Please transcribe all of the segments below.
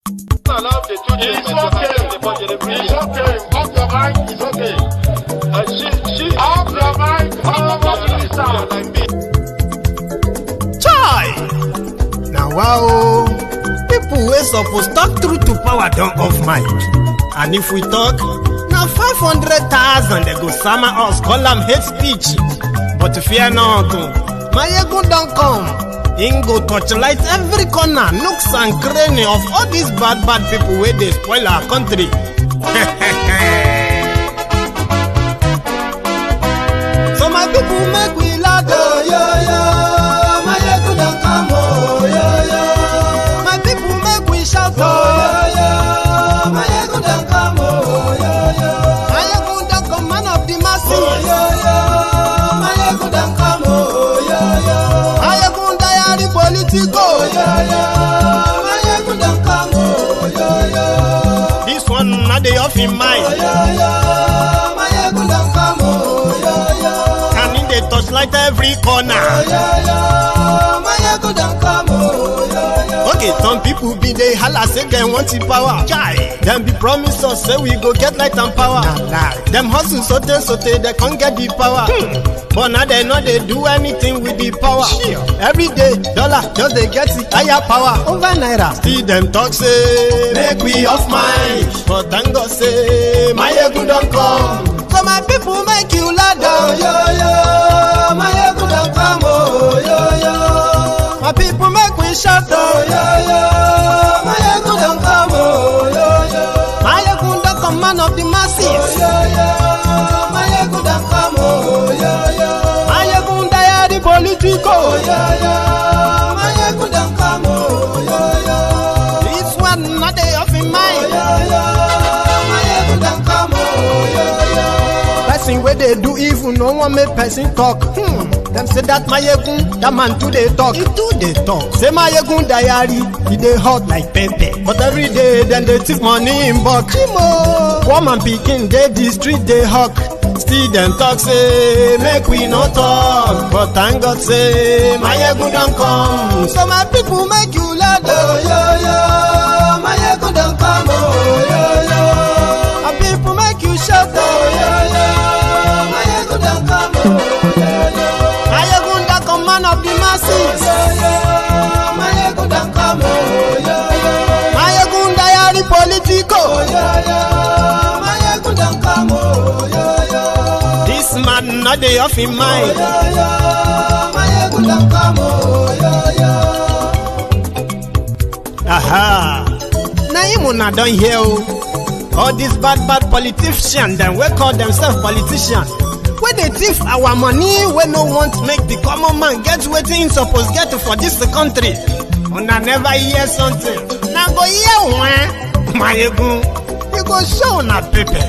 Allow the children it's okay. It's okay. Off your mind. It's okay. Off your mind. Like me. Chai! Now wow, people wey suppose talk truth to power don't off mic. And if we talk, now 500,000 they go summer us, call them hate speech. But fear not, Maiyegun don't come. Him go torchlight every corner, nooks and cranny of all these bad people where they spoil our country. So my people make we laugh, oh yo yo. Maiyegun don't come, oh yo yo. My people make we shout, oh yo yo. Maiyegun don't come, oh yo yo. Maiyegun don't come, man of the masses, oh yo yo. Maiyegun don't come, oh yo yo. Maiyegun diary Politico, oh yo yo. Maiyegun don't come, oh yo yo. This one not the off in mind, oh yo yo. Maiyegun don't come, oh yo yo. Can in the touchlight every corner, oh yo yo. Maiyegun don't come, oh yo yo. Okay, some people be they holla say they want the power. Chai, them be promise us say we go get light and power. Nah. Them hustle sote they can't get the power. But now they know they do anything with the power. Every day, dollar just they get it higher power over Naira. See them talk say make we off mind, but thank God say Maiyegun don't come. So my people make you loud, oh yo yo. Maiyegun don't come, oh yo yo. My people make we shout, oh yo yo. Maiyegun don't come, oh yo yo. Maiyegun don't come, man of the masses, oh yo yo. Maiyegun don't come, oh yo yo. Maiyegun diary Politico, oh yo yo. Maiyegun don't come, oh yo yo. This one not they off in mind, oh yo yo. Maiyegun don't come, oh yo yo. Person where they do evil, no one make person talk. Them say that Maiyegun, that man too they talk. He too they talk. Say Maiyegun diary, he they hot like pepper. But every day then they take money in bulk. Poor man picking, they the street they hawk. Still them talk say make we no talk. But thank God say Maiyegun don't come. So my people make you loud, oh yo yo. Maiyegun don't come, oh yo yo. My people make you shout, oh yo yo. Maiyegun don't come, oh yo yo. Maiyegun don't come, man of the masses, oh yo yo. Maiyegun don't come, oh yo yo. Maiyegun diary Politico, oh yo yo. Maiyegun don't come, oh yo yo. This man not the off in mind, oh yo yo. Maiyegun don't come, oh yo yo. Aha, now you not done here. All these bad politicians, them we call themselves politicians. When they thief our money, we no want to make the common man get what he supposed get for this country. Una never hear something. Now go hear one, Maiyegun, you go show na paper.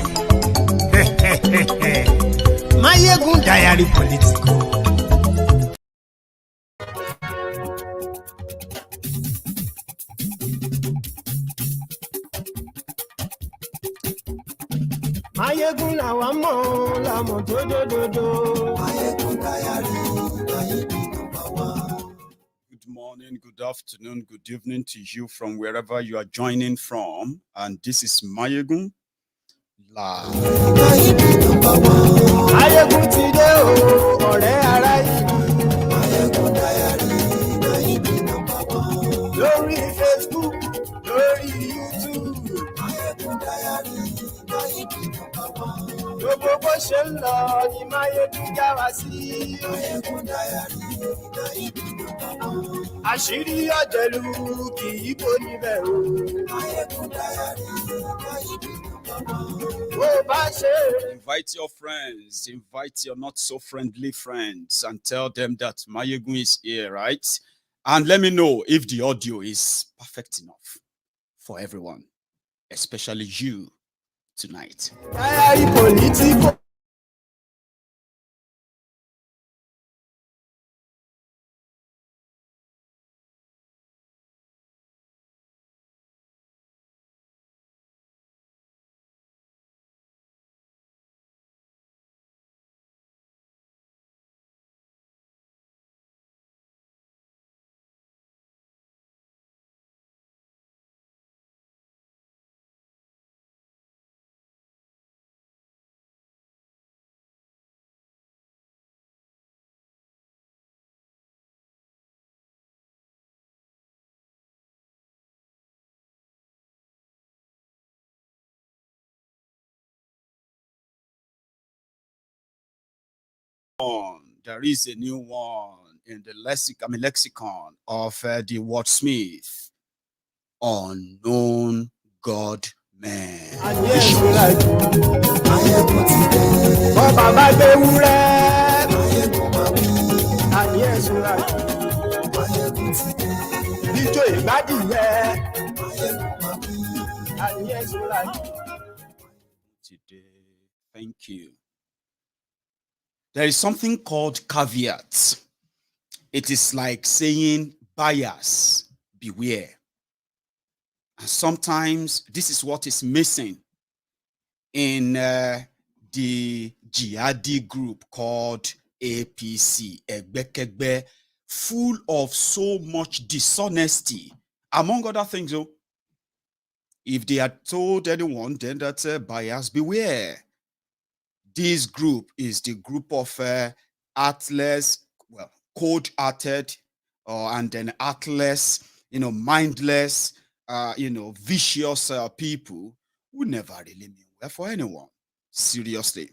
Maiyegun diary Politico. Maiyegun làwa mọ̀, làmọ̀ tó dòdòdò. Maiyegun diary, Maiyegun number one. Good morning, good afternoon, good evening to you from wherever you are joining from. And this is Maiyegun Live. Maiyegun number one. Maiyegun ti dé o, ọ̀rẹ́ ará ìlú. Maiyegun diary, Maiyegun number one. Lórí Facebook, lórí YouTube. Maiyegun diary, Maiyegun number one. Gbogbo bó ṣe ń lọ ni Maiyegun já wa sí. Maiyegun diary, Maiyegun number one. Àṣírí ọ̀jẹ̀lú kì í bò níbẹ̀ o. Maiyegun diary, Maiyegun number one. Invite your friends, invite your not so friendly friends and tell them that Maiyegun is here, right? And let me know if the audio is perfect enough for everyone, especially you tonight. Politico. There is a new one in the lexicon of the wordsmith. Unknown God man. Thank you. There is something called caveat. It is like saying bias, beware. And sometimes this is what is missing in the jihadi group called APC, egbekegbe, full of so much dishonesty, among other things. Though, if they had told anyone then that bias, beware. This group is the group of heartless, well, cold-hearted, and then heartless, mindless, vicious people who never really mean well for anyone. Seriously.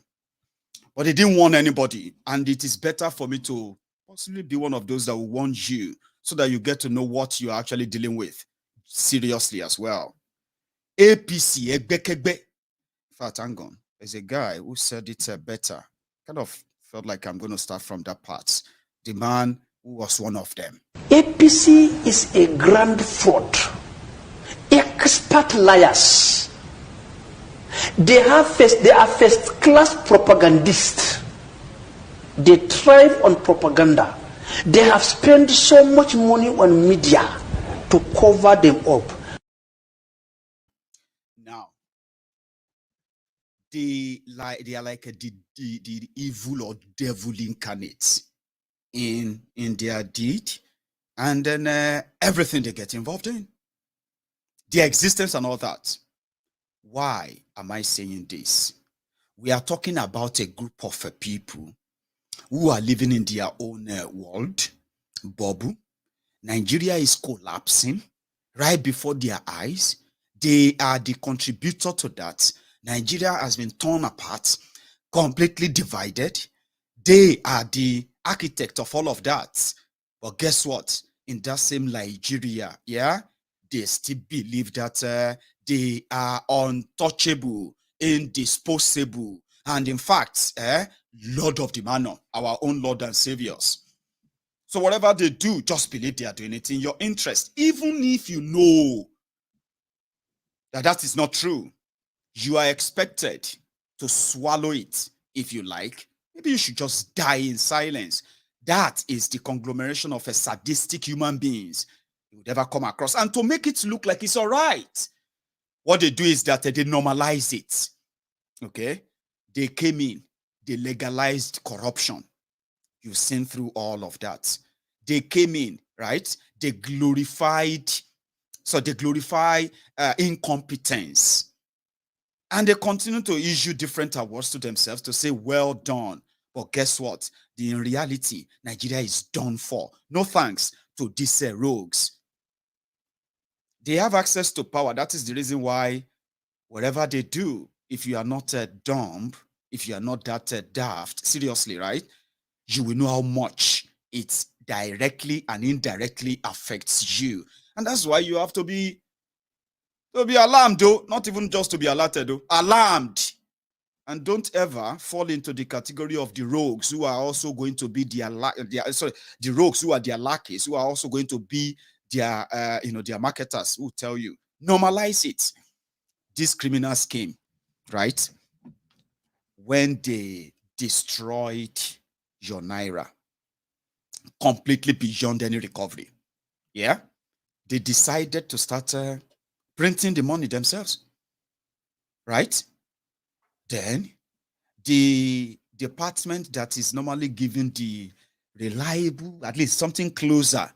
But they didn't warn anybody. And it is better for me to possibly be one of those that will warn you so that you get to know what you're actually dealing with seriously as well. APC, egbekegbe. In fact, hang on. There's a guy who said it better. Kind of felt like I'm going to start from that part. The man who was one of them. APC is a grand fraud. Expert liars. They are first-class propagandists. They thrive on propaganda. They have spent so much money on media to cover them up. Now, they are like the evil or devil incarnate in their deed, and then everything they get involved in, their existence and all that. Why am I saying this? We are talking about a group of people who are living in their own world. Bobu, Nigeria is collapsing right before their eyes. They are the contributor to that. Nigeria has been torn apart, completely divided. They are the architect of all of that. But guess what? In that same Nigeria, yeah, they still believe that they are untouchable, indisposable, and in fact, Lord of the Manor, our own Lord and Saviors. So whatever they do, just believe they are doing it in your interest. Even if you know that that is not true, you are expected to swallow it if you like. Maybe you should just die in silence. That is the conglomeration of a sadistic human beings you would ever come across. And to make it look like it's all right, what they do is that they normalize it. Okay? They came in, they legalized corruption. You've seen through all of that. They came in, right? They glorify incompetence. And they continue to issue different awards to themselves to say, well done. But guess what? In reality, Nigeria is done for. No thanks to these rogues. They have access to power. That is the reason why whatever they do, if you are not dumb, if you are not that daft, seriously, right? You will know how much it directly and indirectly affects you. And that's why you have to be alarmed, though. Not even just to be alerted, though. Alarmed. And don't ever fall into the category of the rogues who are also going to be the rogues who are their lackeys, who are also going to be their their marketers who tell you, normalize it. These criminals came, right? When they destroyed your Naira completely beyond any recovery. Yeah? They decided to start printing the money themselves. Right? Then the department that is normally given the reliable, at least something closer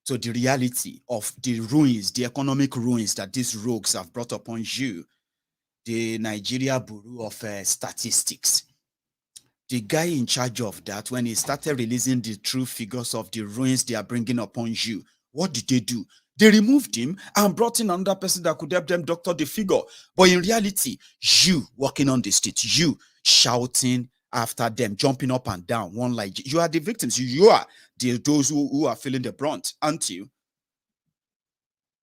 to the reality of the ruins, the economic ruins that these rogues have brought upon you, the Nigeria Bureau of Statistics. The guy in charge of that, when he started releasing the true figures of the ruins they are bringing upon you, what did they do? They removed him and brought in another person that could help them doctor the figure. But in reality, you walking on the street, you shouting after them, jumping up and down. One like you are the victims. You are those who are feeling the brunt, aren't you?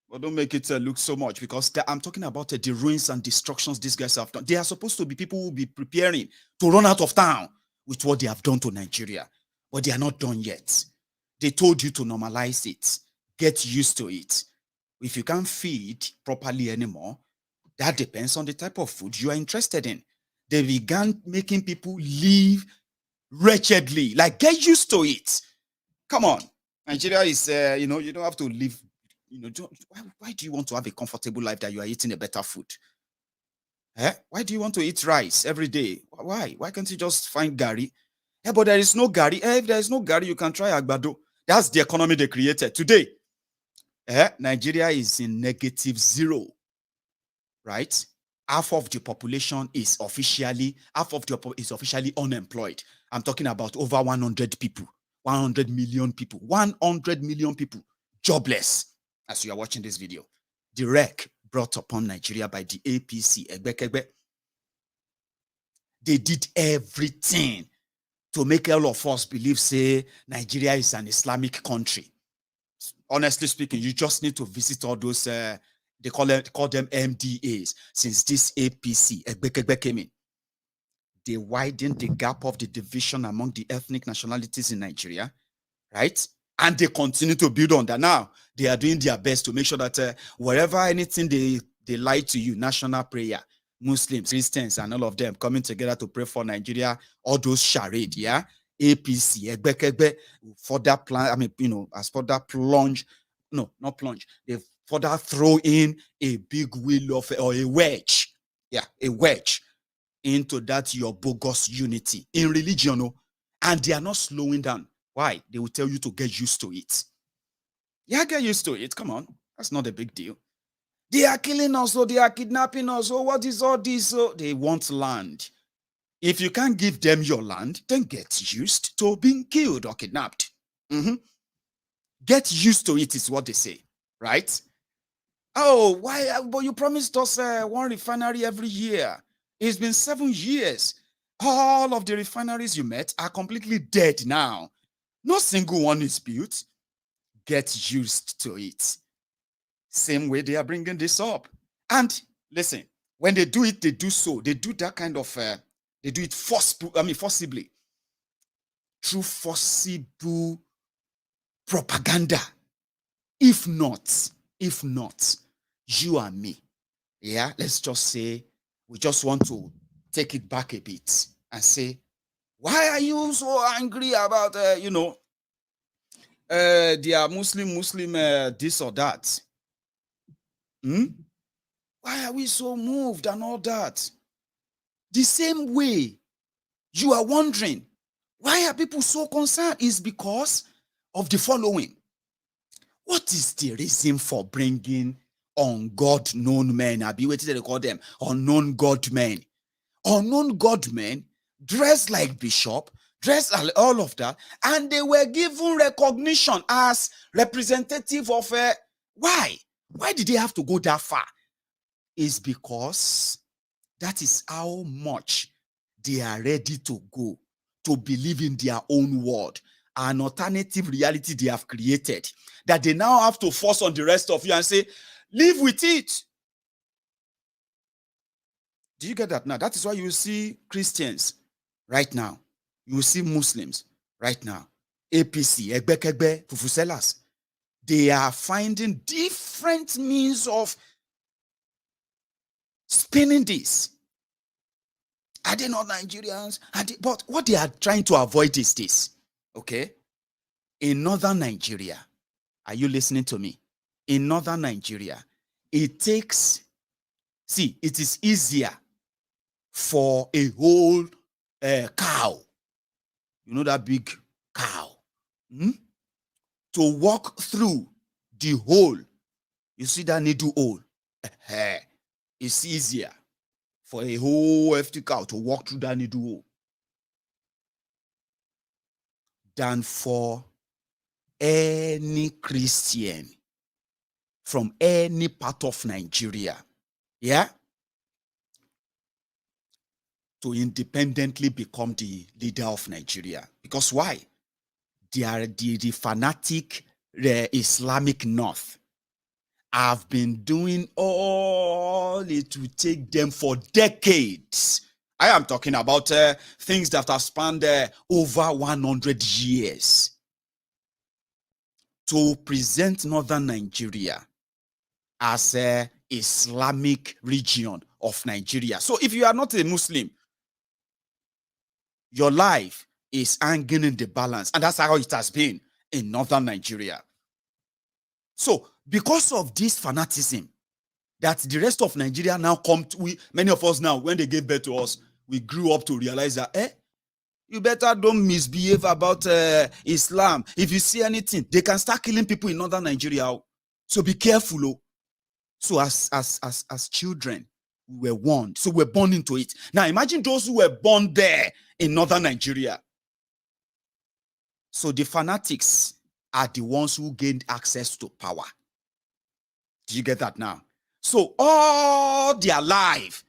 But don't make it look so much, because I'm talking about the ruins and destructions these guys have done. They are supposed to be people who will be preparing to run out of town with what they have done to Nigeria, but they are not done yet. They told you to normalize it, get used to it. If you can't feed properly anymore, that depends on the type of food you are interested in. They began making people live wretchedly. Like, get used to it. Come on. Nigeria is, you don't have to live, why do you want to have a comfortable life that you are eating a better food? Why do you want to eat rice every day? Why? Why can't you just find gari? But there is no gari. If there is no gari, you can try agbado. That's the economy they created. Today, Nigeria is in -0, right? Half of the population is officially unemployed. I'm talking about over 100 people, 100 million people, 100 million people jobless. As you are watching this video, the wreck brought upon Nigeria by the APC, egbekegbe. They did everything to make all of us believe, say, Nigeria is an Islamic country. Honestly speaking, you just need to visit all those, they call them MDAs. Since this APC, egbekegbe, came in, they widened the gap of the division among the ethnic nationalities in Nigeria, right? And they continue to build on that. Now, they are doing their best to make sure that wherever anything they lie to you, national prayer, Muslims, Christians, and all of them coming together to pray for Nigeria, all those charade, yeah? APC, egbekegbe, further plan, as further plunge, no, not plunge, they further throw in a big wheel of, or a wedge, a wedge into that your bogus unity in religion, and they are not slowing down. Why? They will tell you to get used to it. Yeah, get used to it. Come on. That's not a big deal. They are killing us, so they are kidnapping us. So what is all this? So they want land. If you can't give them your land, then get used to being killed or kidnapped. Get used to it is what they say, right? Oh, why? But you promised us one refinery every year. It's been 7 years. All of the refineries you met are completely dead now. No single one is built. Get used to it. Same way they are bringing this up. And listen, when they do it, they do that kind of, they do it forcibly. Through forcible propaganda. If not, you and me, let's just say, we just want to take it back a bit and say, why are you so angry about, they are Muslim, this or that? Why are we so moved and all that? The same way you are wondering, why are people so concerned? Is because of the following. What is the reason for bringing unknown men? What do they call them? Unknown godmen. Unknown godmen dressed like bishop, dressed all of that, and they were given recognition as representative of why? Why did they have to go that far? Is because that is how much they are ready to go to believe in their own word, an alternative reality they have created, that they now have to force on the rest of you and say, live with it. Do you get that now? That is why you see Christians right now. You see Muslims right now. APC, egbekegbe, fufuselas. They are finding different means of spinning this. Are they not Nigerians? But what they are trying to avoid is this. Okay? In northern Nigeria, are you listening to me? In northern Nigeria, it is easier for a whole cow, that big cow, to walk through the hole. You see that needle hole? It's easier for a whole FT cow to walk through that needle hole than for any Christian from any part of Nigeria, to independently become the leader of Nigeria. Because why? They are the fanatic Islamic North have been doing all it will take them for decades. I am talking about things that have spanned over 100 years to present northern Nigeria as a Islamic region of Nigeria. So if you are not a Muslim, your life is hanging in the balance. And that's how it has been in northern Nigeria. So because of this fanaticism that the rest of Nigeria now come to, many of us now, when they gave birth to us, we grew up to realize that, you better don't misbehave about Islam. If you see anything, they can start killing people in northern Nigeria. So be careful. Oh. So as children, we were warned. So we're born into it. Now imagine those who were born there in northern Nigeria. So the fanatics are the ones who gained access to power. Do you get that now? So all their life,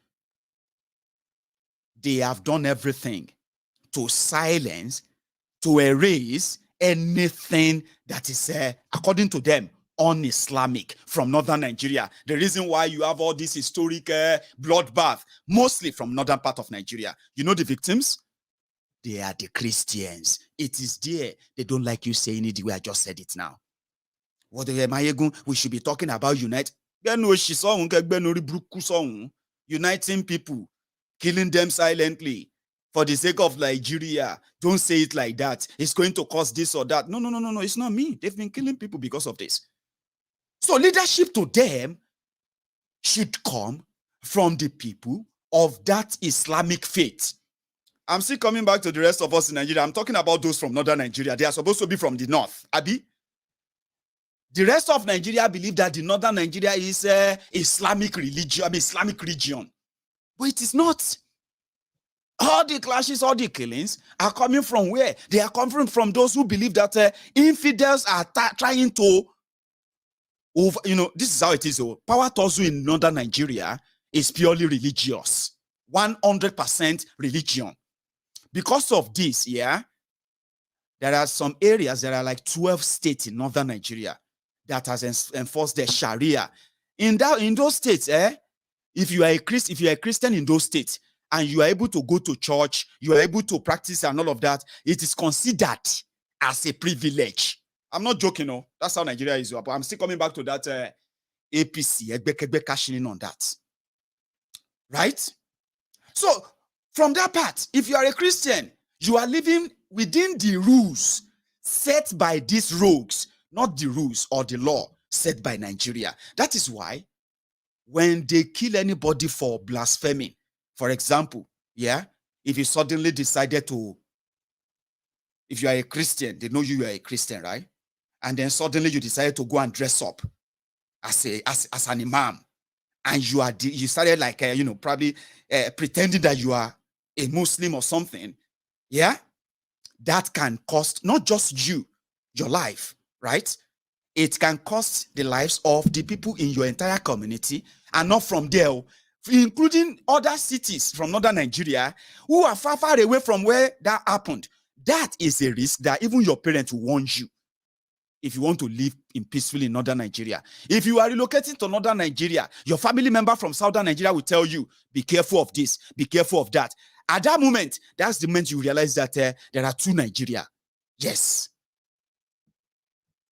they have done everything to silence, to erase anything that is, according to them, un-Islamic from northern Nigeria. The reason why you have all this historic bloodbath, mostly from northern part of Nigeria. You know the victims? They are the Christians. It is there. They don't like you saying it the way I just said it now. What the Maiyegun, we should be talking about unite. Uniting people, killing them silently for the sake of Nigeria. Don't say it like that. It's going to cause this or that. No. It's not me. They've been killing people because of this. So leadership to them should come from the people of that Islamic faith. I'm still coming back to the rest of us in Nigeria. I'm talking about those from northern Nigeria. They are supposed to be from the north. Abi? The rest of Nigeria believe that the northern Nigeria is Islamic religion, Islamic region. But it is not. All the clashes, all the killings are coming from where? They are coming from those who believe that infidels are trying to, this is how it is. Power Tozu in northern Nigeria is purely religious. 100% religion. Because of this, there are some areas that are like 12 states in northern Nigeria that has enforced the Sharia. In those states, if you are a Christian in those states and you are able to go to church, you are able to practice and all of that, it is considered as a privilege. I'm not joking, no. That's how Nigeria is. But I'm still coming back to that APC, egbekegbe cashing in on that. Right? So, from that part, if you are a Christian, you are living within the rules set by these rogues, not the rules or the law set by Nigeria. That is why when they kill anybody for blaspheming, for example, if you suddenly decided to, if you are a Christian, they know you are a Christian, right? And then suddenly you decided to go and dress up as an imam, and you started like probably pretending that you are a Muslim or something, that can cost not just you, your life, right? It can cost the lives of the people in your entire community, and not from there, including other cities from northern Nigeria who are far, far away from where that happened. That is a risk that even your parents will warn you if you want to live peacefully in northern Nigeria. If you are relocating to northern Nigeria, your family member from southern Nigeria will tell you, be careful of this, be careful of that. At that moment, that's the moment you realize that there are two Nigeria. Yes.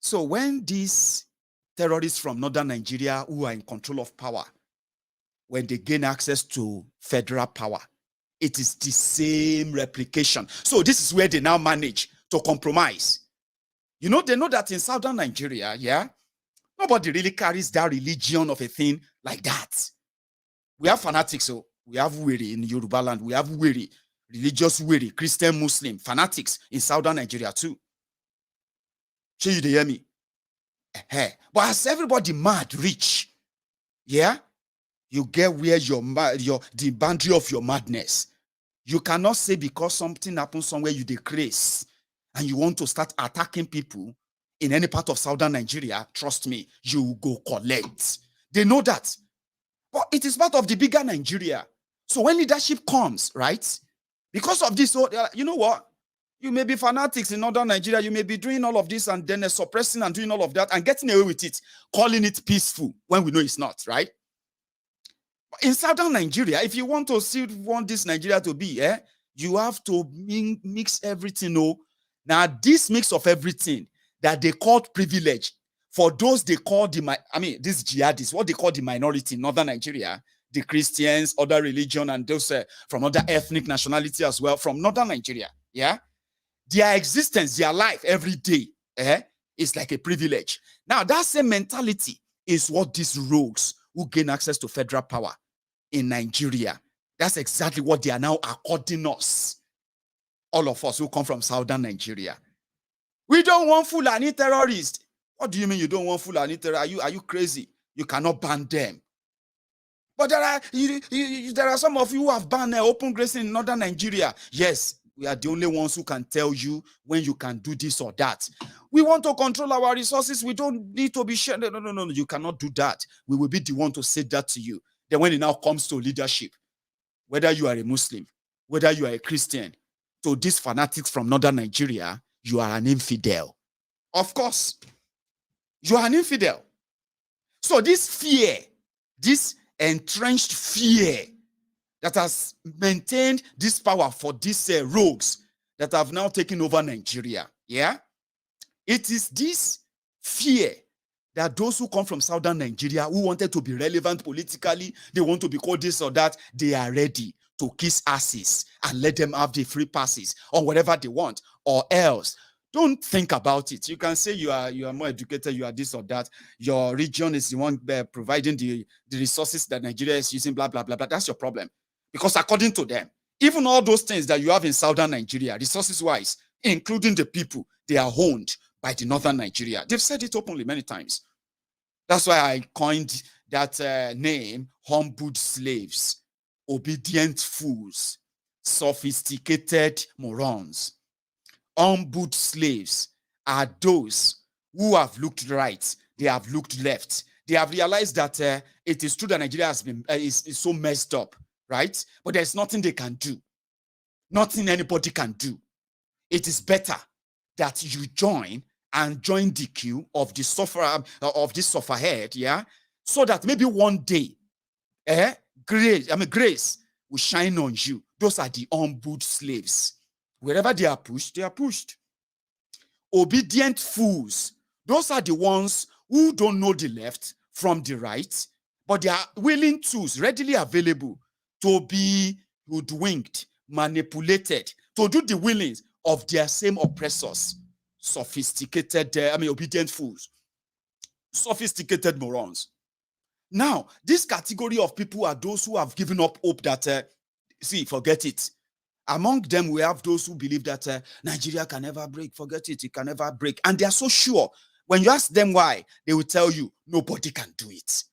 So when these terrorists from northern Nigeria who are in control of power, when they gain access to federal power, it is the same replication. So this is where they now manage to compromise. They know that in southern Nigeria, nobody really carries that religion of a thing like that. We have fanatics, so we have Wiri in Yoruba land, we have Wiri, religious Wiri, Christian, Muslim, fanatics in southern Nigeria too. So you hear me? But as everybody mad, rich, you get where the boundary of your madness. You cannot say because something happens somewhere you decrease and you want to start attacking people in any part of southern Nigeria. Trust me, you go collect. They know that. But it is part of the bigger Nigeria. So when leadership comes, right, because of this, you know what? You may be fanatics in northern Nigeria. You may be doing all of this and then suppressing and doing all of that and getting away with it, calling it peaceful when we know it's not, right? In southern Nigeria, if you want this Nigeria to be, you have to mix everything. Now, this mix of everything that they called privilege, for those they call this jihadists, what they call the minority in northern Nigeria, the Christians, other religion, and those from other ethnic nationality as well, from northern Nigeria, yeah? Their existence, their life every day, is like a privilege. Now, that same mentality is what these rogues who gain access to federal power in Nigeria, that's exactly what they are now according us, all of us who come from southern Nigeria. We don't want Fulani terrorists. What do you mean you don't want Fulani terrorists? Are you crazy? You cannot ban them. But there are some of you who have banned open grazing in northern Nigeria. Yes, we are the only ones who can tell you when you can do this or that. We want to control our resources. We don't need to be shared. No. You cannot do that. We will be the one to say that to you. Then when it now comes to leadership, whether you are a Muslim, whether you are a Christian, to these fanatics from northern Nigeria, you are an infidel. Of course, you are an infidel. So this fear, this entrenched fear that has maintained this power for these rogues that have now taken over Nigeria, yeah? It is this fear that those who come from southern Nigeria who wanted to be relevant politically, they want to be called this or that, they are ready to kiss asses and let them have the free passes on whatever they want, or else. Don't think about it. You can say you are more educated, you are this or that. Your region is the one providing the resources that Nigeria is using, blah, blah, blah, blah. That's your problem. Because according to them, even all those things that you have in southern Nigeria, resources-wise, including the people, they are owned by the northern Nigeria. They've said it openly many times. That's why I coined that name, humbled slaves, obedient fools, sophisticated morons. Humbled slaves are those who have looked right, they have looked left. They have realized that it is true that Nigeria has been is so messed up, right? But there's nothing they can do. Nothing anybody can do. It is better that you join the queue of the sufferer, of this sufferhead, yeah, so that maybe one day, grace will shine on you. Those are the humbled slaves. Wherever they are pushed, they are pushed. Obedient fools, those are the ones who don't know the left from the right, but they are willing tools readily available to be hoodwinked, manipulated, to do the willings of their same oppressors. Sophisticated, obedient fools, sophisticated morons. Now, this category of people are those who have given up hope that, forget it. Among them, we have those who believe that Nigeria can never break. Forget it, it can never break. And they are so sure. When you ask them why, they will tell you, nobody can do it.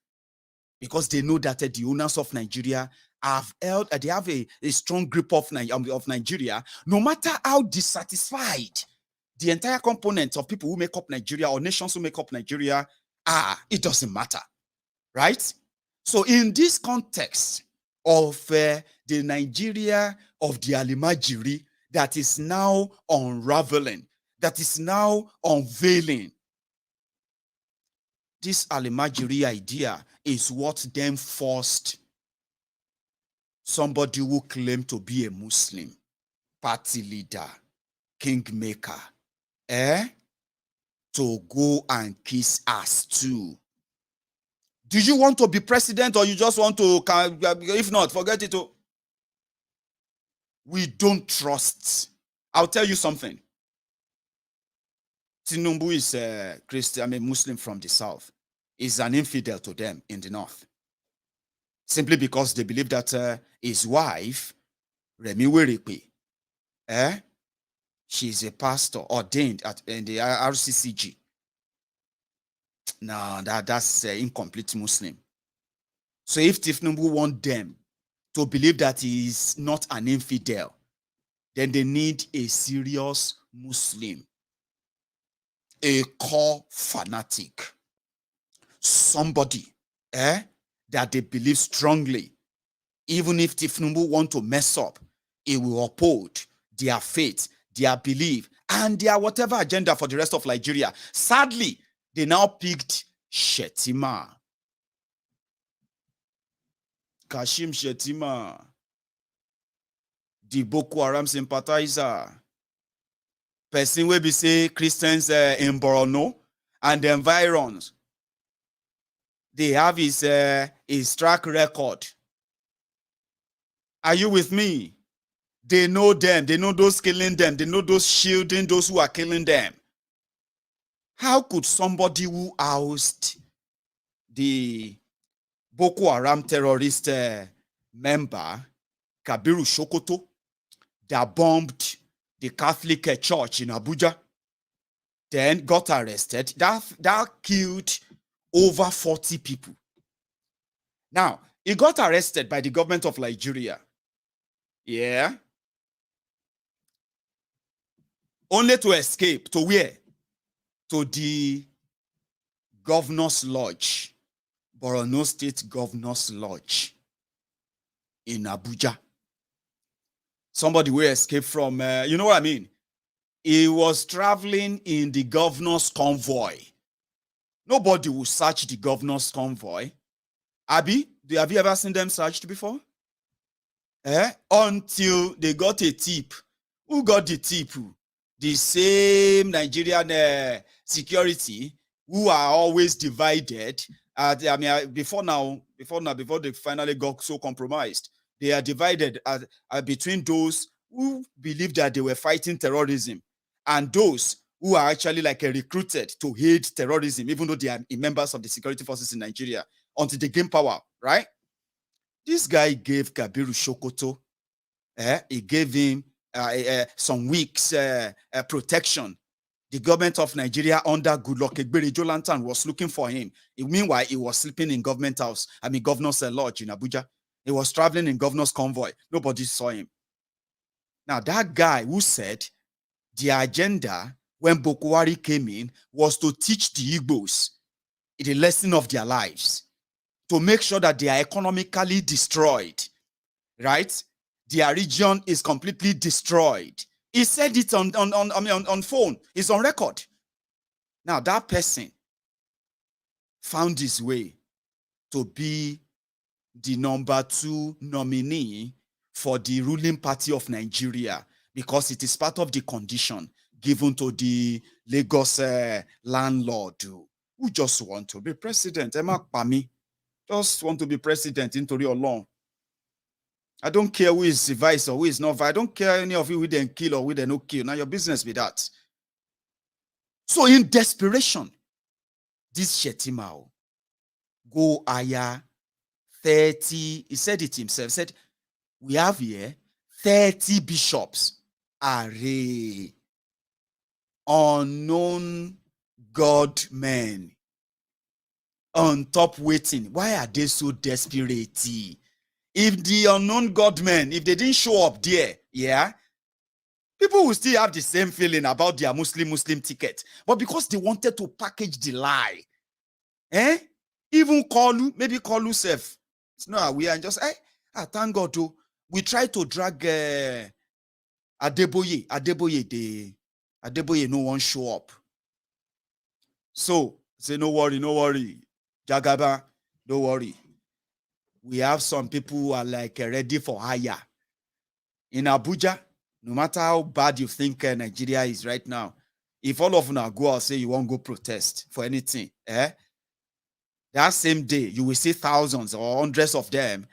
Because they know that the owners of Nigeria have held, they have a strong grip of Nigeria, no matter how dissatisfied the entire component of people who make up Nigeria or nations who make up Nigeria it doesn't matter, right? So in this context of the Nigeria of the Alimajiri that is now unraveling, that is now unveiling, this Alimajiri idea is what then forced somebody who claimed to be a Muslim, party leader, kingmaker, to go and kiss ass too. Do you want to be president or you just want to, if not, forget it. We don't trust. I'll tell you something. Tinubu is a Christian, Muslim from the south. Is an infidel to them in the north. Simply because they believe that his wife, Remi Werepe, she's a pastor ordained in the RCCG. No, that's incomplete Muslim. So if Tinubu want them to believe that he is not an infidel, then they need a serious Muslim, a core fanatic, somebody that they believe strongly Even if Tinubu want to mess up, it will uphold their faith, their belief, and their whatever agenda for the rest of Nigeria. Sadly, they now picked Shettima. Kashim Shettima, the Boko Haram sympathizer. Person will be say Christians in Borno and the environs. They have his track record. Are you with me? They know them. They know those killing them. They know those shielding those who are killing them. How could somebody who oust the Boko Haram terrorist member, Kabiru Sokoto, that bombed the Catholic church in Abuja, then got arrested, that killed over 40 people. Now, he got arrested by the government of Nigeria. Yeah. Only to escape. To where? To the Governor's Lodge. Borno State Governor's Lodge in Abuja. Somebody will escape from, you know what I mean? He was traveling in the governor's convoy. Nobody will search the governor's convoy. Abi, have you ever seen them searched before? Until they got a tip. Who got the tip? The same Nigerian security who are always divided. Before they finally got so compromised, they are divided between those who believe that they were fighting terrorism and those who are actually like recruited to hate terrorism, even though they are members of the security forces in Nigeria, until they gain power, right? This guy gave Kabiru Sokoto, he gave him some weeks protection. The government of Nigeria under Goodluck Egbere Jolantan was looking for him. Meanwhile, he was sleeping in governor's lodge in Abuja. He was traveling in governor's convoy. Nobody saw him. Now, that guy who said the agenda when Boko Haram came in was to teach the Igbos the lesson of their lives, to make sure that they are economically destroyed, right? Their region is completely destroyed. He said it on phone. It's on record. Now, that person found his way to be the number 2 nominee for the ruling party of Nigeria, because it is part of the condition given to the Lagos landlord who just want to be president. Emma Pami just want to be president into your law. I don't care who is vice or who is not vice. I don't care any of you who didn't kill or who didn't no kill. Now your business with that. So in desperation, this Shettima go hire 30. He said it himself. He said, we have here 30 bishops. Array. Unknown godmen. On top waiting. Why are they so desperate? If the unknown godmen, if they didn't show up there, yeah, people will still have the same feeling about their Muslim ticket. But because they wanted to package the lie, even maybe call you self. No, we are just, thank God, we try to drag Adeboye. Adeboye no one show up. So, say, no worry. Jagaba, don't worry. We have some people who are like ready for hire. In Abuja, no matter how bad you think Nigeria is right now, if all of you now go out say you won't go protest for anything, that same day you will see thousands or hundreds of them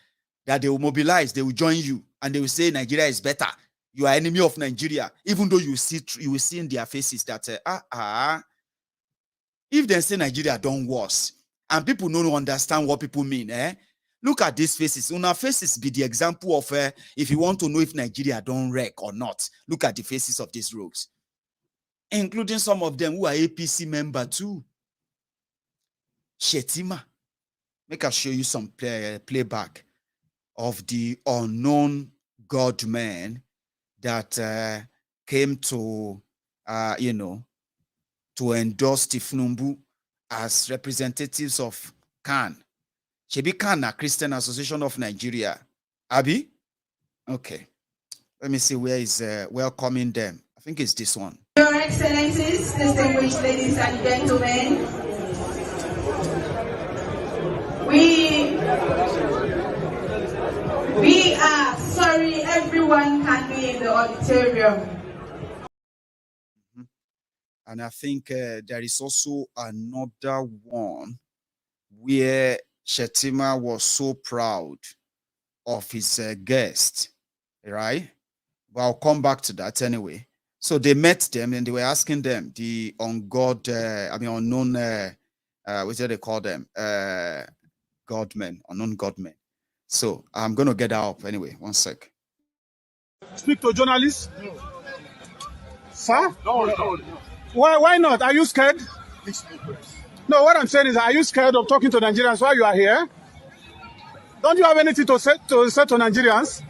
that they will mobilize, they will join you, and they will say Nigeria is better. You are enemy of Nigeria, even though you will see in their faces that if they say Nigeria don't worse, and people don't understand what people mean, look at these faces. Una faces be the example of if you want to know if Nigeria don't wreck or not. Look at the faces of these rogues, including some of them who are APC member too. Shettima. Make us show you some playback of the unknown godmen that came to, to endorse Tinubu as representatives of CAN. Shebi CAN, a Christian Association of Nigeria. Abby? Okay. Let me see where is welcoming them. I think it's this one. Your Excellencies, distinguished ladies and gentlemen, we are sorry everyone can be in the auditorium. And I think there is also another one where Shettima was so proud of his guest, right? But I'll come back to that anyway. So they met them and they were asking them the unknown, what do they call them? Godmen, unknown godmen. So I'm going to get that up anyway. One sec. Speak to journalists? Sir? No. Why not? Are you scared? No, what I'm saying is, are you scared of talking to Nigerians while you are here? Don't you have anything to say to Nigerians?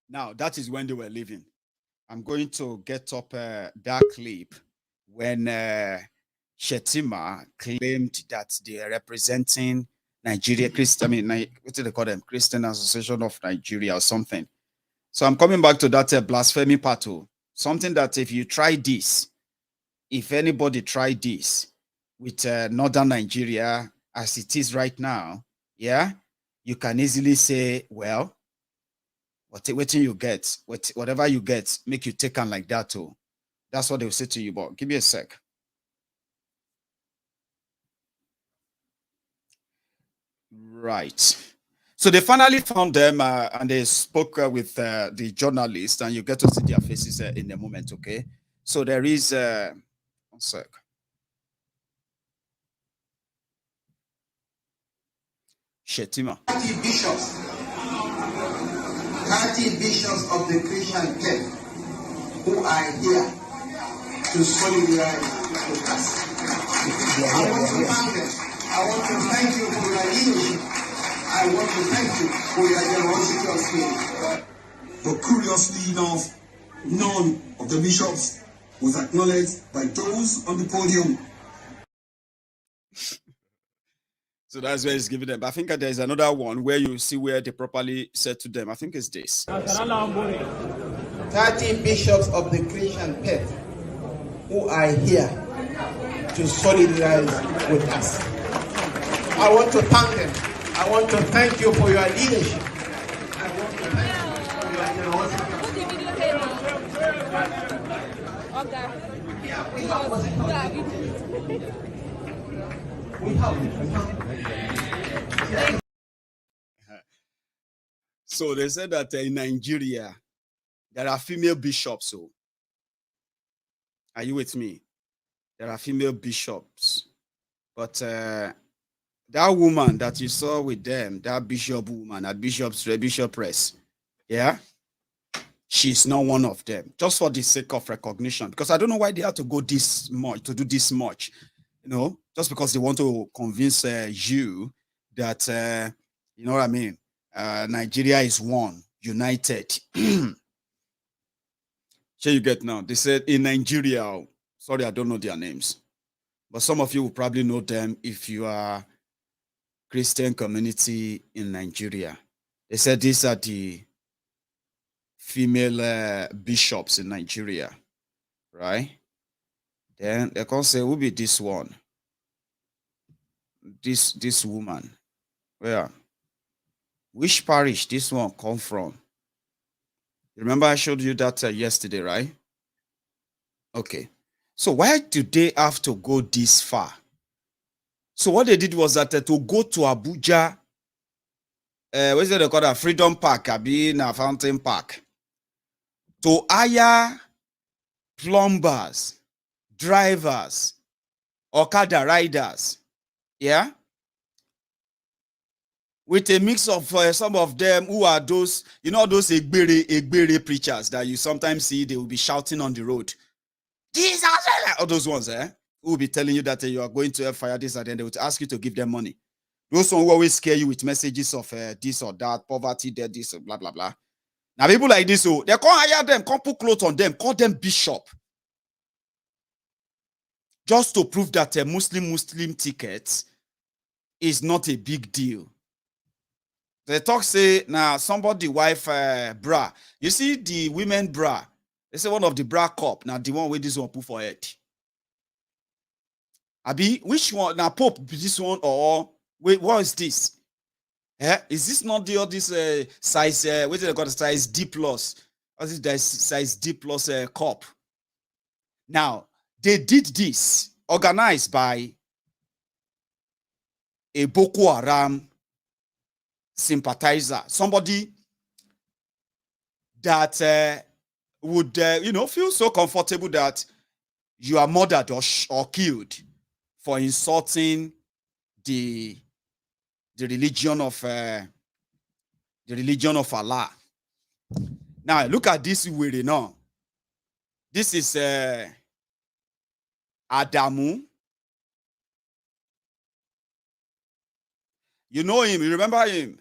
Now, that is when they were leaving. I'm going to get up that clip when Shettima claimed that they are representing Nigeria, what do they call them? Christian Association of Nigeria or something. So I'm coming back to that blasphemy part. Something that if you try this, if anybody try this with northern Nigeria as it is right now, yeah, you can easily say, well, whatever you get, whatever you get, make you take on like that too. That's what they will say to you. But give me a sec. Right. So they finally found them and they spoke with the journalists, and you get to see their faces in a moment, okay? So there is, one sec. Shettima. 30 bishops of the Christian faith who are here to solidarize with us. I want to thank you for your leadership. I want to thank you for your generosity of spirit. But curiously enough, none of the bishops was acknowledged by those on the podium. So that's where it's giving them. I think there's another one where you see where they properly said to them. I think it's this. 30 bishops of the Christian faith who are here to solidarize with us. I want to thank them. I want to thank you for your leadership. I want to thank you for your generosity. So they said that in Nigeria, there are female bishops. So, are you with me? There are female bishops. But that woman that you saw with them, that bishop woman at Bishoppress, yeah, she's not one of them. Just for the sake of recognition, because I don't know why they have to go this much to do this much, you know, just because they want to convince you that you know what I mean. Nigeria is one, united. So you get now. They said in Nigeria. Sorry, I don't know their names, but some of you will probably know them if you are Christian community in Nigeria. They said these are the female bishops in Nigeria, right? Then they can say, who be this one? This woman. Where? Which parish this one come from? Remember I showed you that yesterday, right? Okay. So why do they have to go this far? So what they did was that to go to Abuja, what is it they call that? Freedom Park, Abina Fountain Park, to hire plumbers, drivers, Okada riders, yeah? With a mix of some of them who are those, you know, those egbere preachers that you sometimes see, they will be shouting on the road. Jesus, all those ones, who will be telling you that you are going to fire this, and then they will ask you to give them money. Those ones who always scare you with messages of this or that, poverty, death, this, blah, blah, blah. Now, people like this, so they can't hire them, can't put clothes on them, call them bishop. Just to prove that Muslim tickets is not a big deal. They talk say now somebody wife bra. You see the women bra. They say one of the bra cup. Now the one with this one put for head. Abi, which one now Pope this one or wait, what is this? Is this not the this size what is it called, size D plus? What is this size D plus cup? Now they did this organized by a Boko Haram sympathizer, somebody that would feel so comfortable that you are murdered or killed for insulting the religion of Allah. Now look at this way now. This is Adamu. You know him, you remember him?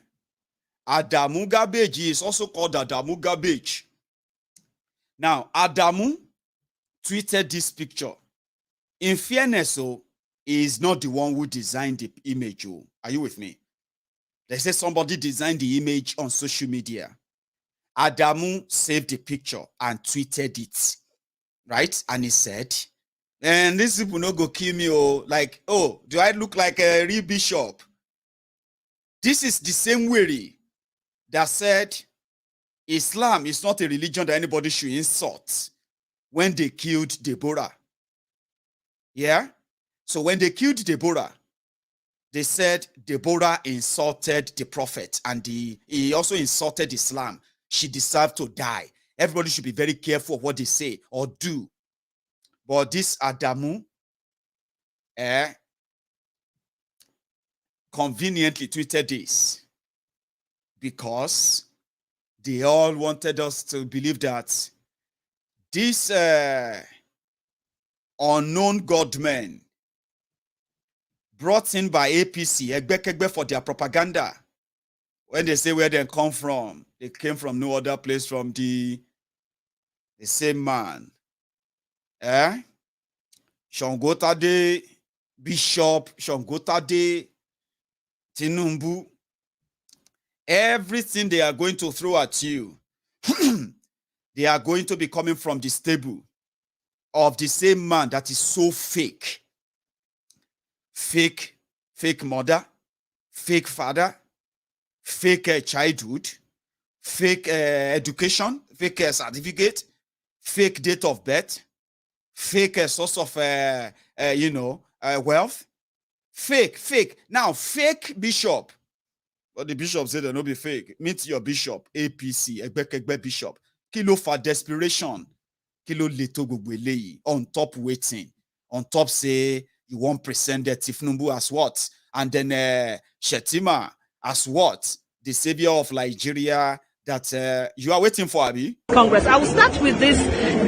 Adamu Garbage is also called Adamu Garbage. Now, Adamu tweeted this picture. In fairness, he is not the one who designed the image. Are you with me? They say somebody designed the image on social media. Adamu saved the picture and tweeted it. Right? And he said, and these people no go kill me. Like, do I look like a real bishop? This is the same way that said Islam is not a religion that anybody should insult when they killed Deborah. Yeah? So when they killed Deborah, they said Deborah insulted the prophet and he also insulted Islam. She deserved to die. Everybody should be very careful of what they say or do. But this Adamu, conveniently tweeted this because they all wanted us to believe that this unknown godmen brought in by APC, egbekegbe for their propaganda. When they say where they come from, they came from no other place from the same man. Shongotade, Bishop, Shongotade, Tinubu, everything they are going to throw at you, they are going to be coming from the stable of the same man that is so fake. Fake mother, fake father, fake childhood, fake education, fake certificate, fake date of birth, fake source of wealth. Fake. Now, fake bishop. But the bishop said they'll not be fake. Meet your bishop, APC, egbekegbe bishop. Kilo for desperation. Kilo leto gugweleyi. On top waiting. On top say, you won't present the Tinubu as what? And then Shettima as what? The savior of Nigeria that you are waiting for, Abi? Congress. I will start with this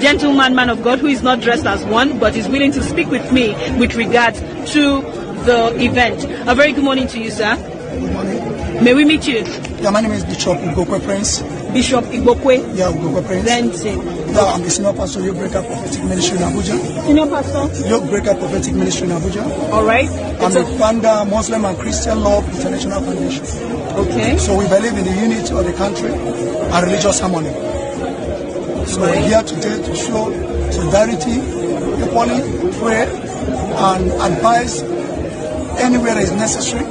gentleman, man of God, who is not dressed as one, but is willing to speak with me with regard to the event. A very good morning to you, sir. Good morning. May we meet you? Yeah, my name is Bishop Igbokwe Prince. Bishop Igbokwe? Yeah, Igbokwe Prince. Then yeah, I'm the senior pastor, Yoke Breaker Prophetic Ministry in Abuja. Senior pastor? Yoke Breaker Prophetic Ministry in Abuja. All right. I'm the founder, Muslim and Christian Love International Foundation. Okay. So we believe in the unity of the country and religious harmony. So we're here today to show solidarity, equally pray and advise anywhere is necessary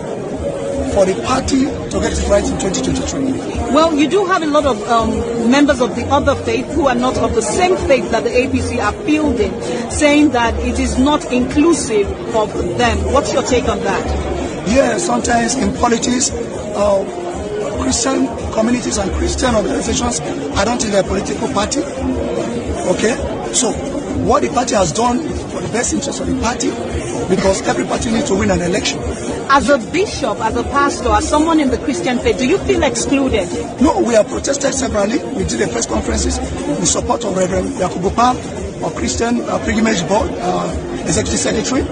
for the party to get it right in 2023. Well, you do have a lot of members of the other faith who are not of the same faith that the APC are fielding, saying that it is not inclusive of them. What's your take on that? Yeah, sometimes in politics, Christian communities and Christian organizations, I don't think they're a political party. Okay? So, what the party has done is for the best interest of the party, because every party needs to win an election. As a bishop, as a pastor, as someone in the Christian faith, do you feel excluded? No, we have protested severally. We did a press conferences in support of Reverend Yakubu Pam, our Christian Pilgrimage Board, Executive Secretary,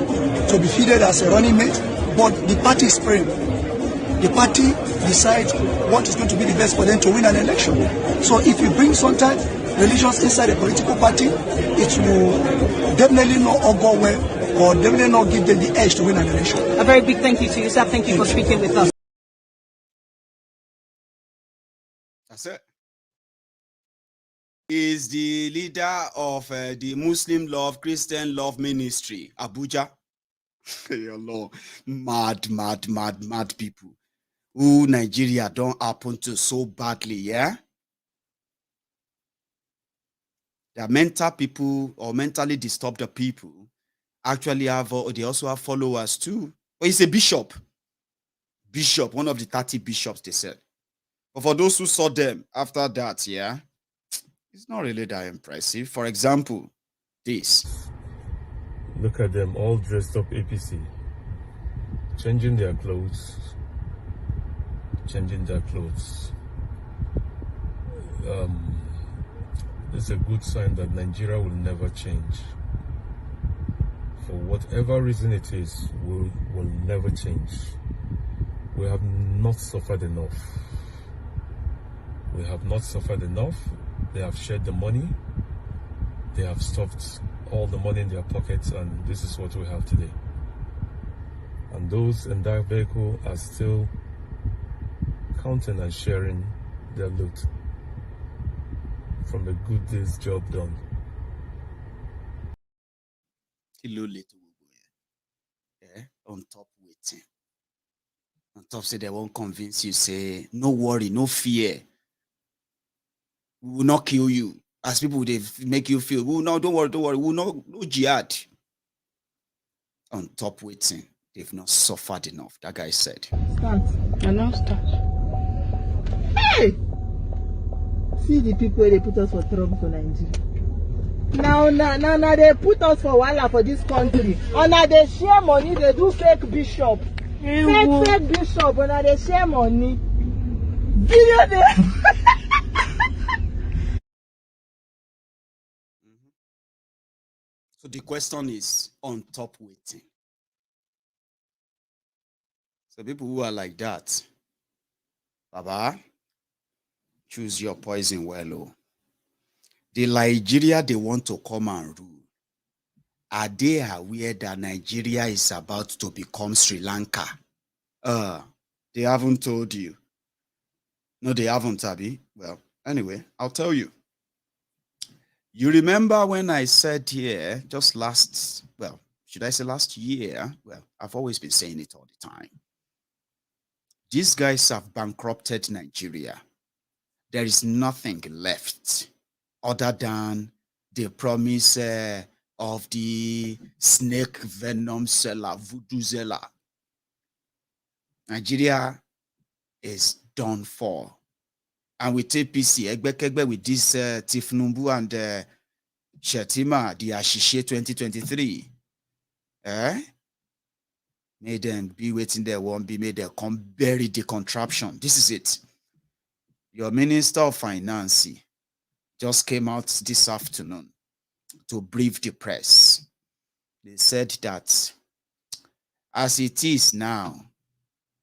to be fielded as a running mate. But the party is praying. The party decides what is going to be the best for them to win an election. So if you bring sometimes religions inside a political party, it will definitely not all go well or definitely not give them the edge to win an election. A very big thank you to you, sir. Thank you for speaking with us. That's it. Is the leader of the Muslim Love, Christian Love Ministry, Abuja. Hello, mad people who Nigeria don't happen to so badly, yeah? There are mental people or mentally disturbed people actually have, they also have followers too. But he's a bishop. Bishop, one of the 30 bishops, they said. But for those who saw them after that, yeah, it's not really that impressive. For example, this. Look at them all dressed up APC, changing their clothes. This is a good sign that Nigeria will never change. For whatever reason it is, we will never change. We have not suffered enough. We have not suffered enough. They have shared the money. They have stuffed all the money in their pockets, and this is what we have today. And those in that vehicle are still counting and sharing their loot from a good day's job done. On top waiting. On top say they won't convince you, say, no worry, no fear. We will not kill you. As people, they make you feel, oh, no, don't worry, we will not, no jihad. On top waiting. They've not suffered enough, that guy said. Start. I now start. Hey! See the people where they put us for trouble for Nigeria. Now they put us for wahala for this country. And now they share money, they do fake bishop. Fake bishop, and now they share money. Billionaire. So the question is on top waiting. So people who are like that, Baba, choose your poison well. Oh. The Nigeria they want to come and rule, are they aware that Nigeria is about to become Sri Lanka? They haven't told you. No, they haven't, Abby. Well, anyway, I'll tell you. You remember when I said here, just last, well, should I say last year? Well, I've always been saying it all the time. These guys have bankrupted Nigeria. There is nothing left other than the promise of the snake venom seller, voodoo seller. Nigeria is done for. And with APC, egbekegbe with this Tinubu and Shettima, the Ashishe 2023, made them be waiting there, won't be made them come bury the contraption. This is it. Your Minister of Finance just came out this afternoon to brief the press. They said that as it is now,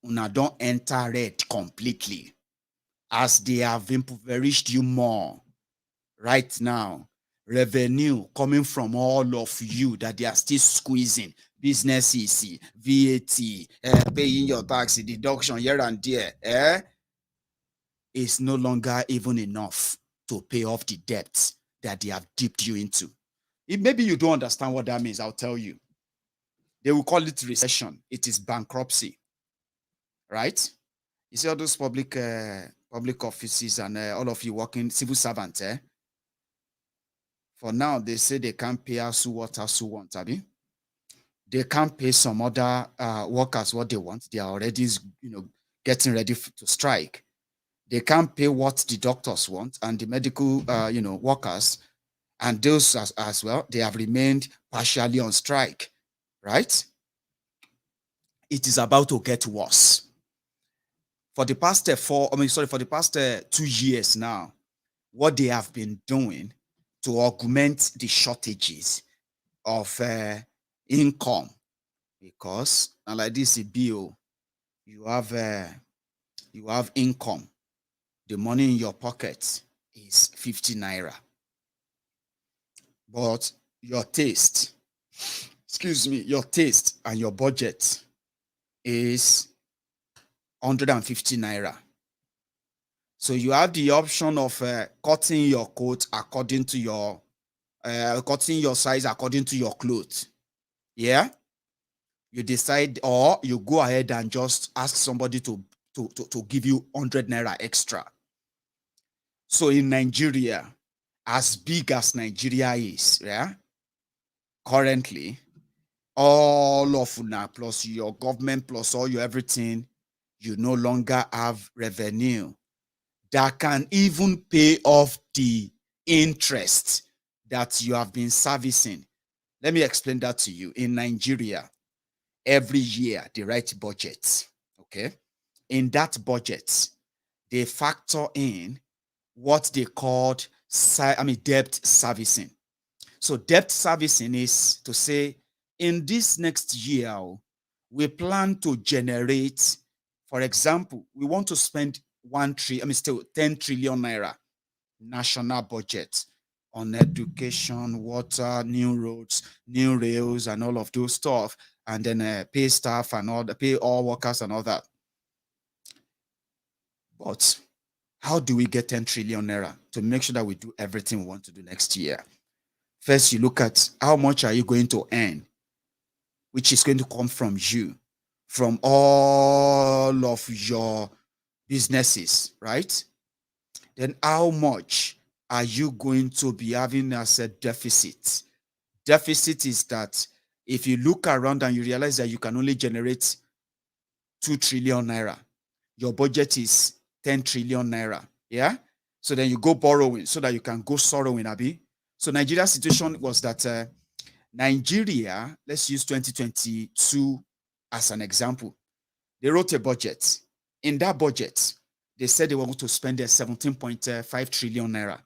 una don't enter red completely. As they have impoverished you more right now, revenue coming from all of you that they are still squeezing, businesses, VAT, paying your tax, deduction here and there, is no longer even enough to pay off the debts that they have dipped you into. If maybe you don't understand what that means, I'll tell you. They will call it recession. It is bankruptcy, right? You see all those public offices and all of you working civil servants, for now, they say they can't pay us what else who want, Abby. They can't pay some other workers what they want. They are already, getting ready to strike. They can't pay what the doctors want and the medical, workers, and those as well. They have remained partially on strike, right? It is about to get worse. For the past 2 years now, what they have been doing to augment the shortages of income, because like this bill, you have income, the money in your pocket is 50 naira, but your taste excuse me, your taste and your budget is 150 naira. So you have the option of cutting your coat according to your cutting your size according to your clothes. Yeah, you decide, or you go ahead and just ask somebody to give you 100 naira extra. So in Nigeria, as big as Nigeria is, yeah, currently, all of una plus your government plus all your everything, you no longer have revenue that can even pay off the interest that you have been servicing. Let me explain that to you. In Nigeria, every year they write budgets, okay? In that budget, they factor in what they called debt servicing. So debt servicing is to say, in this next year, we plan to generate, for example, we want to spend 10 trillion naira national budget on education, water, new roads, new rails, and all of those stuff, and then pay staff and all, pay all workers and all that. But how do we get 10 trillion naira to make sure that we do everything we want to do next year? First, you look at how much are you going to earn, which is going to come from you, from all of your businesses, right? Then how much are you going to be having as a deficit? Deficit is that if you look around and you realize that you can only generate 2 trillion naira, your budget is 10 trillion naira, yeah? So then you go borrowing so that you can go sorrowing, Abi. So Nigeria's situation was that Nigeria, let's use 2022 as an example. They wrote a budget. In that budget, they said they were going to spend 17.5 trillion naira,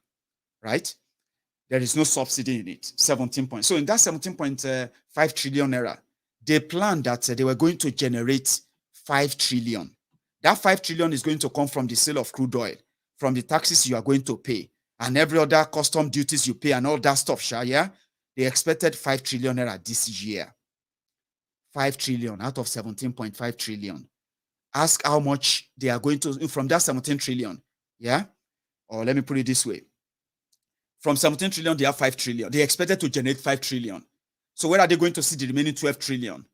right? There is no subsidy in it, 17 point. So in that 17.5 trillion naira, they planned that they were going to generate 5 trillion. That 5 trillion is going to come from the sale of crude oil, from the taxes you are going to pay, and every other custom duties you pay and all that stuff, yeah? They expected 5 trillion naira this year. 5 trillion out of 17.5 trillion. Ask how much they are going to, from that 17 trillion, yeah? Or let me put it this way. From 17 trillion, they have 5 trillion. They expected to generate 5 trillion. So where are they going to see the remaining 12 trillion?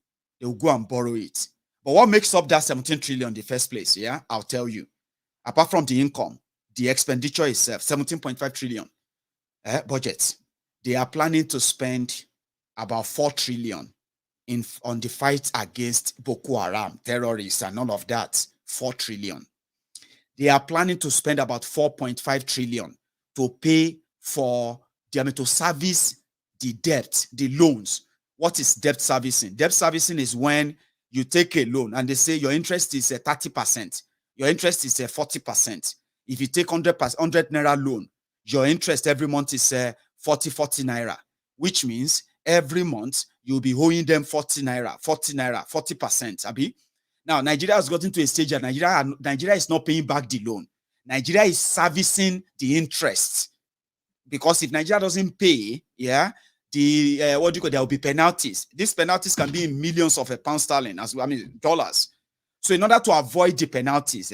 They will go and borrow it. But what makes up that 17 trillion in the first place, yeah? I'll tell you. Apart from the income, the expenditure itself, 17.5 trillion budget. They are planning to spend about 4 trillion on the fight against Boko Haram, terrorists, and all of that. 4 trillion. They are planning to spend about 4.5 trillion to pay for them to service the debt, the loans. What is debt servicing? Debt servicing is when you take a loan and they say your interest is 30%. Your interest is 40%. If you take 100 naira loan, your interest every month is 40 naira, which means every month you'll be owing them 40 naira, 40%. Abi? Now, Nigeria has gotten to a stage that Nigeria is not paying back the loan. Nigeria is servicing the interest. Because if Nigeria doesn't pay, yeah, there will be penalties. These penalties can be in millions of pounds sterling, dollars. So in order to avoid the penalties,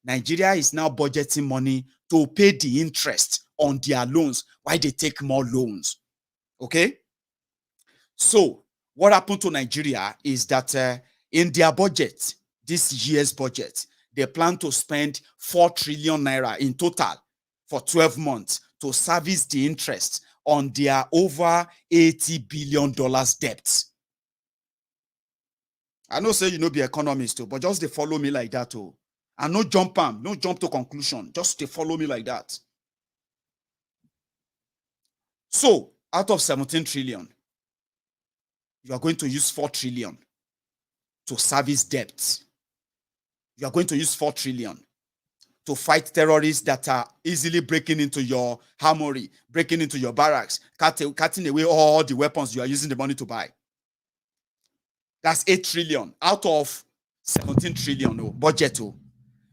Nigeria is now budgeting money to pay the interest on their loans while they take more loans. Okay? So what happened to Nigeria is that in their budget, this year's budget, they plan to spend 4 trillion naira in total for 12 months to service the interest on their over $80 billion debt. I know say you know be economist too, but just they follow me like that too. And no jump to conclusion. Just they follow me like that. So out of 17 trillion, you are going to use 4 trillion to service debt. You are going to use 4 trillion to fight terrorists that are easily breaking into your armory, breaking into your barracks, cutting away all the weapons you are using the money to buy. That's 8 trillion out of 17 trillion budget.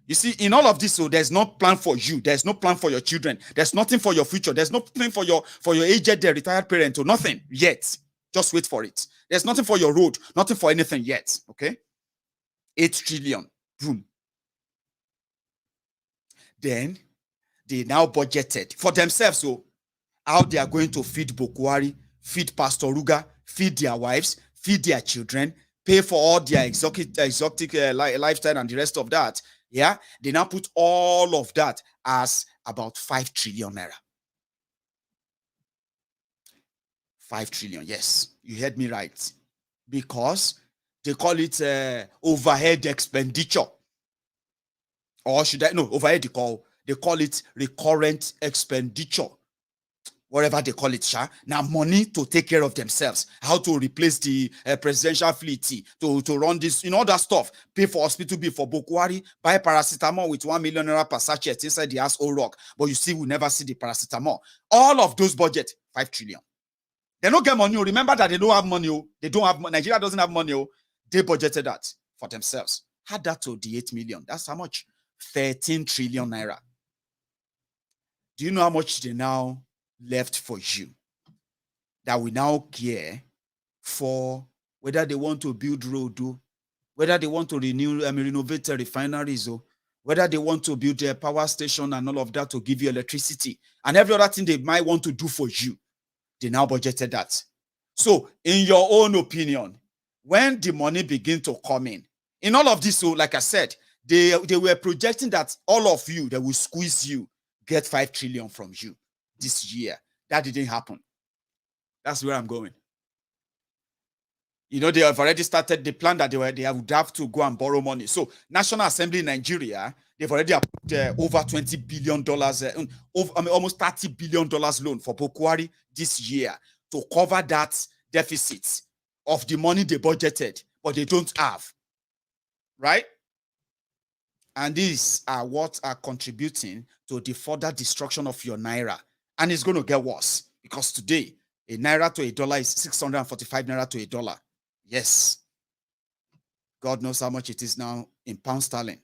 You see, in all of this, there's no plan for you. There's no plan for your children. There's nothing for your future. There's nothing for your aged, retired parent, nothing yet. Just wait for it. There's nothing for your road, nothing for anything yet. Okay, 8 trillion. Boom. Then they now budgeted for themselves. So how they are going to feed Bokwari, feed Pastor Ruga, feed their wives, feed their children, pay for all their exotic lifestyle and the rest of that. Yeah, they now put all of that as about 5 trillion naira. 5 trillion, yes, you heard me right. Because they call it overhead expenditure. Or should I? No, overhead they call it recurrent expenditure. Whatever they call it, Sha. Now money to take care of themselves. How to replace the presidential fleet, to run this, all that stuff. Pay for hospital bill for Bokwari, buy paracetamol with 1 million naira per sachet inside the asshole rock. But you see, we never see the paracetamol. All of those budget, 5 trillion. They don't get money. Remember that they don't have money. They don't have money. Nigeria doesn't have money. They budgeted that for themselves. Add that to the 8 million. That's how much? 13 trillion naira. Do you know how much they now left for you? That we now care for whether they want to build road, whether they want to renovate refineries, whether they want to build a power station and all of that to give you electricity and every other thing they might want to do for you. They now budgeted that. So, in your own opinion, when the money begin to come in all of this, so like I said, they were projecting that all of you, they will squeeze you, get 5 trillion from you this year. That didn't happen. That's where I'm going. They have already started the plan that they would have to go and borrow money. So, National Assembly in Nigeria, they've already approved over $20 billion, almost $30 billion loan for Bokwari this year to cover that deficit of the money they budgeted, but they don't have. Right? And these are what are contributing to the further destruction of your Naira. And it's going to get worse because today, a Naira to $1 is 645 Naira to $1. Yes. God knows how much it is now in pound sterling.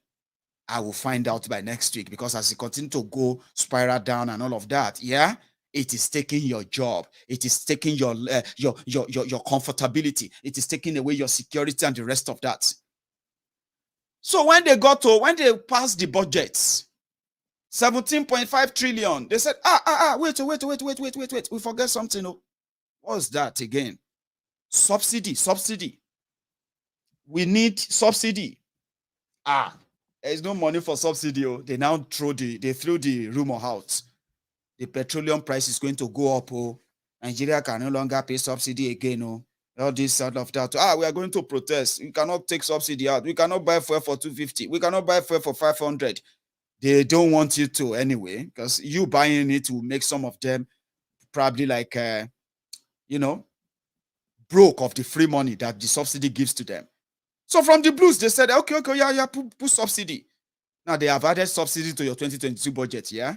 I will find out by next week because as it continues to go spiral down and all of that, yeah, it is taking your job. It is taking your comfortability. It is taking away your security and the rest of that. So when they passed the budgets, 17.5 trillion, they said, wait, we forget something. What's that again? Subsidy. We need subsidy. There's no money for subsidy. They now threw the rumor out. The petroleum price is going to go up. Nigeria can no longer pay subsidy again. All this out of that. We are going to protest. We cannot take subsidy out. We cannot buy fuel for 250. We cannot buy fuel for 500. They don't want you to anyway, because you buying it will make some of them probably like, broke of the free money that the subsidy gives to them. So from the blues, they said, okay, put subsidy. Now they have added subsidy to your 2022 budget, yeah?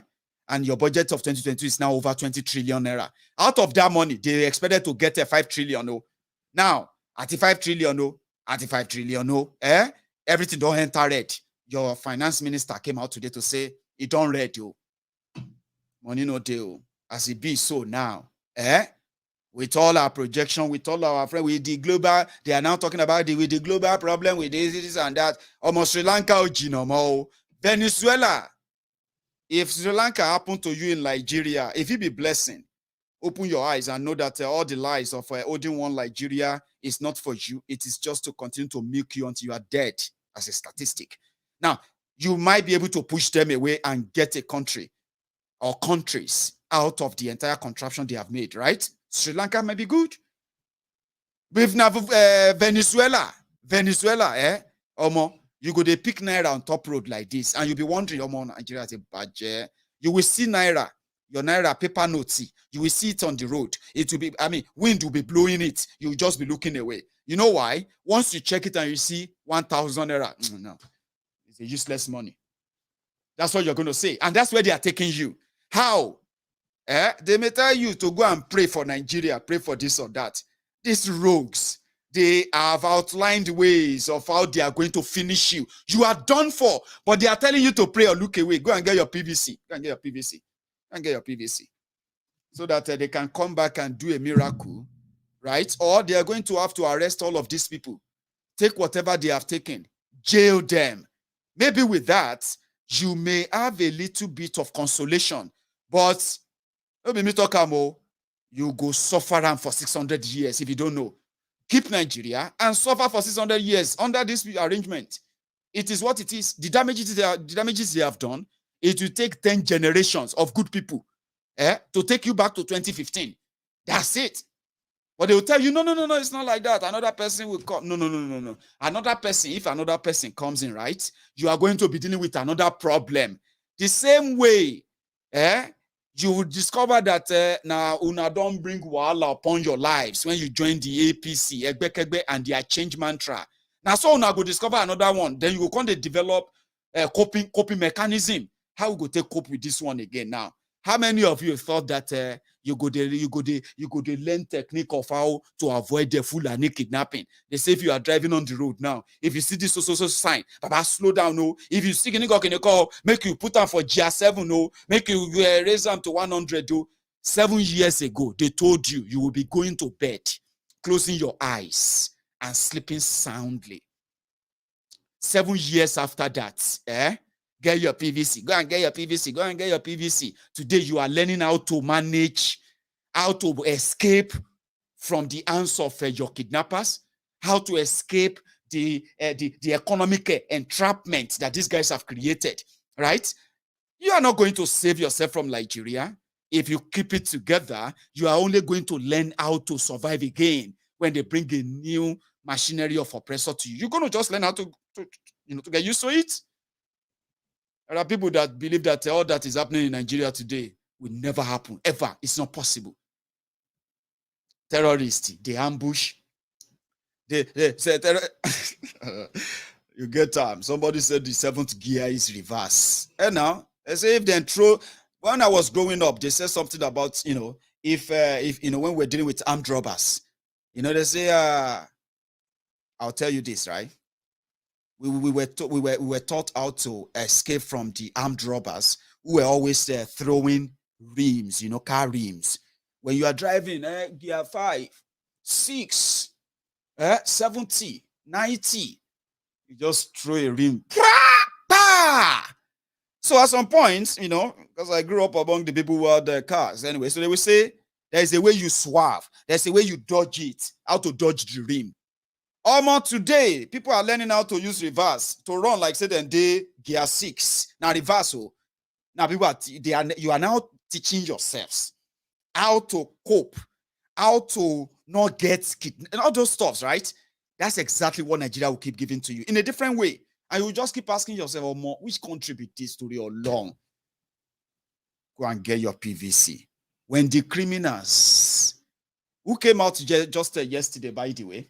And your budget of 2022 is now over 20 trillion naira. Out of that money, they expected to get a 5 trillion. Now, at the 5 trillion, everything don't enter red. Your finance minister came out today to say, it don't red, money no deal. As it be so now, with all our projection, with all our friends, with the global, they are now talking about with the global problem, with this and that. Almost Sri Lanka, Venezuela. If Sri Lanka happened to you in Nigeria, if it be blessing, open your eyes and know that all the lies of holding one Nigeria is not for you. It is just to continue to milk you until you are dead as a statistic. Now, you might be able to push them away and get a country or countries out of the entire contraption they have made, right? Sri Lanka may be good. With Venezuela, you go to pick Naira on top road like this, and you'll be wondering, Nigeria is a budget. You will see Naira, your Naira paper notes. You will see it on the road. It will be, wind will be blowing it. You'll just be looking away. You know why? Once you check it and you see 1,000 Naira, no, it's a useless money. That's what you're going to say. And that's where they are taking you. How? They may tell you to go and pray for Nigeria, pray for this or that. These rogues, they have outlined ways of how they are going to finish you. You are done for, but they are telling you to pray or look away. Go and get your PVC. Go and get your PVC. So that they can come back and do a miracle right? Or they are going to have to arrest all of these people, take whatever they have taken, jail them. Maybe with that, you may have a little bit of consolation, but you go suffer for 600 years if you don't know. Keep Nigeria and suffer for 600 years under this arrangement. It is what it is. The damages they have done, it will take 10 generations of good people to take you back to 2015. That's it. But they will tell you, no, it's not like that. Another person will come. No. Another person, if another person comes in, right, you are going to be dealing with another problem. The same way, you will discover that now una don't bring wahala upon your lives when you join the APC, egbekegbe, and their change mantra. Now, so una go discover another one. Then you go come to develop a coping mechanism. How we go take cope with this one again now? How many of you thought that you go to learn technique of how to avoid the Fulani kidnapping? They say if you are driving on the road now, if you see this so sign, Baba, slow down, no. If you see any call, make you put on for GR7, no. Make you raise them to 100, though. 7 years ago, they told you you will be going to bed, closing your eyes and sleeping soundly. 7 years after that, get your PVC. Go and get your PVC. Go and get your PVC. Today, you are learning how to manage, how to escape from the hands of your kidnappers, how to escape the economic entrapment that these guys have created, right? You are not going to save yourself from Nigeria. If you keep it together, you are only going to learn how to survive again when they bring a new machinery of oppressor to you. You're going to just learn how to get used to it. There are people that believe that all that is happening in Nigeria today will never happen, ever. It's not possible. Terrorists, they ambush. They say, you get time. Somebody said the 7th gear is reverse. And now, they say if they throw, when I was growing up, they said something about, if when we're dealing with armed robbers, they say, I'll tell you this, right? We were taught how to escape from the armed robbers who were always throwing rims, car rims. When you are driving, gear 5, 6, 70, 90, you just throw a rim. So at some point, because I grew up among the people who had the cars anyway, so they will say there's a way you swerve, there's a way you dodge it, how to dodge the rim. Almost today, people are learning how to use reverse to run like say then they gear 6. Now reverse. Now you are now teaching yourselves how to cope, how to not get kidnapped, and all those stuffs, right? That's exactly what Nigeria will keep giving to you in a different way. And you just keep asking yourself, oh, more, which contribute this story or long? Go and get your PVC. When the criminals who came out just yesterday, by the way,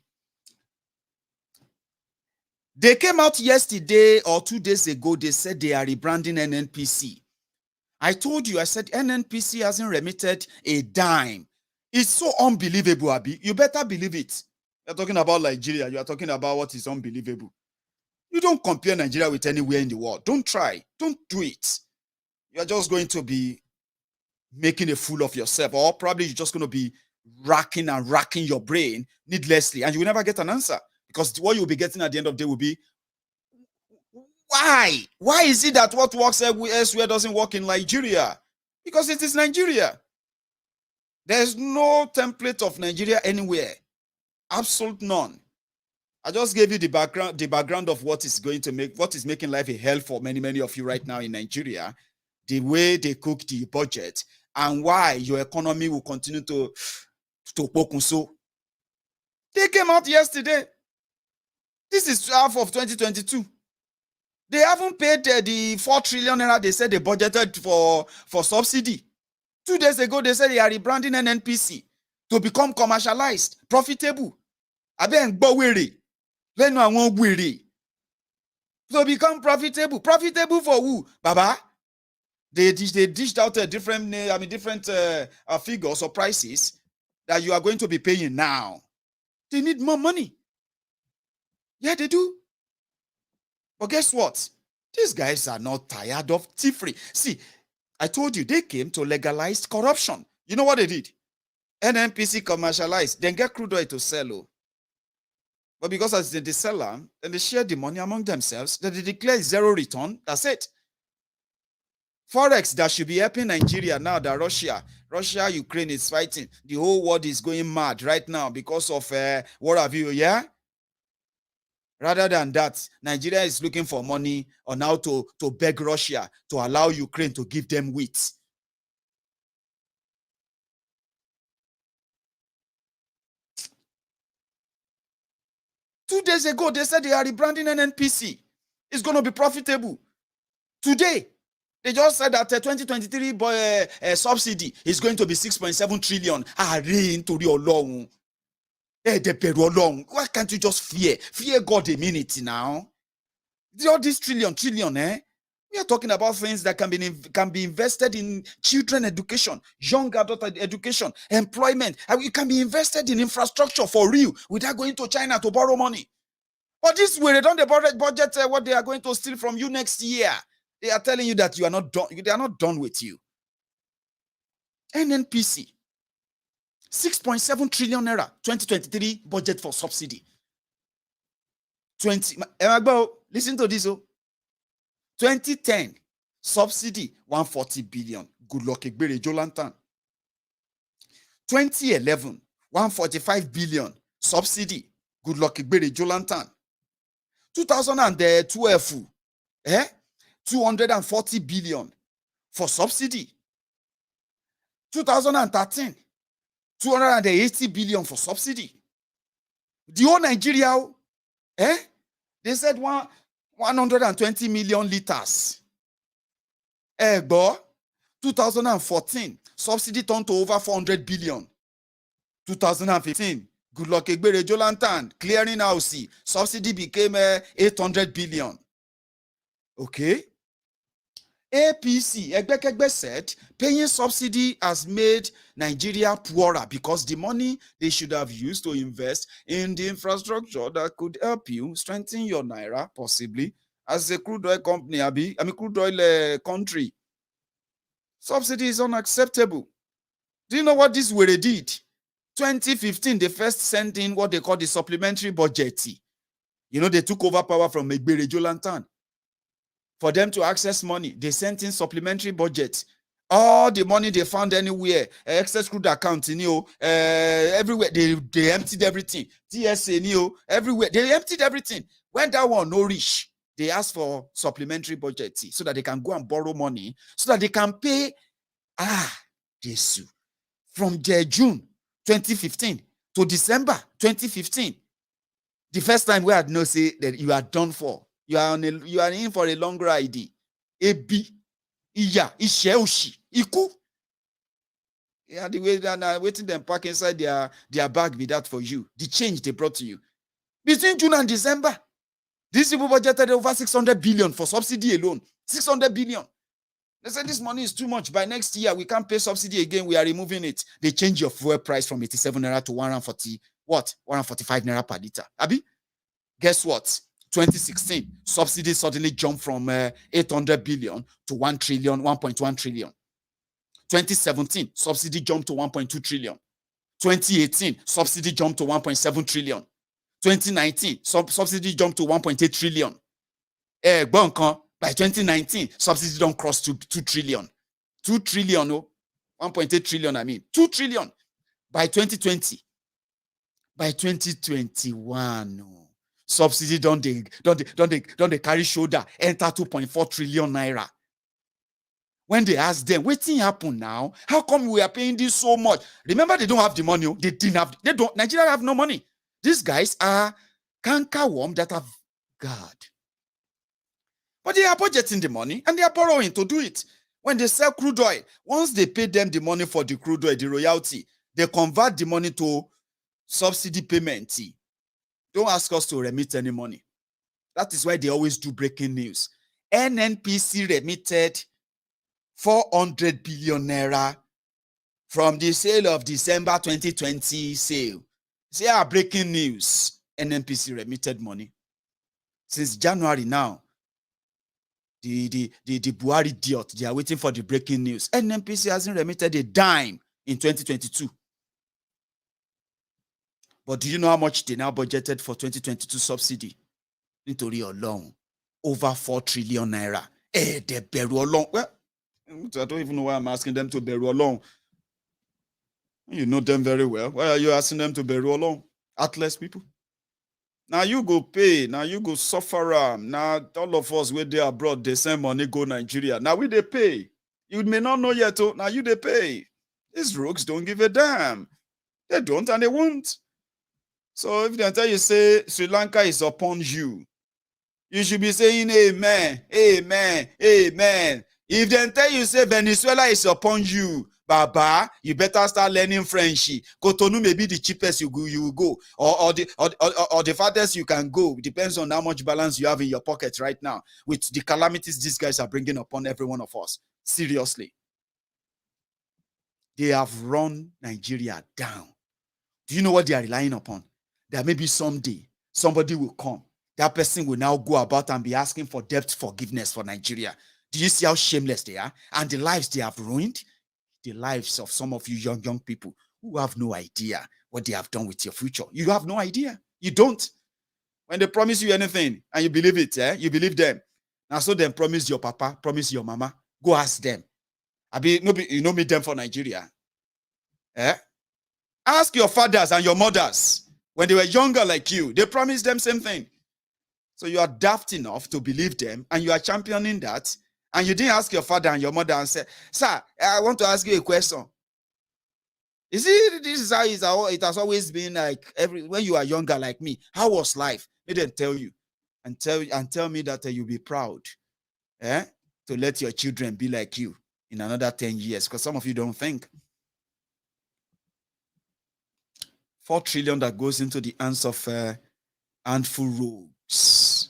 they came out yesterday or 2 days ago, they said they are rebranding NNPC. I told you, I said NNPC hasn't remitted a dime. It's so unbelievable, Abi. You better believe it. You're talking about Nigeria. You are talking about what is unbelievable. You don't compare Nigeria with anywhere in the world. Don't try. Don't do it. You're just going to be making a fool of yourself, or probably you're just going to be racking your brain needlessly, and you will never get an answer. Because what you'll be getting at the end of the day will be, why? Why is it that what works elsewhere doesn't work in Nigeria? Because it is Nigeria. There's no template of Nigeria anywhere. Absolute none. I just gave you the background of what is making life a hell for many, many of you right now in Nigeria, the way they cook the budget, and why your economy will continue to pokunso. They came out yesterday. This is half of 2022. They haven't paid the 4 trillion naira they said they budgeted for subsidy. 2 days ago, they said they are rebranding NNPC to become commercialized, profitable. To become profitable. Profitable for who? Baba? They dished out different figures or prices that you are going to be paying now. They need more money. Yeah, they do. But guess what? These guys are not tired of thievery. See, I told you, they came to legalize corruption. You know what they did? NNPC commercialize, then get crude oil to sell. Oh. But because as they sell them, then they share the money among themselves, then they declare zero return. That's it. Forex that should be helping Nigeria now that Russia, Ukraine is fighting. The whole world is going mad right now because of what have you, yeah? Rather than that, Nigeria is looking for money on how to beg Russia to allow Ukraine to give them wheat. Two days ago, they said they are rebranding NNPC. It's going to be profitable. Today, they just said that 2023 subsidy is going to be 6.7 trillion. Why can't you just fear? Fear God a minute now. All this trillion, we are talking about things that can be invested in children education, young adult education, employment. And it can be invested in infrastructure for real without going to China to borrow money. But this way, they don't budget what they are going to steal from you next year. They are telling you that you are not done. They are not done with you. NNPC, 6.7 trillion naira, 2023 budget for subsidy. Listen to this. 2010 subsidy 140 billion. Good luck, Egbere Jolantan. 2011 145 billion subsidy. Good luck, Egbere Jolantan. 2012 240 billion for subsidy. 2013 280 billion for subsidy. The whole Nigeria, they said 120 million liters. 2014 subsidy turned to over 400 billion. 2015 good luck, Egbere Jolantan, clearing house, subsidy became 800 billion. Okay. APC, egbekegbe said, paying subsidy has made Nigeria poorer because the money they should have used to invest in the infrastructure that could help you strengthen your Naira, possibly, as a crude oil company, crude oil country. Subsidy is unacceptable. Do you know what this were did? 2015, they first sent in what they call the supplementary budget. You know, they took over power from Egbere Jolantan. For them to access money, they sent in supplementary budget. All the money they found anywhere, excess crude account, everywhere, they emptied everything. TSA, everywhere, they emptied everything. When that one no reach, they asked for supplementary budget so that they can go and borrow money, so that they can pay, Jesus. From June 2015 to December 2015, the first time we had no say that you are done for. You are in for a long ride. Ebi, iya, ishe, iku. Yeah, the way that waiting them pack inside their bag be that for you. The change they brought to you. Between June and December, these people budgeted over 600 billion for subsidy alone. 600 billion. They said this money is too much. By next year, we can't pay subsidy again. We are removing it. They change your fuel price from 87 naira to 145 naira per liter. Abi? Guess what? 2016, subsidy suddenly jumped from 800 billion to 1 trillion, 1.1 trillion. 2017, subsidy jumped to 1.2 trillion. 2018, subsidy jumped to 1.7 trillion. 2019, subsidy jumped to 1.8 trillion. By 2019, subsidy don't cross to 2 trillion. 2 trillion, 1.8 trillion, 2 trillion. By 2020, by 2021, subsidy don't they carry shoulder, enter 2.4 trillion naira. When they ask them, what thing happen now? How come we are paying this so much? Remember, they don't have the money. Nigeria have no money. These guys are cankerworm that have God. But they are budgeting the money and they are borrowing to do it. When they sell crude oil, once they pay them the money for the crude oil, the royalty, they convert the money to subsidy payment. Don't ask us to remit any money. That is why they always do breaking news. NNPC remitted 400 billion naira from the sale of December 2020 sale. Say, breaking news. NNPC remitted money. Since January now, the Buhari idiot, they are waiting for the breaking news. NNPC hasn't remitted a dime in 2022. But do you know how much they now budgeted for 2022 subsidy? Nítorí Ọlọ́run, over 4 trillion naira. They bẹ̀rù Ọlọ́run. Well, I don't even know why I'm asking them to bẹ̀rù Ọlọ́run. You know them very well. Why are you asking them to bẹ̀rù Ọlọ́run? Heartless people. Now you go pay. Now you go suffer. Now all of us where they abroad, they send money go Nigeria. Now we they pay. You may not know yet. Now you they pay. These rogues don't give a damn. They don't and they won't. So if they tell you say Sri Lanka is upon you, you should be saying amen, amen, amen. If they tell you say Venezuela is upon you, Baba, you better start learning French. Cotonou may be the cheapest you will go, or the farthest you can go. It depends on how much balance you have in your pocket right now with the calamities these guys are bringing upon every one of us. Seriously. They have run Nigeria down. Do you know what they are relying upon? That maybe someday somebody will come. That person will now go about and be asking for debt forgiveness for Nigeria. Do you see how shameless they are? And the lives they have ruined? The lives of some of you young people who have no idea what they have done with your future. You have no idea. You don't. When they promise you anything and you believe it, you believe them. Now so then promise your papa, promise your mama. Go ask them. You know me them for Nigeria. Ask your fathers and your mothers. When they were younger like you, they promised them same thing. So you are daft enough to believe them and you are championing that. And you didn't ask your father and your mother and say, sir, I want to ask you a question. You see, this is how it has always been like when you are younger like me. How was life? They didn't tell you. And tell me that you'll be proud to let your children be like you in another 10 years. Because some of you don't think. 4 trillion that goes into the hands of handful rogues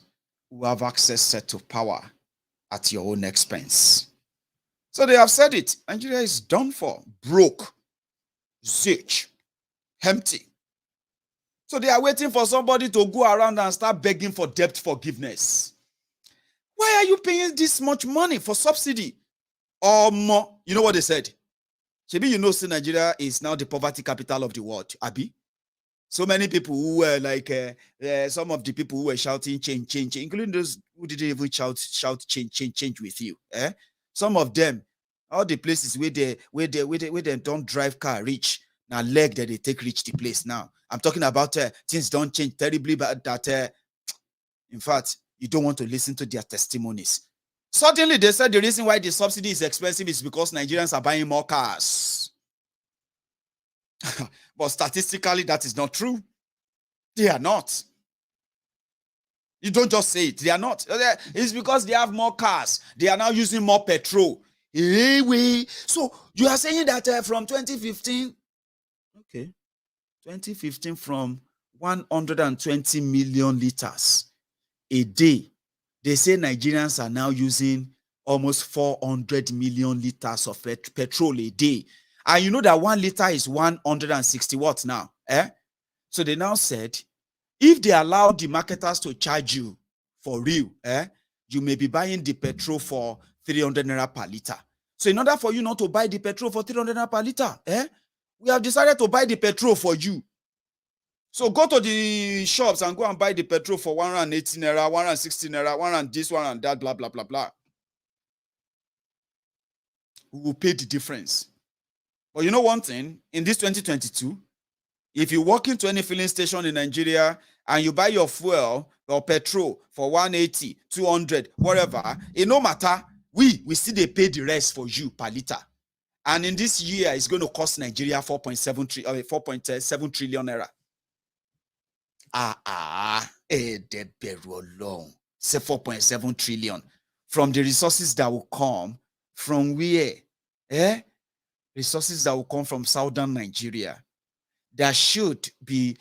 who have access to power at your own expense. So they have said it. Nigeria is done for, broke, zilch, empty. So they are waiting for somebody to go around and start begging for debt forgiveness. Why are you paying this much money for subsidy? Or more? You know what they said? Maybe you know, Nigeria is now the poverty capital of the world, Abi. So many people who were like, some of the people who were shouting change, including those who didn't even shout change with you. Some of them, all the places where they don't drive car reach, now leg that they take reach the place now. I'm talking about things don't change terribly, but that, in fact, you don't want to listen to their testimonies. Suddenly, they said the reason why the subsidy is expensive is because Nigerians are buying more cars. But statistically, that is not true. They are not. You don't just say it. They are not. It's because they have more cars. They are now using more petrol. So you are saying that from 2015, okay, 2015 from 120 million liters a day, they say Nigerians are now using almost 400 million liters of petrol a day. And you know that 1 liter is 160 watts now. So they now said, if they allow the marketers to charge you for real, you may be buying the petrol for 300 naira per liter. So in order for you not to buy the petrol for 300 naira per liter, we have decided to buy the petrol for you. So go to the shops and go and buy the petrol for 180 naira, 160 naira, 100 this, one and that, blah, blah, blah, blah. We will pay the difference. But you know one thing, in this 2022, if you walk into any filling station in Nigeria and you buy your fuel or petrol for 180, 200, whatever, it no matter, we still they pay the rest for you per liter. And in this year, it's going to cost Nigeria 4.7 trillion naira. Say 4.7 trillion. From the resources that will come from where? Resources that will come from southern Nigeria. There should be,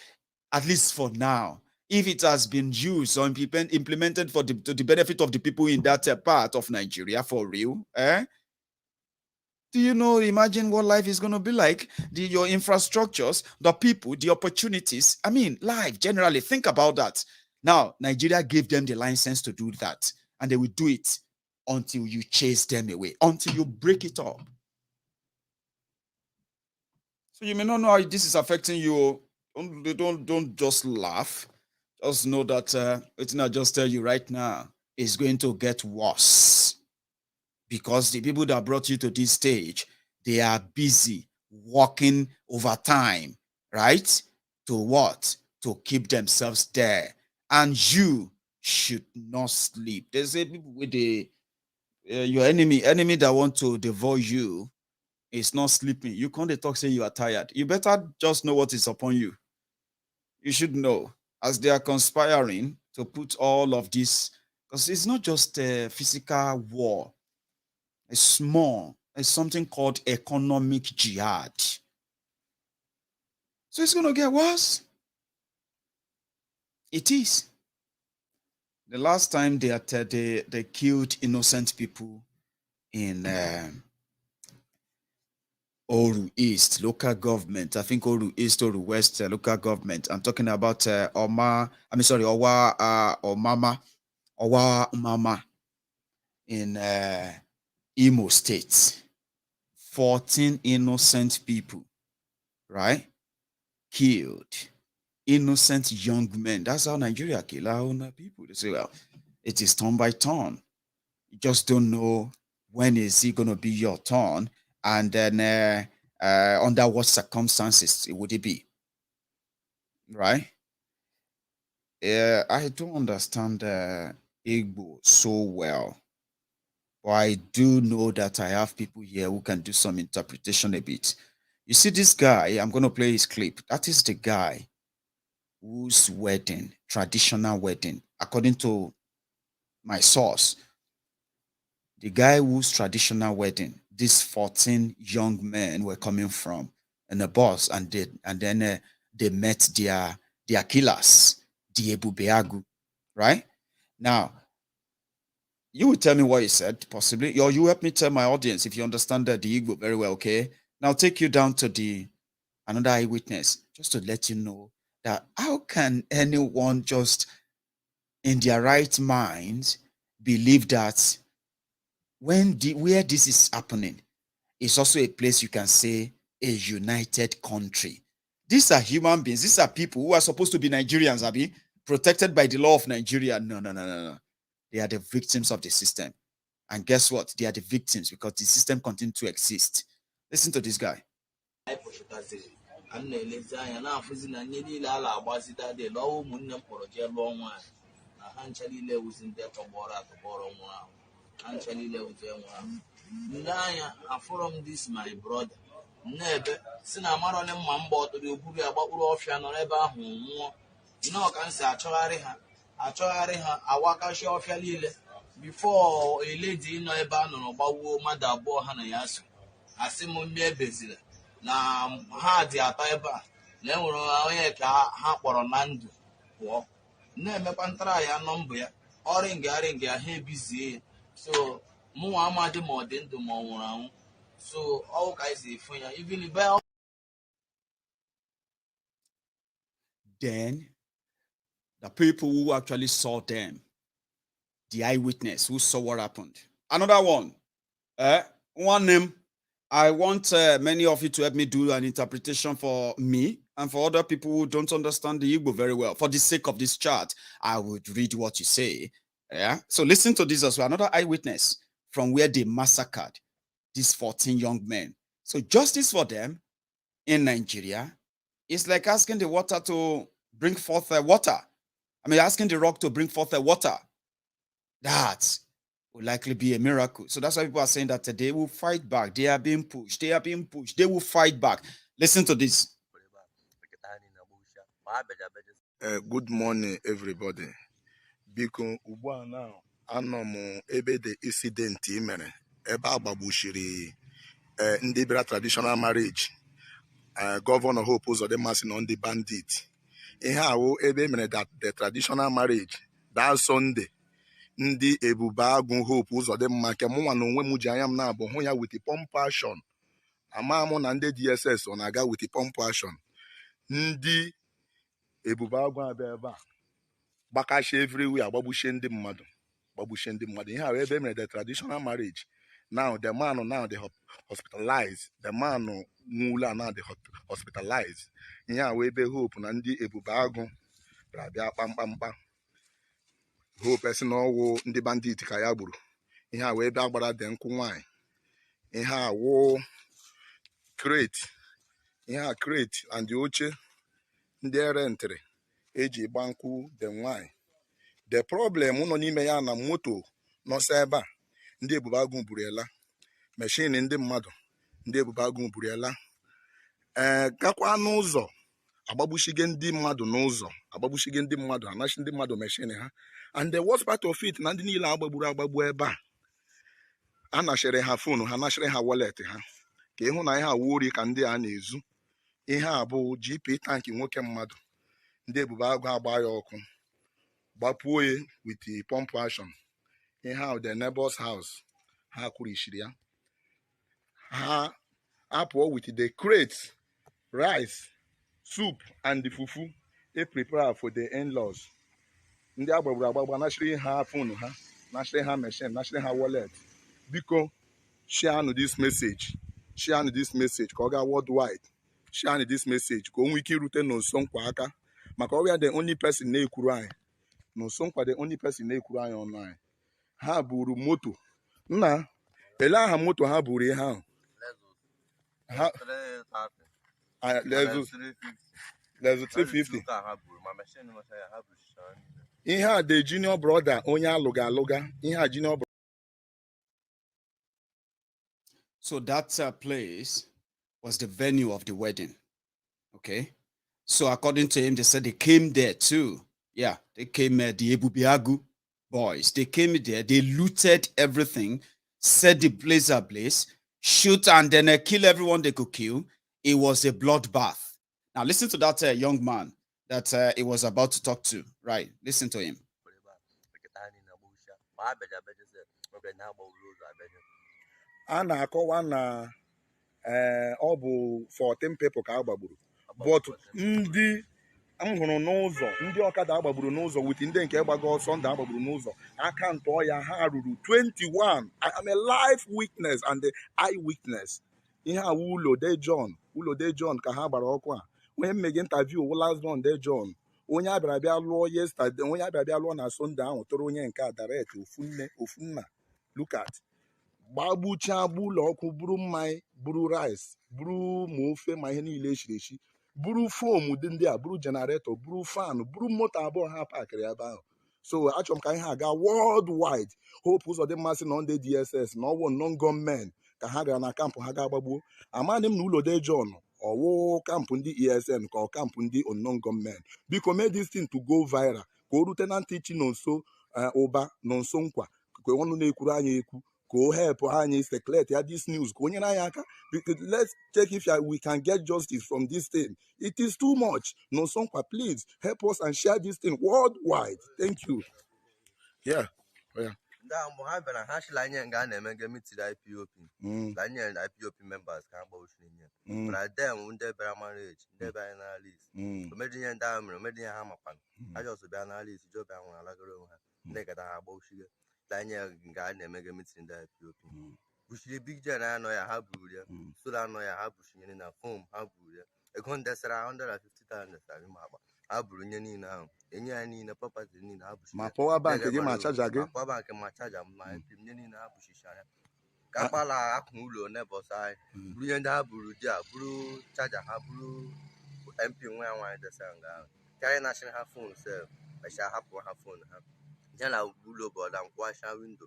at least for now, if it has been used or implemented to the benefit of the people in that part of Nigeria for real, do you know, imagine what life is going to be like? Your infrastructures, the people, the opportunities. I mean, life generally, think about that. Now, Nigeria gave them the license to do that, and they will do it until you chase them away, until you break it up. So you may not know how this is affecting you. Don't just laugh. Just know that I just tell you right now is going to get worse, because the people that brought you to this stage, they are busy working overtime, right? To what? To keep themselves there. And you should not sleep. They say people with your enemy that want to devour you is not sleeping. You can't talk say you are tired. You better just know what is upon you. You should know, as they are conspiring to put all of this, because it's not just a physical war. It's small. It's something called economic jihad. So it's going to get worse. It is. The last time they killed innocent people in Oru East local government. I think Oru East, Oru West local government. I'm talking about Owa Mama in Imo State. 14 innocent people, right? Killed. Innocent young men. That's how Nigeria kill our own people. They say, well, it is turn by turn. You just don't know when is it going to be your turn, and then under what circumstances would it be, right? I don't understand Igbo so well, but I do know that I have people here who can do some interpretation a bit. You see this guy, I'm going to play his clip. That is the guy whose wedding, traditional wedding, according to my source, the guy whose traditional wedding these 14 young men were coming from in a bus, and then they met their killers, the Ebubeagu, right? Now, you will tell me what he said, possibly, or you help me tell my audience if you understand the Igbo very well, okay? Now, I'll take you down to another eyewitness, just to let you know that how can anyone just in their right mind believe that where this is happening is also a place you can say a united country. These are human beings. These are people who are supposed to be Nigerians, Abi, protected by the law of Nigeria. No. They are the victims of the system. And guess what? They are the victims because the system continues to exist. Listen to this guy. This my brother. Nebe, Sina Marone Mambo to the Buria Baburu Ofian or Eba Humo. No can say Achoareha, Awaka Shofia Lile, before a lady in Eba no Bawu Mada Bohanayasu. Asimun Bezilla. Now, hard the Ataiba. Never Hapor Nandu. Walk. Never Pantria number. Oringa, he busy. So, Muhammad Modern to Moran. So all guys even the then the people who actually saw them, the eyewitness who saw what happened. Another one, one name. I want many of you to help me do an interpretation for me and for other people who don't understand the Igbo very well. For the sake of this chart, I would read what you say. Yeah. So listen to this as well. Another eyewitness from where they massacred these 14 young men. So justice for them in Nigeria is like asking the water to bring forth water. I mean, asking the rock to bring forth water. That will likely be a miracle. So that's why people are saying that they will fight back. They are being pushed. They are being pushed. They will fight back. Listen to this. Good morning, everybody. Biko ugbu now, anọ m ebe the incident mere ebe agbagbusiri ndị bịara traditional marriage. Governor Hope Uzodimma si on the bandit. Ihe awụ ebe mere that the traditional marriage that Sunday. Ndị Ebubeagu Hope Uzodimma nke mụnwa na onwe m ji anya m na-abụ hụ ya with the pump action. Ama mụ na ndị DSS ọ na-aga with the pump action. Ndị Ebubeagu abịa ebe a gbakashi everywhere gbagbuchie ndị mmadụ ihe ahụ ebe mere the traditional marriage Now the man now they hospitalized. The man mula now they hospitalized. Yeah, we be hope na ndi ebubago. Brabia pam pam pam. Hope person wo ndi bandit ka ya gburu. Ihe a wee bịa gbara dị nkụ nwanyị. Ihe a wo crate. Ihe a crate and the oche ndị rentere eji gba nkụ dị nwanyị. The problem nọ n'ime ya na moto nọsa ebe a ndị ebubago buru machine ndị mmadụ ndị ebubago buru gakwa n'ụzọ agbagbushige ndị mmadụ n'ụzọ agbagbushige ndị mmadụ anachi ndị mmadụ machine ha. And the worst part of it na ndị niile agbagbu ebe a anashire ha phone ha nashire ha wallet ha ka ịhụ na ihe awuri ka ndị a na-ezu. Ihe a bụ GP tank nwoke mmadụ ndị ebubago agba ya ọkụ gbapuo ya with the pump action. Ihe a the neighbor's house ha kwurishiri ya. Ha apụọ with the crates, rice, soup and the fufu they prepare for the in-laws. Ndị agbagburu agbagba nashiri ha phone ha nashiri ha machine nashiri ha wallet. Biko share this message ka ọ gaa worldwide. Share this message ka o nwee ike irute n'Nso Nkwa aka maka ọ the only person na-ekwuru anyị n'Nso Nkwa the only person na-ekwuru anyị ọnụ anyị. Ha buru moto nna ele aha moto ha buru ihe ahụ ha Lezu 350. Ihe a the junior brother onye alụga ihe a junior brother. So that place was the venue of the wedding. Okay. So according to him, they said they came there too. Yeah, they came, the Ebubiagu boys. They came there, they looted everything, set the place ablaze, shoot and then kill everyone they could kill. It was a bloodbath. Now listen to that young man that he was about to talk to. Right, listen to him. A na-akọwa na ọ bụ 14 people ka agbagburu, but ndị m hụrụ n'ụzọ ndị ọkada agbagburu n'ụzọ with ndị nke gbago ọsọ ndị agbagburu n'ụzọ aka ntọ ya ha ruru 21. I am a live witness and the eyewitness. Ihe a ụlọ de John ka ha gbara ọkụ a onye mmege interview last one de John onye abịara lụọ yesterday onye abịara lụọ na Sunday ahụ tụrụ onye nke a direct ofunna look at gbagbucha ụlọ ọkụ buru mmanya buru rice buru ma ofe ma ihe niile eshiri eshi buru foam dị ndị a buru generator buru fan buru moto abụọ ha pakịrị ebe ahụ. So achọrọ m ka ihe aga worldwide. Hope ụzọ dị mmasị na ndị DSS na ọwụ non-government ka ha gara na kampụ ha ga-agbagbuo. Amadị m na ụlọ de John ọwụ kampụ ndị ESN ka ọ kampụ ndị non-government. Biko mee this thing to go viral ka o rute na ntị chi Nonso ụba Nonso Nkwa ka ọnụ na-ekwuru anyị ekwu ka o help anyị secret ya this news ka o nyere anyị aka. Let's check if we can get justice from this thing. It is too much. Nonso Nkwa, please help us and share this thing worldwide. Thank you. Yeah. IPOP members can both but I them when they bear marriage, they bear analysis. Imagine diamond, imagine hamapan. I just be analysis, job and like a bullshit. Daniel God make a meeting in the IPOP. Which the big jan I know I have brulia, so I know I have pushing in a form, have brulia. A contest around 150,000 I bring you now. Any in a property in my power bank again, my charge again. Power bank and my charge, my opinion in a position. Kapala Akmulo never say, Brilliant Abuja, Blue, Charger Habru, MP when I want the sound down. Carry national have phone, sir. I shall have one have phone. Jana Bulo board and wash our window.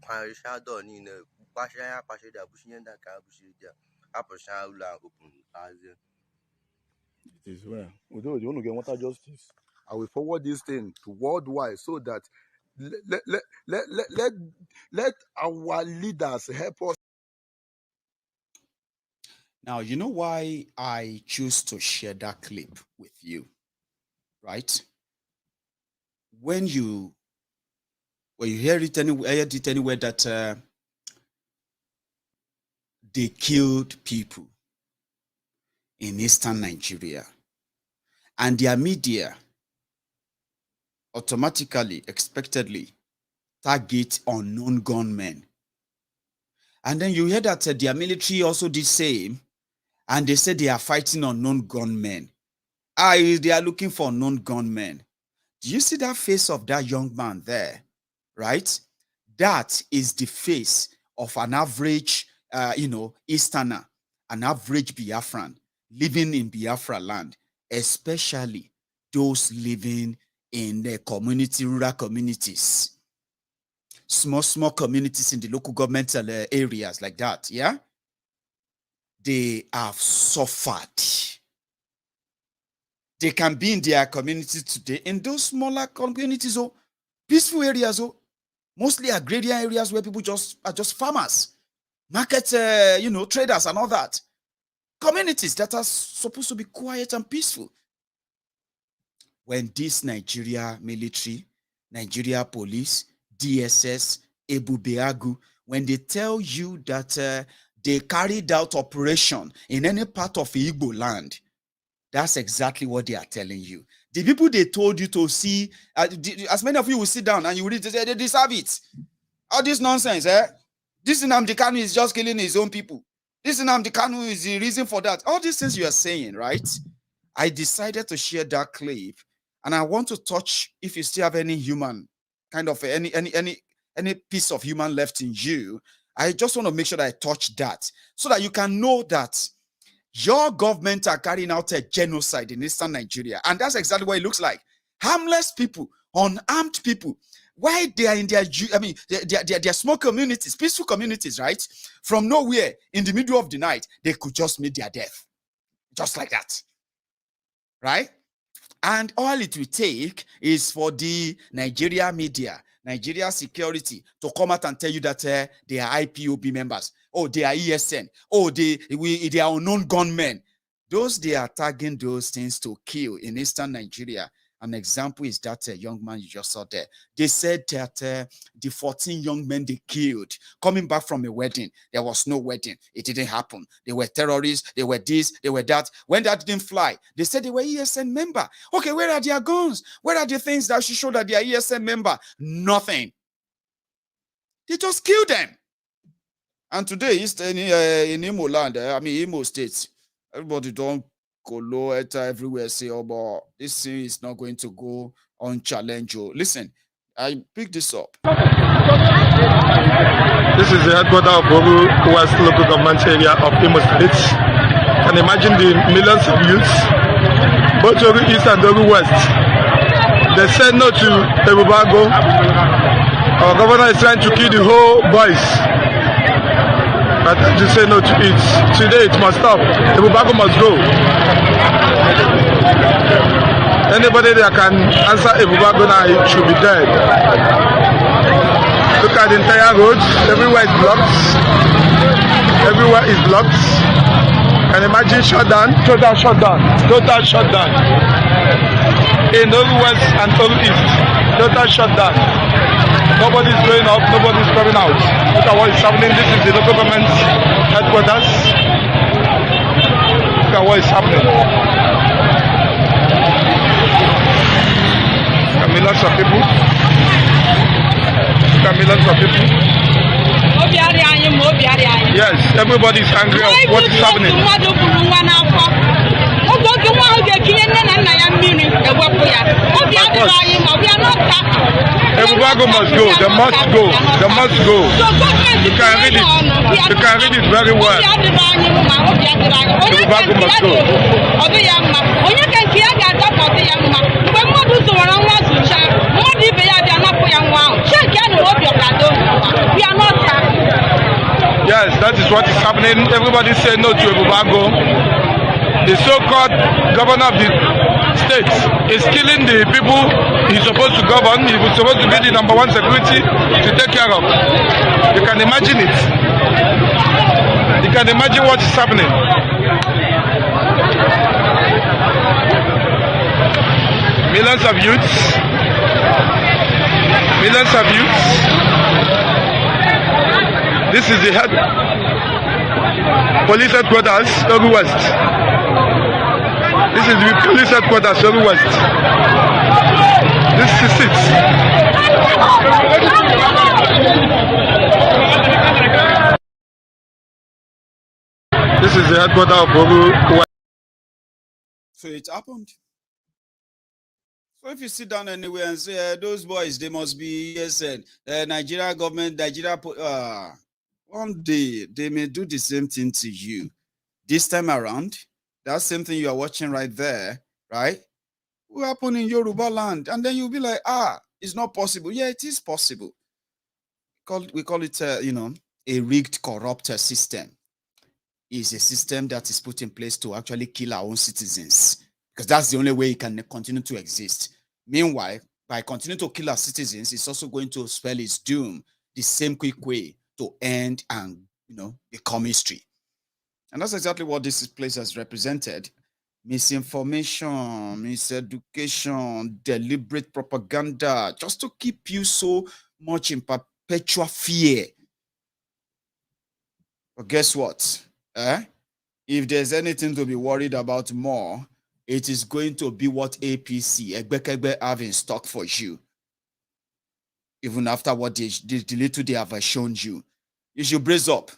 Parish door in a passion, passion, bushing and that car bushing there. Upper shall open as it is well. We don't want to get water justice. I will forward this thing to worldwide so that let our leaders help us. Now, you know why I choose to share that clip with you, right? When you hear it anywhere that they killed people in eastern Nigeria, and their media automatically, expectedly target unknown gunmen. And then you hear that their military also did same, and they said they are fighting unknown gunmen. They are looking for unknown gunmen. Do you see that face of that young man there? Right? That is the face of an average, Easterner, an average Biafran living in Biafra land, especially those living in the rural communities, small communities in the local government areas like that, yeah? They have suffered. They can be in their communities today, in those smaller communities, peaceful areas, mostly agrarian areas where people are just farmers, market, traders and all that. Communities that are supposed to be quiet and peaceful. When this Nigeria military, Nigeria police, DSS, Ebubeagu, when they tell you that they carried out operation in any part of Igbo land, that's exactly what they are telling you. The people they told you to see, as many of you will sit down and you read, they deserve it. All this nonsense, This Nnamdi Kanu is just killing his own people. This Nnamdi Kanu is the reason for that. All these things you are saying, right? I decided to share that clip, and I want to touch, if you still have any human, kind of any piece of human left in you, I just want to make sure that I touch that, so that you can know that your government are carrying out a genocide in Eastern Nigeria. And that's exactly what it looks like. Harmless people, unarmed people, why they are in their small communities, peaceful communities, right? From nowhere, in the middle of the night, they could just meet their death. Just like that. Right? And all it will take is for the Nigeria media, Nigeria security to come out and tell you that they are IPOB members. Oh, they are ESN. Oh, they are unknown gunmen. Those, they are tagging those things to kill in Eastern Nigeria. An example is that young man you just saw there. They said that the 14 young men they killed coming back from a wedding. There was no wedding. It didn't happen. They were terrorists. They were this. They were that. When that didn't fly, they said they were ESN member. Okay, where are their guns? Where are the things that should show that they are ESN member? Nothing. They just killed them. And today, in Imo land, Imo State, everybody don't Kolo, everywhere say, oh, but this thing is not going to go unchallenged. Listen, I picked this up. This is the headquarters of Oru West local government area of Imo State. And imagine the millions of youths, both Oru East and Oru West. They said no to Ebubago. Our governor is trying to kill the whole boys. But to say no to it. Today it must stop. Ebubago must go. Anybody that can answer Ebubago now should be dead. Look at the entire road. Everywhere is blocked. Everywhere is blocked. And imagine shutdown. Total shutdown. Total shutdown. In Oru West and Oru East. Total shutdown. Nobody's going up, nobody's coming out. Look at what is happening. This is the local government headquarters. Look at what is happening. Look at millions of people. Look at millions of people. Yes, everybody is angry of what is happening. Ebubago must go. They must go. They must go. You can read it. You can read it very well. Ebubago must go. Yes, that is what is happening. Everybody say no to Ebubago. The so-called governor of the state is killing the people he's supposed to govern. He was supposed to be the number one security to take care of. You can imagine it. You can imagine what is happening. Millions of youths. Millions of youths. This is the police headquarters, Oru West. This is the police headquarters, Oru West. This is it. headquarters of Oru. So it happened. So if you sit down anywhere and say, those boys, they must be ESN, Nigeria government, one day they may do the same thing to you. This time around, that same thing you are watching right there, right, will happen in Yoruba land. And then you'll be like, it's not possible. Yeah, it is possible. We call it, a rigged, corrupt system. It's a system that is put in place to actually kill our own citizens, because that's the only way it can continue to exist. Meanwhile, by continuing to kill our citizens, it's also going to spell its doom the same quick way to end and, become history. And that's exactly what this place has represented. Misinformation, miseducation, deliberate propaganda, just to keep you so much in perpetual fear. But guess what? If there's anything to be worried about more, it is going to be what APC, egbekegbe, have in stock for you. Even after what the little they have shown you. You should brace up.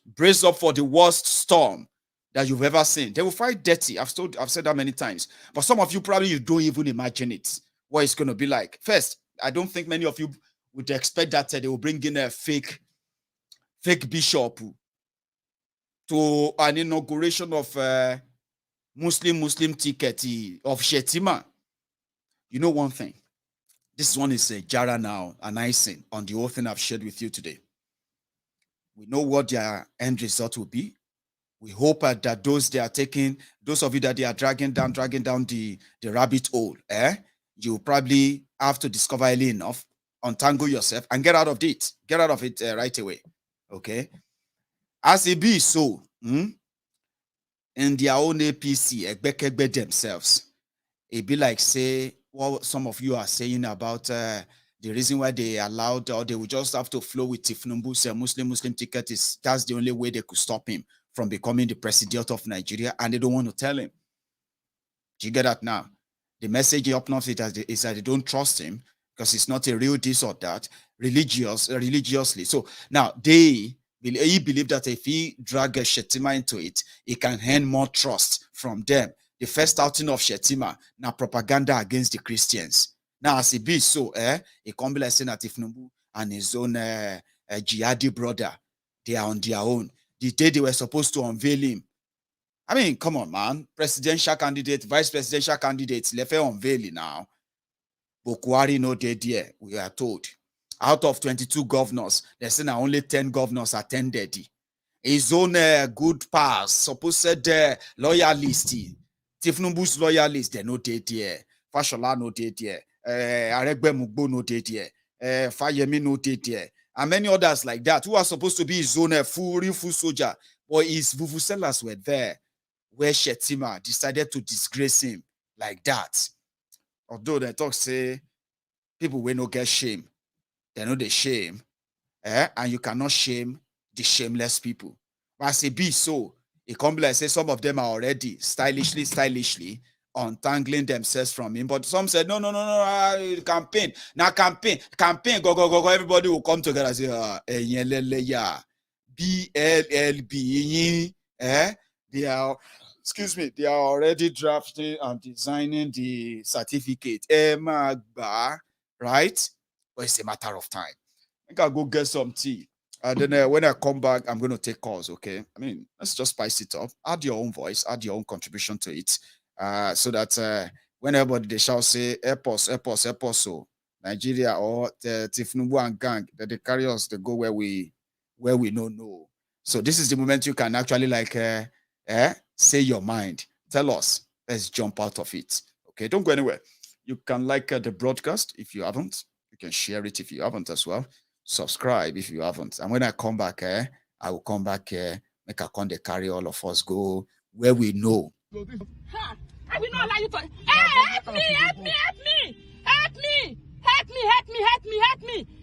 Brace up for the worst storm that you've ever seen. They will fight dirty. I've said that many times. But some of you probably don't even imagine it, what it's going to be like. First, I don't think many of you would expect that they will bring in a fake bishop to an inauguration of Muslim ticket of Shettima. You know one thing. This one is a jara now, an icing on the whole thing I've shared with you today. We know what their end result will be. We hope that those of you that they are dragging down the rabbit hole, you probably have to discover early enough, untangle yourself, and get out of it. Get out of it right away. Okay? As it be so, in their own APC, egbekegbe themselves, it be like, say, what some of you are saying about the reason why they allowed, or they will just have to flow with Tinubu's Muslim ticket is that's the only way they could stop him from becoming the president of Nigeria, and they don't want to tell him. Do you get that now? The message up north is that they don't trust him because it's not a real this or that, religiously. So now he believe that if he drag Shettima into it, he can earn more trust from them. The first outing of Shettima, now propaganda against the Christians. Now, as it be so, it can't be like saying that Tinubu and his own jihadi brother, they are on their own. The day they were supposed to unveil him. I mean, come on, man. Presidential candidate, vice presidential candidates, left unveiling now. Bokwari no dead there, we are told. Out of 22 governors, they say now only 10 governors attended. His own good pass, supposed loyalist, Tinubu's loyalist, they no dead there. Fashola no dead there. Aregbe Mugbo no dead there. Fayemi no dead there. And many others like that who are supposed to be his own full soldier. But his vuvuzelas were there where Shettima decided to disgrace him like that. Although they talk say people will not get shame. They know the shame. And you cannot shame the shameless people. But as it be so, it can be like say some of them are already stylishly untangling themselves from him. But some said, no, campaign. Now campaign, go. Everybody will come together and say, BLLB, they are already drafting and designing the certificate. Right? But it's a matter of time. I think I'll go get some tea. And then when I come back, I'm going to take calls, okay? I mean, let's just spice it up. Add your own voice, add your own contribution to it. So that when everybody they shall say Epos, so Nigeria or Tinubu and gang, that they carry us, they go where we don't know. So this is the moment you can actually say your mind. Tell us. Let's jump out of it. Okay, don't go anywhere. You can like the broadcast if you haven't. You can share it if you haven't as well. Subscribe if you haven't. And when I come back, I will come back here. Make a con carry all of us go where we know. I will not allow you to. Help me!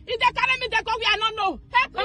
If they carry me, they go where I don't know. Help me!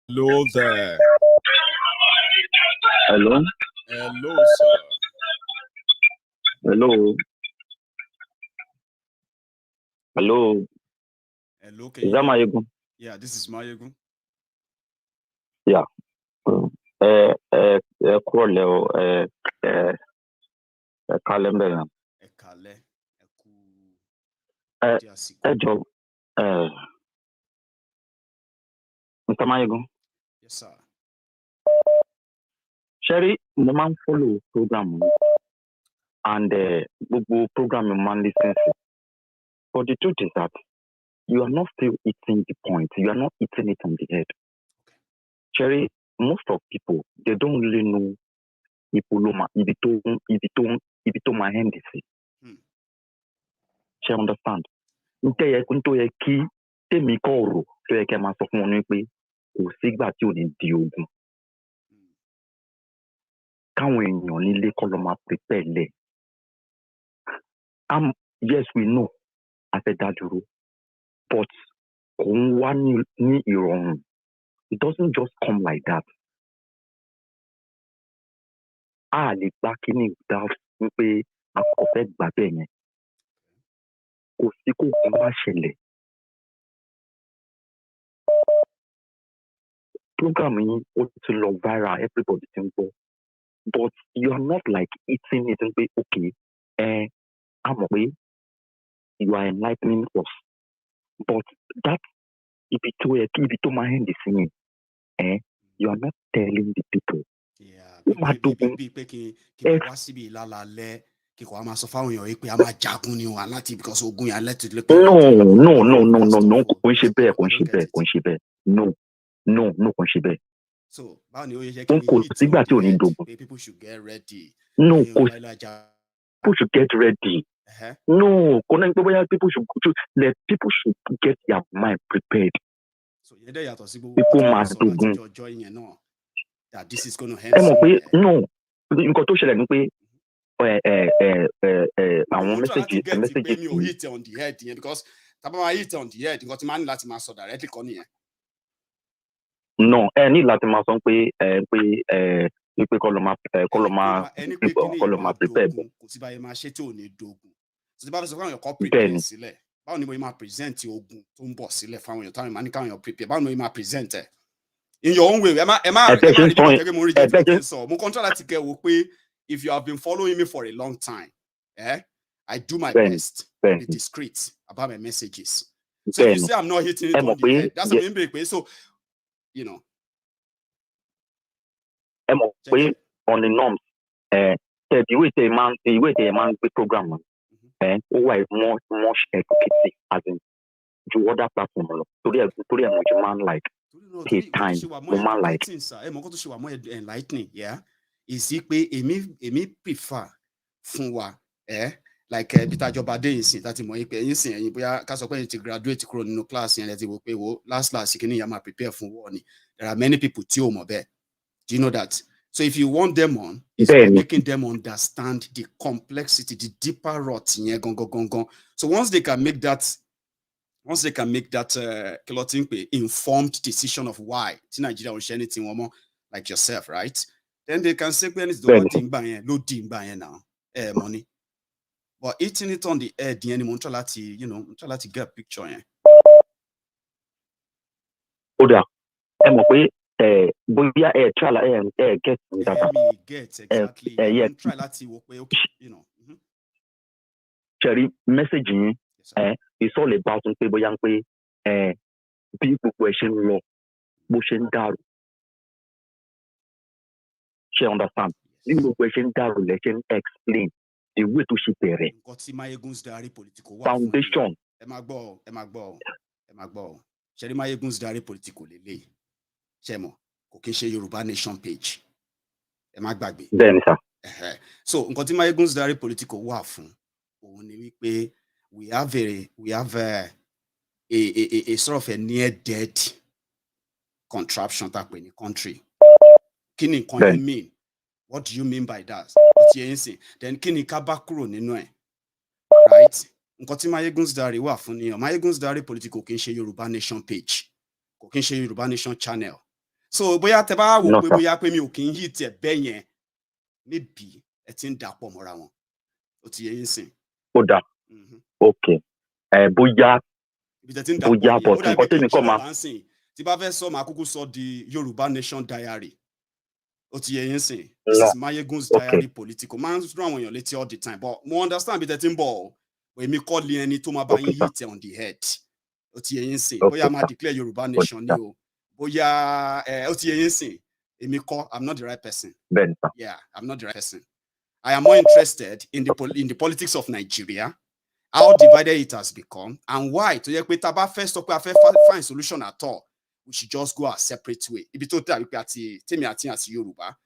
Hello there. Hello? Hello, sir. Hello? Hello? Hello, Is that Maiyegun? Yeah, this is Maiyegun. Yeah. Kurole Kalembele. Ekale. Job. Mr. Maiyegun. Yes, sir. Sherry, the man follow program and Google program man listens. But the truth is that you are not still eating the point. You are not eating it on the head. Sherry, most of people, they don't really know Ipoloma, Ibito my hand is. She understand. Nto ye ki temi koro so ye ke ma sọ fún wọn pé kò sígbà tí ò ní di ogun. Káwọn èèyàn nílé kọ́ lọ máa prepare lẹ̀. Yes, we know, a fẹ́ dá dúró, but kò ń wá ní ìrọ̀rùn. It doesn't just come like that. A lè gbá kíní without pé a kò fẹ́ gbà bẹ́ẹ̀ yẹn. Kò sí kó kó má ṣẹlẹ̀. Program yìí ó ti lọ viral, everybody ti ń gbọ́. But you are not like eating it and say, okay, I'm away. You are enlightening us. But that, if it my hand is singing, you are not telling the people. Yeah. No. So, people should get ready. No, people should get ready. No, people should get their mind prepared. So, people must do that this is going to help. No, message hit on the head because hit on the head because man lati ma so directly no, any Latin song pé koloma prepare. Kò sí báyé máa ṣe tí ò ní dogun. So bá sọ fáwọn èèyàn prepare sílẹ̀. Báwo ni mo máa present ogun tó ń bọ̀ sílẹ̀ fáwọn èèyàn táwọn máa ní káwọn èèyàn prepare. Báwo ni mo máa present ẹ̀? In your own way, mo control láti kẹ́ wo pé if you have been following me for a long time, I do my best to be discreet about my messages. So if you say I'm not hitting it on the head, that's a big way. So you know, on the norms, the way they man the program, who more educated as in do other platform. Today man like take time, man like. Enlightening, yeah. Is it pé èmi prefer fún wa, like Peter Jobade yin that mo yin pe yin sin yin bóyá ká sọ pé yin ti graduate kúrò nínú class yẹn lẹ ti wò pé wo last kini ya ma prepare fún war ni. There are many people tí ó mọ̀ bẹ́ẹ̀. Do you know that? So if you want them on, it's by making them understand the complexity, the deeper rot yẹn gangan. So once they can make that informed decision of why Nigeria will share anything more like yourself, right? Then they can say when it's the one thing now, money. But eating it on the air, the enemy try to get a picture. Oda, get exactly. Try okay, you know. Cherry messaging, it's all about people young people question law, motion down. She understand. People question down, let them explain the way to ship it. Maiyegun's diary Politico foundation. Emagbo. Maiyegun's diary Politico lele. Chemo, Kokeshe Yoruba Nation page. Emagbagbe. Then sir. So, Maiyegun's diary Politico wà fún. We have a sort of a near dead contraption that in the country. Kini mean? What do you mean by that? Then kini kabakuro nínú ẹ̀. Right? Maiyegun's diary wà fún ni. Maiyegun's diary Politico kì í ṣe Yoruba Nation page. Kò kì í ṣe Yoruba Nation channel. So boya teba wo No, pe sir. boya pe mi o kin hit e be yen maybe e tin dapo mora won. O ti yin sin. Oda. Okay. Bóyá Ibi te tin dapo bóyá ni. O but da nǹkan bi tèmi page kàn la máa la nsin. Ti ba fe so ma kuku so di Yoruba Nation Diary. O ti yin sin. This No. is Maiyegun's Okay. Diary Politico. Man run won yon leti all the time, but mo understand bi te tin bo. We mi call li eni to ma ba yin hit on the head. O ti yin sin. Boya ma declare Yoruba Nation ni o. Boya o ti yin sin. Emi ko, I'm not the right person. Ben, sir. Yeah, I'm not the right person. I am more interested in the politics of Nigeria, how divided it has become, and why. To yek taba first up, find solution at all. We should just go our separate way. If you as Yoruba,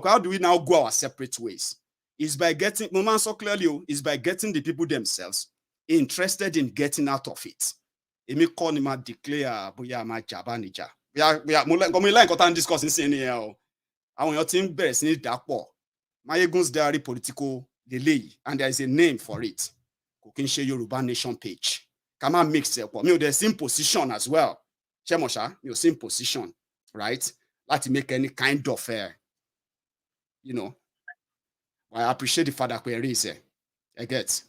how do we now go our separate ways? Is by getting moment so clearly, is by getting the people themselves interested in getting out of it. Emi call him declare boya ma jabanija. We are more like what I'm discussing here. Àwọn èèyàn ti ń bẹ̀rẹ̀ sí ní dàpọ̀ Maiyegun's Diary Politico lélẹ́yìí, and there is a name for it. Kò kí n ṣe Yoruba Nation page. Ká má mix ẹ̀ pọ̀. Mi ò dẹ̀ sí in position as well. Ṣé mo ṣá? Mi ò sí in position, right? Láti make any kind of, you know, I appreciate the fact that we're raised. I get.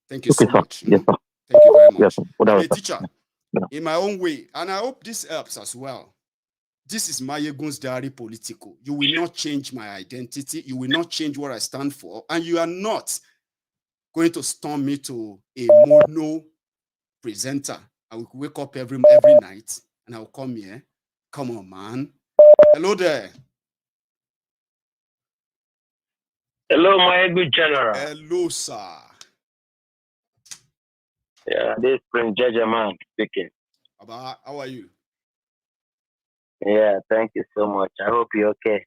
Thank you Okay, so sir. much. Yes, sir. Thank you very much. Yes, sir. I'm a teacher in my own way, and I hope this helps as well. This is Maiyegun's Diary Politico. You will not change my identity. You will not change what I stand for. And you are not going to storm me to a mono presenter. I will wake up every night and I will come here. Come on, man. Hello there. Hello, my good general. Hello, sir. Yeah, this is Prince Jajaman speaking. Baba, how are you? Yeah, thank you so much. I hope you're okay.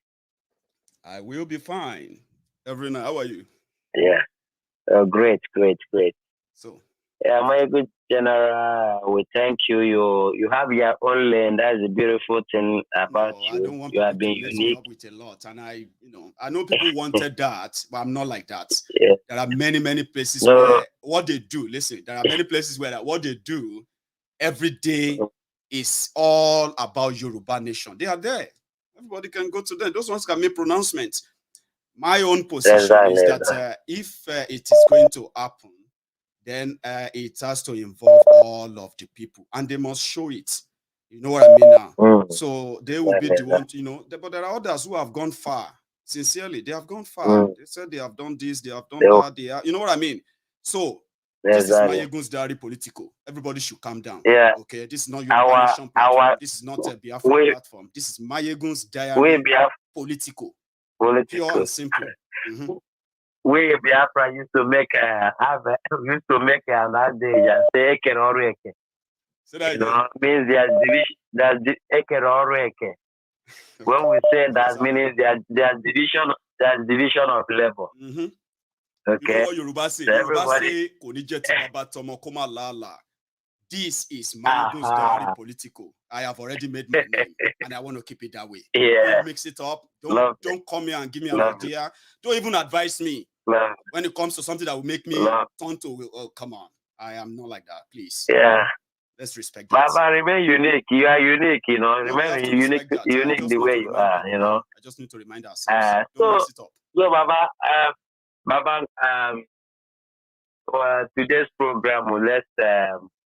I will be fine. Every night, how are you? Yeah, great. So, yeah, my good general, we thank you. You have your own lane. That's a beautiful thing about you. I don't want you people have been to mess unique. me up with a lot, and I know people wanted that, but I'm not like that. Yeah. There are many places where what they do. Listen, there are many places where what they do every day is all about Yoruba Nation. They are there. Everybody can go to them. Those ones can make pronouncements. My own position is that if it is going to happen, then it has to involve all of the people, and they must show it. You know what I mean now? So they will be the one, but there are others who have gone far. Sincerely, they have gone far. They said they have done this, they have done that. You know what I mean? So this is Maiyegun's Diary Politico. Everybody should calm down. Yeah. Okay, this is not your nation platform. This is not a Biafra platform. This is Maiyegun's Diary Politico. Pure and simple. We Biafra used to make another day and say Eke or Eke. Means there's Eke or Eke. When we say that, meaning there's division of level. Okay. You know what Yoruba say? Yoruba say Konijeti Baba Tomo Koma Lala. This is Maiyegun's Diary Politico. I have already made my name, and I want to keep it that way. Yeah. Don't mix it up. Don't come here and give me an idea. Don't even advise me when it comes to something that will make me turn to. Oh, come on! I am not like that. Please. Yeah. Let's respect that. Baba, remain unique. You are unique. Remain unique the way you are. I just need to remind ourselves. Don't mix it up. So, Baba, for today's program, let's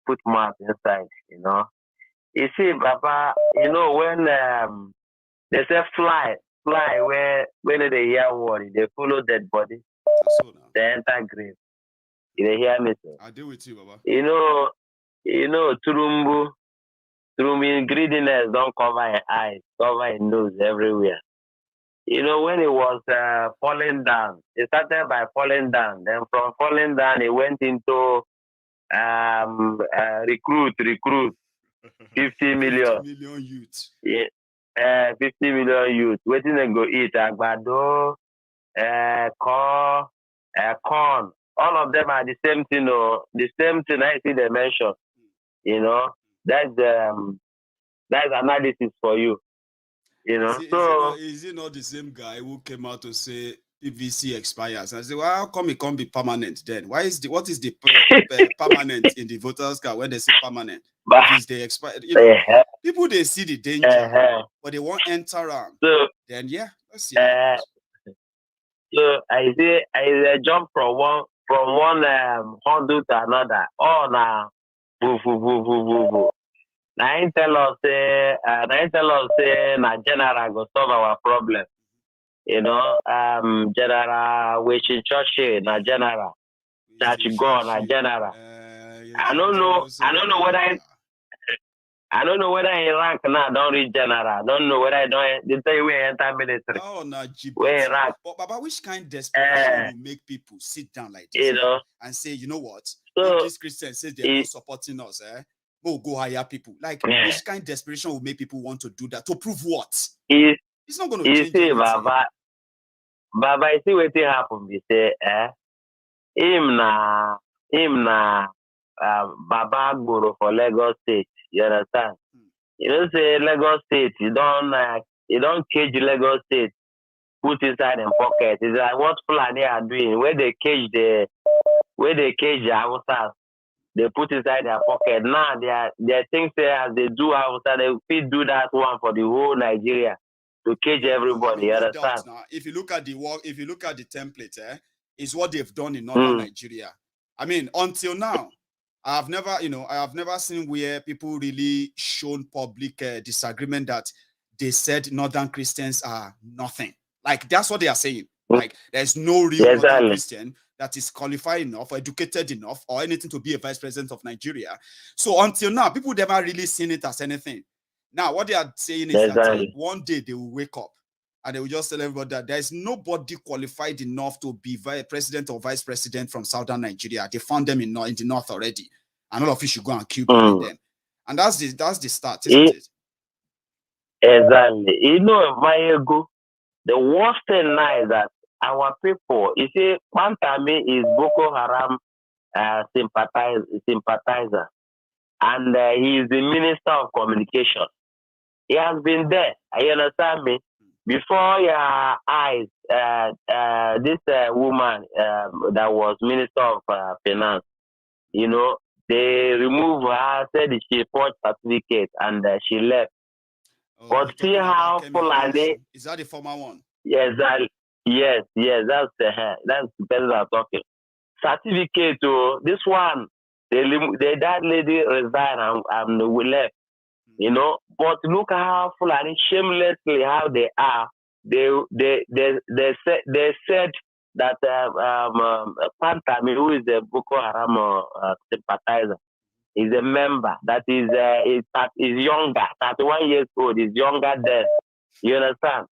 put math inside, You see, Baba, when they say fly when they hear word, they follow dead body, they enter grave. You hear me, sir? I deal with you, Baba. Turumbu greediness don't cover your eyes, cover your nose everywhere. When it was falling down, it started by falling down. Then from falling down, it went into recruit 50 million. 50 million youth. Yeah, 50 million youth. Waiting to go eat agbado, corn. All of them are the same thing. The same thing I see they mention. That's analysis for you. Is it not the same guy who came out to say PVC expires? I said, well, how come it can't be permanent then? What is the permanent in the voters card when they say permanent? If they expire, People they see the danger, but they won't enter around. So then yeah, let's see. So I jump from one handle to another. Oh now, boo. Now tell us say na general go solve our problem. You know, general wishing church na general. Church go na general. I don't know whether in rank now don't reach general. I don't know whether I don't. They say we enter military. Oh, no, we rank. But which kind of desperation will make people sit down like this and say, you know what? So, if this Christian says they're not supporting us, we'll go hire people. Like, which kind of desperation will make people want to do that? To prove what? It's not going to change anything. Baba, I see what happen. We say, him na Baba Guru for Lagos State. You understand? You don't say Lagos State. You don't cage Lagos State. Put inside in pocket. It's like what Fulani are doing. Where they cage the Hausas, they put inside their pocket. Now they think say as they do Hausa, they will do that one for the whole Nigeria to cage everybody. You understand? Now, if you look at the template, is what they've done in northern Nigeria. I mean, until now, I have never seen where people really shown public disagreement that they said northern Christians are nothing. Like, that's what they are saying. Like, there's no real northern Christian that is qualified enough or educated enough or anything to be a vice president of Nigeria. So until now, people never really seen it as anything. Now, what they are saying is that one day they will wake up and they will just tell everybody that there's nobody qualified enough to be president or vice president from southern Nigeria. They found them in the north already. And all of you should go and queue behind them. And that's the start, isn't it? Exactly. You know, Maiyegun, the worst thing now is that our people, you see, Pantami is Boko Haram sympathizer. And he is the Minister of Communication. He has been there. You understand me? Before your eyes, this woman that was Minister of Finance, you know, they removed her, said she forged certificate, and she left. But see how Fulani... Is that the former one? Yes, that's the person I'm talking. Certificate, this one, that lady resigned and we left. You know, but look how Fulani shamelessly how they are. They said that Pantami, who is the Boko Haram sympathizer, is a member that is younger, 31 years old, is younger than. You understand?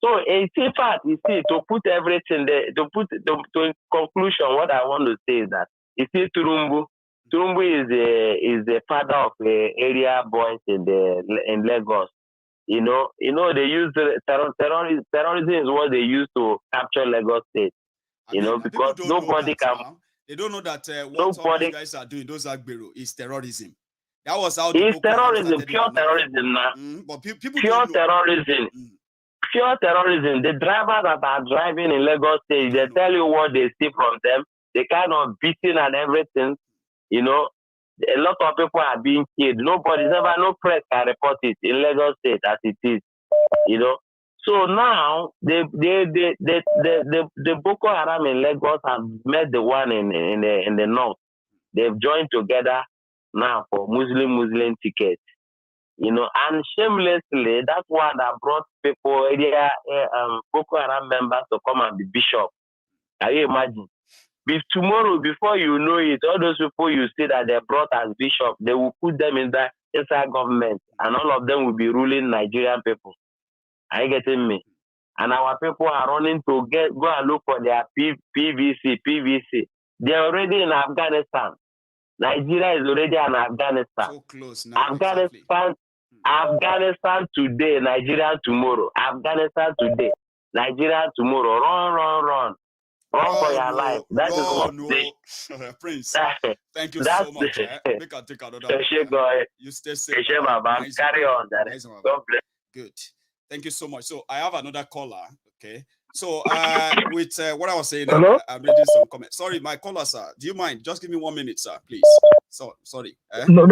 So in fact, you see, to put everything there, to conclusion, what I want to say is that you see Tinubu is the father of the area boys in Lagos. You know they use terrorism is what they use to capture Lagos State. Because nobody can. They don't know that what all these guys are doing, those Agbero, is terrorism. That was how it's terrorism, pure terrorism now. But people pure terrorism. Pure terrorism. The drivers that are driving in Lagos State, they tell you what they see from them. They kind of beating and everything. You know, a lot of people are being killed. No press can report it in Lagos State as it is. You know. So now the Boko Haram in Lagos have met the one in the north. They've joined together now for Muslim tickets. You know, and shamelessly, that's one that brought people, Boko Haram members to come and be bishop. Can you imagine? Tomorrow, before you know it, all those people you see that they brought as bishop, they will put them inside government, and all of them will be ruling Nigerian people. Are you getting me? And our people are running to go and look for their PVC. They're already in Afghanistan. Nigeria is already in Afghanistan. So close now. Afghanistan today, Nigeria tomorrow. Afghanistan today, Nigeria tomorrow. Run. Run for your life. That is what Prince. Thank you so much. Make I take another. You stay safe. Carry on. Good. Thank you so much. So I have another caller. Okay. So with what I was saying, I'm reading some comments. Sorry, my caller, sir. Do you mind? Just give me 1 minute, sir, please. So sorry. No,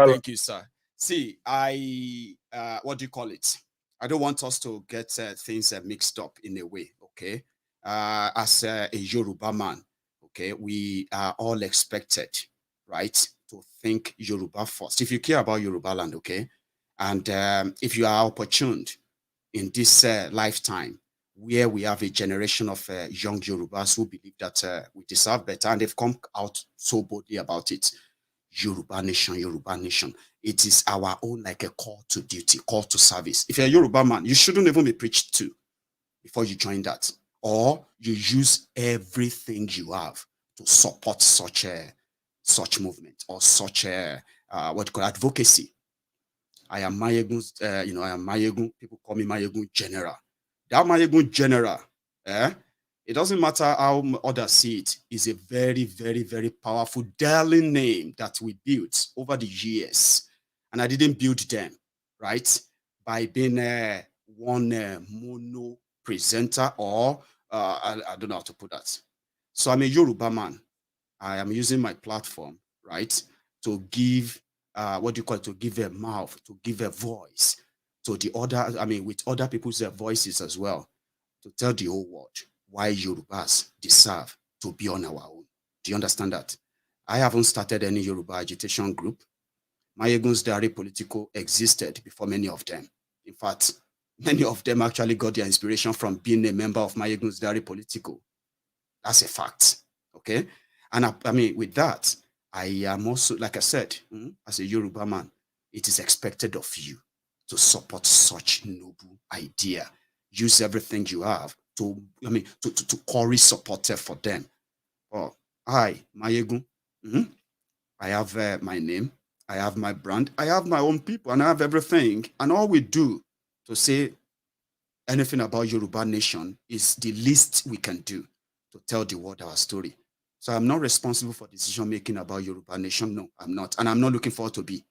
Thank you, sir. See, what do you call it? I don't want us to get things mixed up in a way, okay? As a Yoruba man, okay, we are all expected, right, to think Yoruba first. If you care about Yoruba land, okay, and if you are opportuned in this lifetime, where we have a generation of young Yorubas who believe that we deserve better, and they've come out so boldly about it. Yoruba nation, Yoruba nation. It is our own, like a call to duty, call to service. If you're a Yoruba man, you shouldn't even be preached to before you join that. Or you use everything you have to support such movement or such what you call advocacy. I am Maiyegun's, I am Maiyegun. People call me Maiyegun General. That Maiyegun General, it doesn't matter how others see it, is a very, very, very powerful, darling name that we built over the years. And I didn't build them, right, by being one mono presenter or I don't know how to put that. So I'm a Yoruba man. I am using my platform, right, to give, what do you call it, to give a mouth, to give a voice to the other, with other people's voices as well, to tell the whole world why Yorubas deserve to be on our own. Do you understand that? I haven't started any Yoruba agitation group. Maiyegun's Diary Politico existed before many of them. In fact, many of them actually got their inspiration from being a member of Maiyegun's Diary Politico. That's a fact, okay? And with that, I am also, like I said, as a Yoruba man, it is expected of you to support such noble idea. Use everything you have to curry support for them. Oh, I, Maiyegun, I have my name, I have my brand, I have my own people, and I have everything. And all we do to say anything about Yoruba nation is the least we can do to tell the world our story. So I'm not responsible for decision making about Yoruba nation. No, I'm not. And I'm not looking forward to be.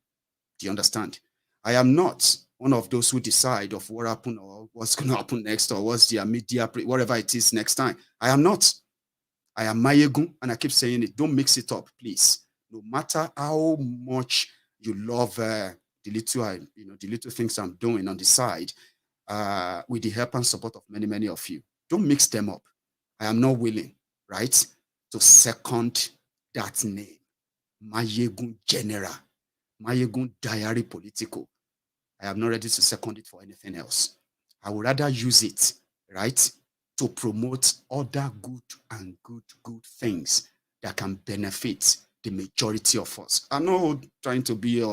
Do you understand? I am not one of those who decide of what happened or what's going to happen next or what's the media, whatever it is next time. I am not. I am Maiyegun, and I keep saying it. Don't mix it up, please. No matter how much you love the little things I'm doing on the side, with the help and support of many, many of you, don't mix them up. I am not willing, right, to second that name, Maiyegun General, Maiyegun Diary Politico. I am not ready to second it for anything else. I would rather use it, right, to promote other good things that can benefit the majority of us. I'm not trying to be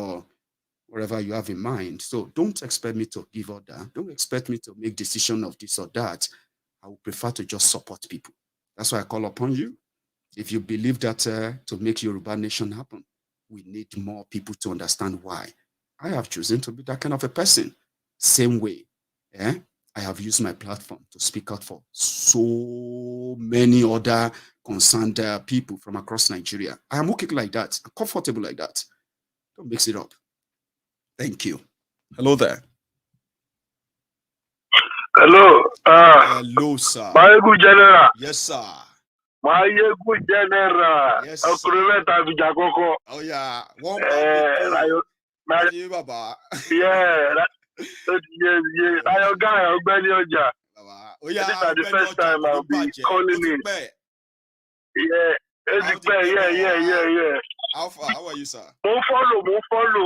whatever you have in mind. So don't expect me to give order. Don't expect me to make decision of this or that. I would prefer to just support people. That's why I call upon you. If you believe that to make Yoruba nation happen, we need more people to understand why. I have chosen to be that kind of a person. Same way, I have used my platform to speak out for so many other concerned people from across Nigeria. I am okay like that. I'm comfortable like that. Don't mix it up. Thank you. Hello there. Hello. Hello, sir. Maiyegun General. Yes, sir. Maiyegun General. Yes, Oh yeah. One yeah. Your guy, Ogbeni Oja. Oh yeah. This is the first time I'll be calling in. Yeah. Yeah. How are you, sir? Mo follow.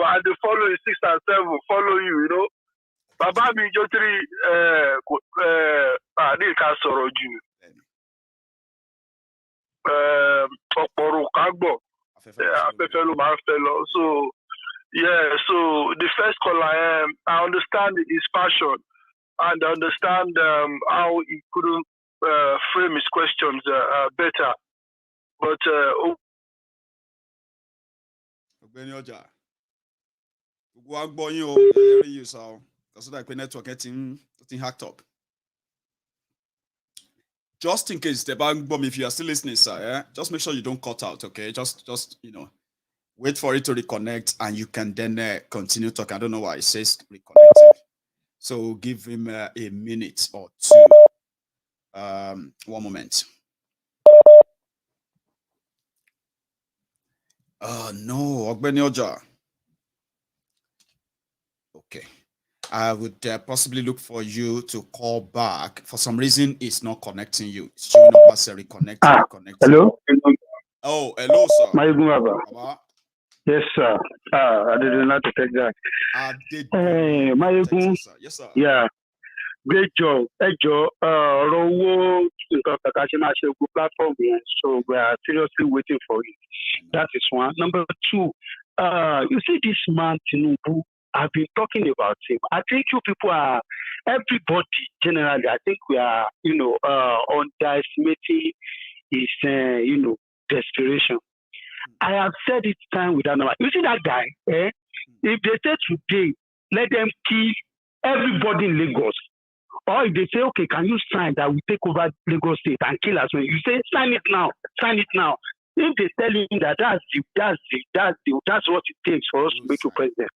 And the follow is 6 and 7. Follow you, you know. Baba mi jotiri ni ka sọ̀rọ̀ jù. Ọ̀pọ̀rọ̀ kagbo. Afẹ́fẹ́ ló máa ń fẹ́ lọ. So yeah, so the first caller, I understand his passion and I understand how he couldn't frame his questions better. But Ogbeni Oja, gbogbo wa gbọ́ yín o, hearing you, sir. Because that network getting hacked up. Just in case the bank bomb, if you are still listening, sir, just make sure you don't cut out, okay? Just wait for it to reconnect and you can then continue talking. I don't know why it says reconnecting. So give him a minute or two. One moment. No, Ogbeni Oja. Okay. I would possibly look for you to call back. For some reason, it's not connecting you. It's showing up as a reconnecting. Hello? Oh, hello, sir. Maiyegun. Yes, sir. I didn't know to take that. Maiyegun. Yes, sir. Yeah. Great job. Hey, Joe. Platform, so we are seriously waiting for it. That is one. Number two, you see this man, Tinubu, I've been talking about him. I think you people are, everybody generally, I think we are, underestimating his, desperation. I have said it time without number. You see that guy, if they say today, let them kill everybody in Lagos. Or if they say, okay, can you sign that we take over Lagos State and kill us? When you say, sign it now. If they tell him that that's what it takes for us to make you president,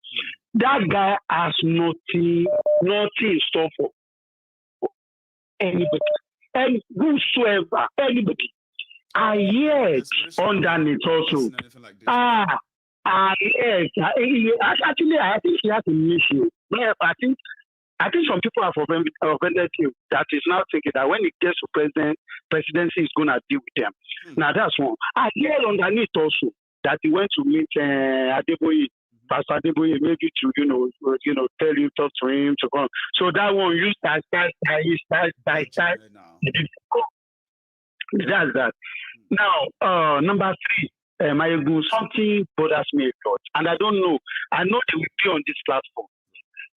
that guy has nothing in store for anybody. And whosoever, anybody. I heard underneath also. Yes. Actually, I think he has an issue. I think some people have offended him that is now thinking that when it gets to presidency is going to deal with them. Now that's one. I hear underneath also that he went to meet Adeboye, Pastor Adeboye, maybe to tell him, talk to him to come. So that one you start. That's that. Now, number three, Maiyegun, something bothers me a lot, and I don't know. I know they will be on this platform.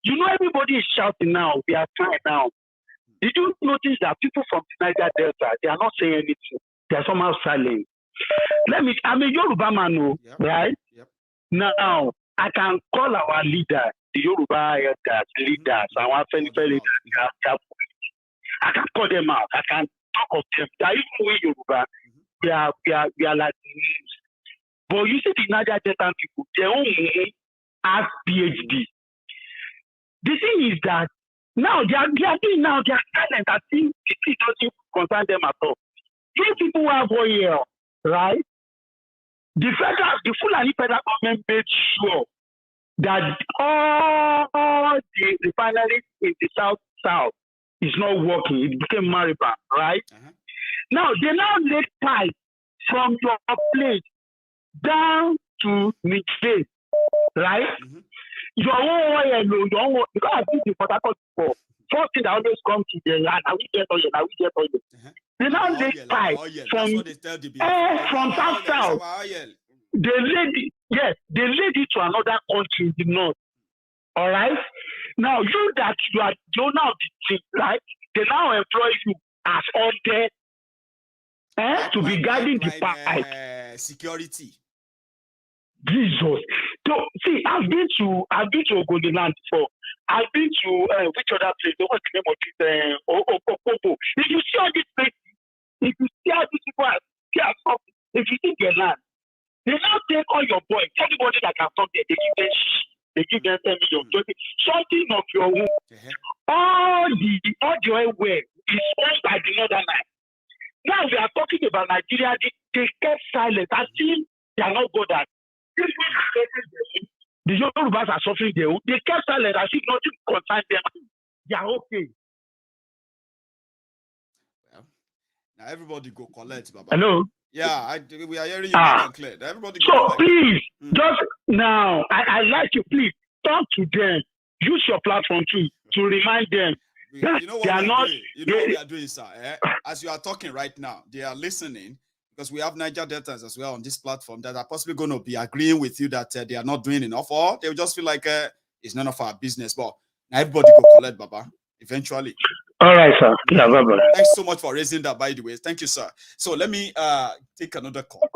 You know, everybody is shouting now. We are fine now. Did you notice that people from the Niger Delta, they are not saying anything? They are somehow silent. I'm a Yoruba man, right? Yep. Now, I can call our leader, the Yoruba leaders, our family leaders. I can call them out. I can talk of them. That even we Yoruba, we are like news. But you see the Niger Delta people, they only have PhD. The thing is that now they are doing now their talent. I think it doesn't concern them at all. These people have 1 year, right? The Fulani federal government made sure that all the refineries in the south is not working. It became Mariban, right? Now they laid pipe from your place down to Nigeria, right? Your own oil, because I think the Politico before. First thing that always comes to the land, I will get oil. They now lay pipe from south. They laid it to another country in the north. All right? Now, you are the owner of the thing, right? They now employ you as order to be guiding the pipe. Security. Jesus. So, see, I've been to Ogoniland before. I've been to which other place? What's the name of it? Opopo. If you see all these places, if you see how these people are, if you see their land, they now take all your boys, anybody that can come there, they give them 10 million, 20, something of your own. All the oil well is owned by the Northern Line. Now we are talking about Nigeria, they kept silent until they are not good at. The Yorubas are suffering their own. They kept silent as if nothing concerns them. They are okay. Well, now everybody go collect, Baba. Hello? Yeah, we are hearing you loud and clear. Everybody go collect. Please, just now, I like you, please, talk to them. Use your platform to remind them. You know what we are doing, sir? As you are talking right now, they are listening. Because we have Niger Deltans as well on this platform that are possibly going to be agreeing with you that they are not doing enough, or they'll just feel like it's none of our business. But now everybody go collect, Baba, eventually. All right, sir. Yeah, Baba. Thanks so much for raising that, by the way. Thank you, sir. So let me take another call.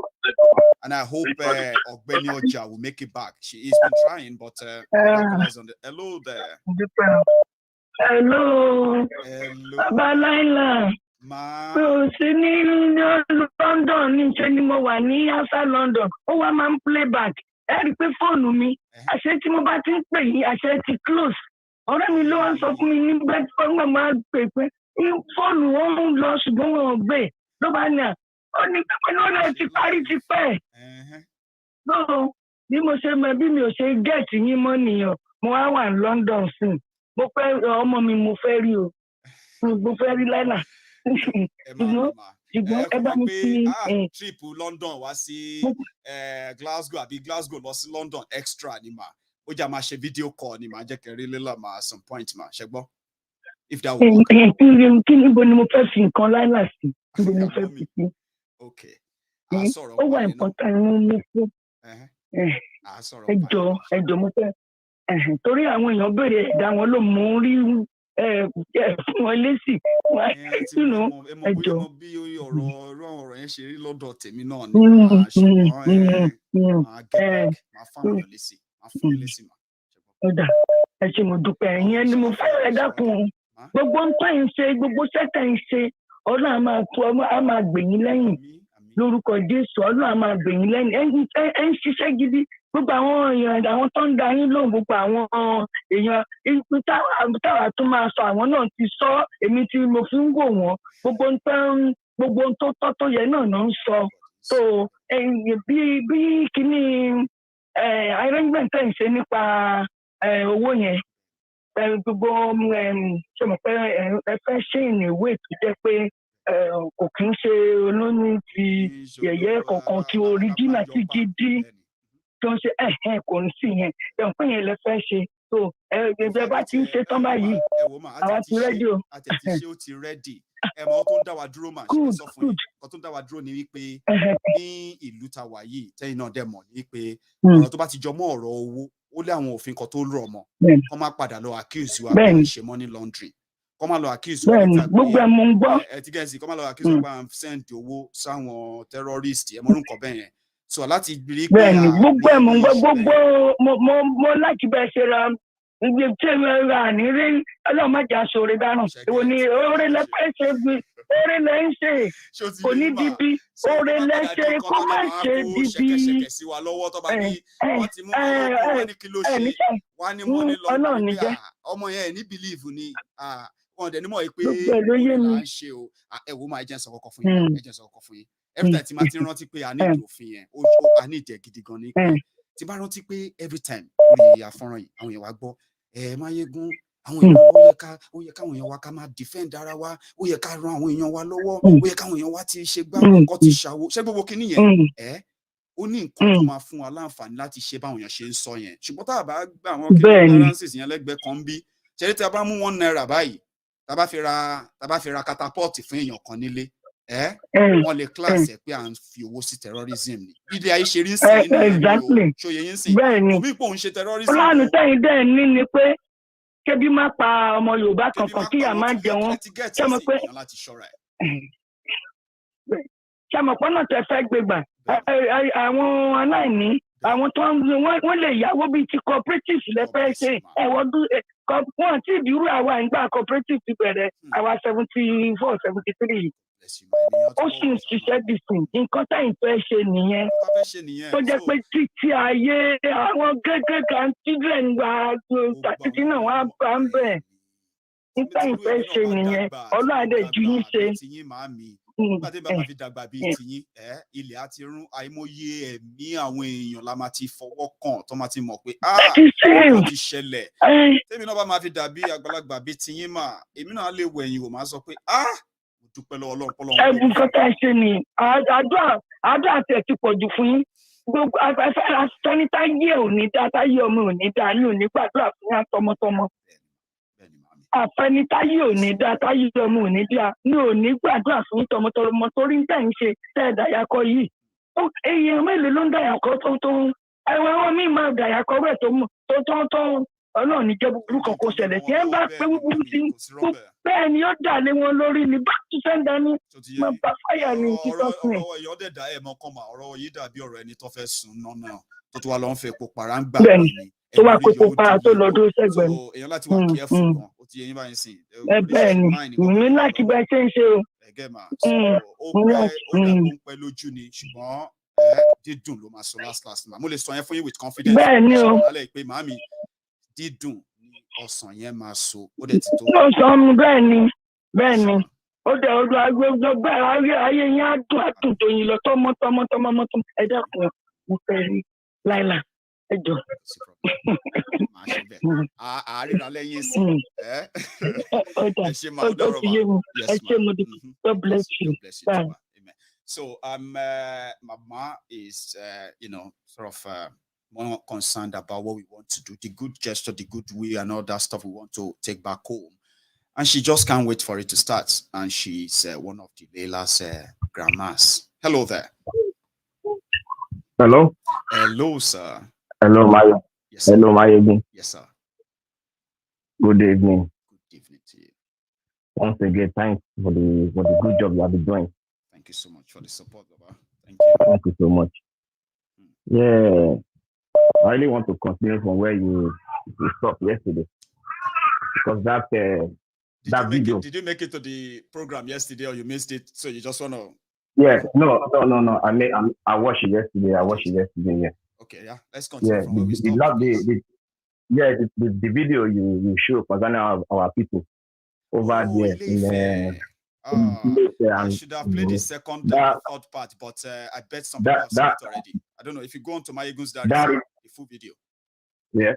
And I hope Ogbeni Oja will make it back. She is been trying, but hello there. Hello. Baba Laila. London ní ṣe ni mo wà ní outside London. Ó wá máa ń play back. Ẹ rí pé fóònù mi, àṣẹ tí mo bá ti ń pè yín, àṣẹ ti close. Ọ̀rẹ́ mi ló wá sọ fún mi ní gbẹ́gbẹ́ máa pè pé fóònù wọn ń lọ ṣùgbọ́n wọn ò gbé. Ló bá ní à, ó ní pé lọ́dọ̀ ti parí ti pẹ́. No, bí mo ṣe mọ bí mi ò ṣe gẹ̀ẹ́tì yín mọ́ nìyẹn. mo wá wà ní London sí mo fẹ́ ọmọ mi mo fẹ́ rí o mo fẹ́ rí Laila ṣùgbọ́n ẹ bá mi fi trip London wá sí Glasgow àbí Glasgow lọ sí London extra ni mà ó jà máa ṣe video call ni mà jẹ́ kẹrí lílọ mà some point mà ṣe gbọ́ if that will work. kí níbo ni mo fẹ́ fi nǹkan Laila sí níbo mo fẹ́ fi sí. Okay. Ó wà important ní mo fẹ́ ẹjọ́ mo fẹ́ torí àwọn èèyàn béèrè ẹ̀dá wọn ló mú rí fún wọn lésì ẹjọ́. bí ọ̀rọ̀ yẹn ṣe rí lọ́dọ̀ tèmi náà ni màá ṣùgbọ́n máa fáwọn èèyàn lésì máa fún mi lésì mà. ọ̀dà ẹ ṣé mo dúpẹ́ ìyẹn ni mo fẹ́ ẹ dákun gbogbo nǹkan yìí ṣe gbogbo sẹ́tẹ̀ yìí ṣe Ọlọ́run á máa gbẹ̀yìn lẹ́yìn lórúkọ Jésù Ọlọ́run á máa gbẹ̀yìn lẹ́yìn ẹ ń ṣiṣẹ́ gidi gbogbo àwọn èèyàn àwọn tó ń da yín lóhùn gbogbo àwọn èèyàn táwa tún máa sọ àwọn náà ti sọ èmi tí mo fi ń wò wọ́n gbogbo tó tọ́ tó yẹ náà ń sọ so bí kíní arrangement tẹ̀ ń ṣe nípa owó yẹn gbogbo ṣe mọ̀ pé ẹ fẹ́ ṣe ìwé tó jẹ́ pé kò kí ń ṣe olóní ti yẹ̀yẹ́ kankan tí original ti gidi tó ń ṣe kò ní sí yẹn ẹ̀hún pé yẹn lè fẹ́ ṣe tó ẹgbẹ́ bá ti ń ṣe tán báyìí àwa ti rẹ́dí o. àtẹ̀tíṣe ó ti rẹ́dì ẹ̀mọ́ tó ń dá wa dúró mà ṣe sọ fún yín kan tó ń dá wa dúró ni wípé ní ìlú ta wà yìí tẹ́yìn náà dẹ̀ mọ̀ ní pé ọ̀rọ̀ tó bá ti jọ mọ́ ọ̀rọ̀ owó ó lé àwọn òfin kan tó rọ̀ mọ́ kọ́ má padà lọ accuse wa pé ṣe money laundering kọ́ má lọ accuse wa nípa pé ẹ ti gẹ̀ẹ́sì kọ́ má lọ accuse wa pé à ń send owó sáwọn terrorist ẹ̀ mọ́rún nǹkan bẹ́ẹ̀ yẹn so láti rí pé bẹ́ẹ̀ni gbogbo ẹ̀ mo láti bẹ́ẹ̀ ṣe ra ibi tí ẹ ra ní rí Ọlọ́run má jà sóore dáràn èwo ni oore lẹ́pẹ́ ṣe gbé oore lẹ́ ń ṣe kò ní dibi oore lẹ́ ṣe kó má ṣe dibi. ṣẹ̀kẹ̀ṣẹ̀kẹ̀ sí wa lọ́wọ́ tó bá ní wọ́n ti mú wọn ní kí ló ṣe wọ́n ní mú ní lọ́wọ́ ọmọ yẹn ní believe ni wọn dẹ̀ ní mọ̀ pé òun là ń ṣe o ẹ̀wò máa jẹ́ sọ kọ́kọ́ fún yín every time tí ma ti rántí pé a ní ìdí òfin yẹn a ní ìdí ẹ̀ gidi gan ni pé tí bá rántí pé every time orí àfọ́nrán yìí àwọn èèyàn wá gbọ́ Maiyegun àwọn èèyàn ó yẹ káwọn èèyàn wa ká máa defend ara wa ó yẹ ká ran àwọn èèyàn wa lọ́wọ́ ó yẹ káwọn èèyàn wa ti ṣe gbá kọ́ ti ṣàwo ṣé gbogbo kinní yẹn ó ní nǹkan tó máa fún wa láǹfààní láti ṣe báwọn èèyàn ṣe ń sọ yẹn ṣùgbọ́n tá a bá gbà àwọn kinní clearances yẹn lẹ́gbẹ̀ẹ́ kan bí ṣe tí a bá mú $1 báyìí tá a bá fi ra catapult fún èèyàn kan nílé wọ́n lè class ẹ̀ pé à ń fi owó sí terrorism ni ilé ayé ṣe rí sí ní ìlú ṣòye yín sìn òbí ipò ń ṣe terrorism. Ọlọ́run tẹ́yìn dẹ́ ní ni pé kébí má pa ọmọ Yorùbá kankan kí à máa jẹ wọn ṣé mo pé ṣé mo pé náà tẹ fẹ́ gbégbà àwọn aláìní àwọn tó wọ́n lè yáwó bíi ti cooperative lẹ́fẹ́ ṣe wọ́n ti ìdúró àwa ìgbà cooperative ti bẹ̀rẹ̀ àwa 74 73 ó sì ń ṣiṣẹ́ dìsìn nǹkan táyìn fẹ́ ṣe nìyẹn tó jẹ́ pé títí ayé àwọn gẹ́gẹ́ kan children wa títí náà wọ́n á bá ń bẹ̀ ní táyìn fẹ́ ṣe nìyẹn Ọlọ́run á ju yín ṣe. nígbà tí bàbá fi dàgbà bíi tiyín ilẹ̀ á ti rún àìmọye ẹ̀mí àwọn èèyàn la máa ti fọwọ́ kàn tó máa ti mọ̀ pé ó ti ṣẹlẹ̀ tèmi náà bá máa fi dàbí àgbàlagbà bíi tiyín mà èmi náà lè wẹ̀yìn wò máa sọ pé mo dúpẹ́ lọ́wọ́ Ọlọ́run pọ́lọ́run. ẹ̀bùn kankan ṣe ni àdúrà tẹ̀ ti pọ̀ jù fún yín gbogbo afẹ́nitáyé ò ní dá táyé ọmọ ò ní dá ní ò ní gbàdúrà fún yín tọmọtọmọ. àfẹnitáyé ò ní dá táyé ọmọ ò ní dá ní ò ní gbàdúrà fún yín tọmọtọmọ torí ń tẹ̀ ń ṣe tẹ̀ dàyàkọ yìí. èèyàn mélòó ló ń dàyàkọ tó ẹ̀wọ̀n wọn míì máa dàyàkọ rẹ̀ tó Ọlọ́run ní jẹ́ búburú kan kò ṣẹlẹ̀ tí ẹ bá pé búburú sí bẹ́ẹ̀ ni ó dà lé wọn lórí ní bá tún sẹ́ńdá ní máa bá fáyà ní títọ́ sí. ọ̀rọ̀ ẹ̀yọ́ dẹ̀ dá ẹ̀mọ́ kan mà ọ̀rọ̀ yìí dàbí ọ̀rọ̀ ẹni tó fẹ́ sùn náà tó tún wá lọ ń fẹ́ epo para ń gbà bẹ́ẹ̀ni tó wá kókó para tó lọ dúró sẹ́gbẹ̀ẹ́ ni. èèyàn láti wà kí ẹ fún gan ó ti yẹ yín báyìí sìn. bẹ́ẹ̀ni mi láti bẹ ṣe ń ṣe o. ẹgẹ mà ó dàgbò ń pẹ́ lójú ni ṣùgbọ́n dídùn ló máa sọ last mà mo lè sọ yẹn fún yín with confidence. bẹ́ẹ̀ni o dídùn ni ọsàn yẹn máa so ó dẹ̀ ti tó. ọsàn mu bẹ́ẹ̀ni ó dẹ̀ ọdún agbègbè bẹ́ẹ̀ ayé yẹn á dùn àtúntò yìí lọ tọmọ ẹ dẹ́kun mo fẹ́ rí Laila God bless you. Amen. So Mama is sort of more concerned about what we want to do, the good gesture, the good will, and all that stuff we want to take back home. And she just can't wait for it to start. And she's one of the Leila's grandmas. Hello there. Hello. Hello, sir. Hello, Maya. Yes, sir. Hello, Maiyegun. Yes, sir. Good evening. Good evening to you. Once again, thanks for the good job you have been doing. Thank you so much for the support, Baba. Thank you. Thank you so much. Yeah, I really want to continue from where you stopped yesterday, because that video. Did you make it to the program yesterday, or you missed it? So you just want to? Yeah, no. I watched it yesterday. Yeah. Okay, yeah. Let's continue from where we stopped. The video you show concerning our people over there I should have played the second and third part, but I bet some people have seen it already. I don't know if you go on to Maiyegun's diary, the full video. Yeah.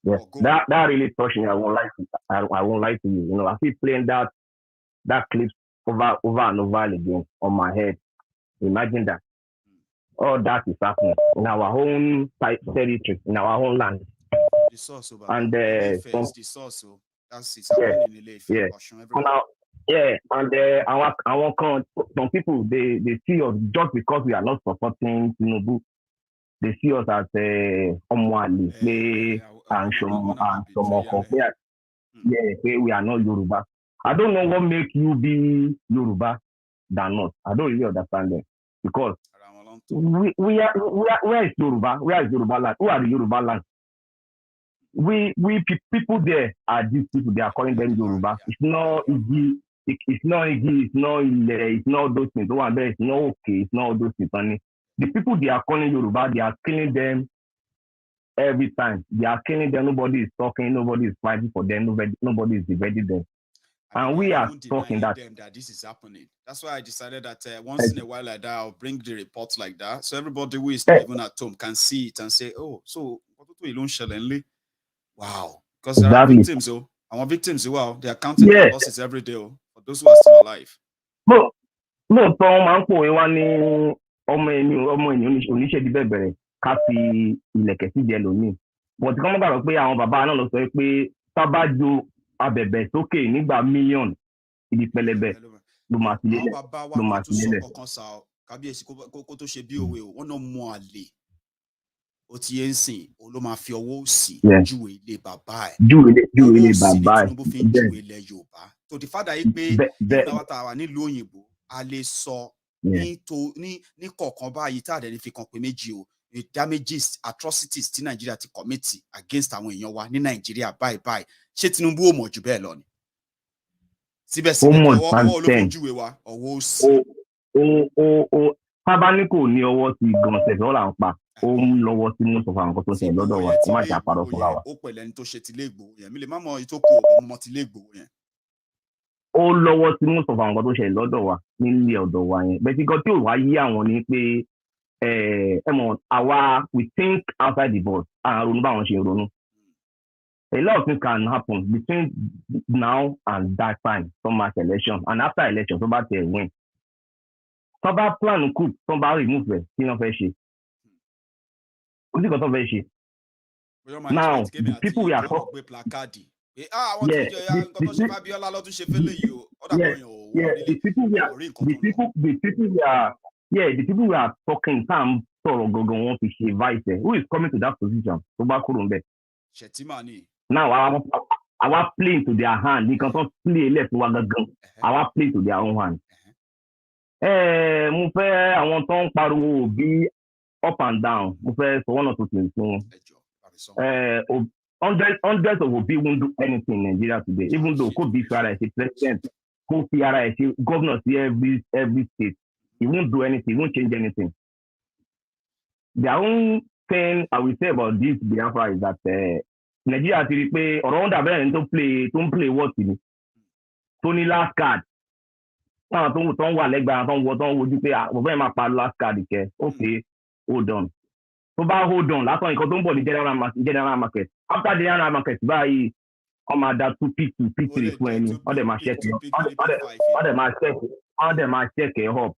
That really touched me. I won't lie to you. You know, I keep playing that clip over and over again on my head. Imagine that. All that is happening in our own territory, in our own land. The source, and the source, that's it's happening in and some people they see us just because we are not supporting Tinubu. They see us as Omwali, and some we are not Yoruba. I don't know what makes you be Yoruba than us. I don't really understand them, because we are where is Yoruba? Where is Yoruba land? Who are the Yoruba land? We people there are these people. They are calling them Yoruba. It's not easy. It's not easy. It's not those things. It's not okay. It's not those things. The people they are calling Yoruba, they are killing them every time. They are killing them. Nobody is talking. Nobody is fighting for them. Nobody is defending them. And we are talking that this is happening. That's why I decided that once in a while like that, I'll bring the reports like that, so everybody who is not even at home can see it and say, "Oh, so wow!" Because there are victims. Oh, our victims. Wow, they are counting their losses every day. Oh, for those who are still alive. No, oníṣẹ́ bẹ̀rẹ̀ ká fi ilẹ̀kẹ̀ sí jẹ lónìí. But kí wọ́n gbàgbọ́ pé àwọn bàbá náà lọ sọ pé tábàjò abẹ̀bẹ̀ sókè nígbà mílíọ̀nù ibi pẹlẹbẹ ló máa fi lélẹ̀. Àwọn bàbá wa kò tún sọ kankan sa kábíyèsí kó tó ṣe bí òwe o, wọ́n náà mú àlè. Ó ti yé ń sìn, òun ló máa fi ọwọ́ òsì júwe ilé bàbá ẹ̀. Júwe ilé bàbá ẹ̀. Tinubu fi ń júwe ilẹ̀ Yorùbá. To the father yìí pé nígbà wàtà wà nílùú òyìnbó, a lè sọ ní kọ̀ọ̀kan báyìí tá a dẹ̀ ní fi kan pé méjì o, the damages, atrocities tí Nàìjíríà ti commit against àwọn èèyàn wa ní Nàìjíríà báyìí. Ṣé Tinubu ò mọ̀ jù bẹ́ẹ̀ lọ ni? Síbẹ̀síbẹ̀ ọwọ́ ló fi ń júwe wa, ọwọ́ òsì. Tábà ní kò ní ọwọ́ sí gan ṣẹ̀fẹ̀ ọ̀là ń pa. Ó ń lọ́wọ́ sí mú sọ̀fà nǹkan tó ṣe lọ́dọ̀ wa, ó má ṣe àpárọ̀ fúnra wa. Ó pẹ̀lẹ́ ní tó ṣe ti lé Ìgbòho yẹn, mi lè má mọ ìtókù ọmọ ti lé Ìgbòho yẹn. Ó lọ́wọ́ sí mú sọ̀fà nǹkan tó ṣe lọ́dọ̀ wa nílé ọ̀dọ̀ wa yẹn. Bẹ́ẹ̀ tí kan tí ò wá yí àwọn ni pé àwa we think outside the box, ronú báwọn ṣe ronú. A lot of things can happen between now and that time, some mass election, and after election, tó bá tẹ̀ win. Tó bá plan coup, tó bá remove rẹ̀, kí wọ́n fẹ́ ṣe? Now, the people we are talking the people we are talking time want to share vice. Who is coming to that position? Shettima ni. Now our play to their hand. They can play left our play to their own hand. Mo fẹ́ àwọn tó ń pariwo bí up and down. Mo fẹ́ so one or two things. Hundreds of Obi won't do anything in Nigeria today. Even though could be president, could be governors every state. He won't do anything. He won't change anything. The only thing I will say about this Biafra is that Nigeria actually play around the bend to play what in it. Tony last card. Don't want leg back, don't would you pay over my last card. Okay, hold on. So hold on. Last one, because don't body general market. After the general market, buy that 2P2, P3 20. All them are checking. All them are checking up.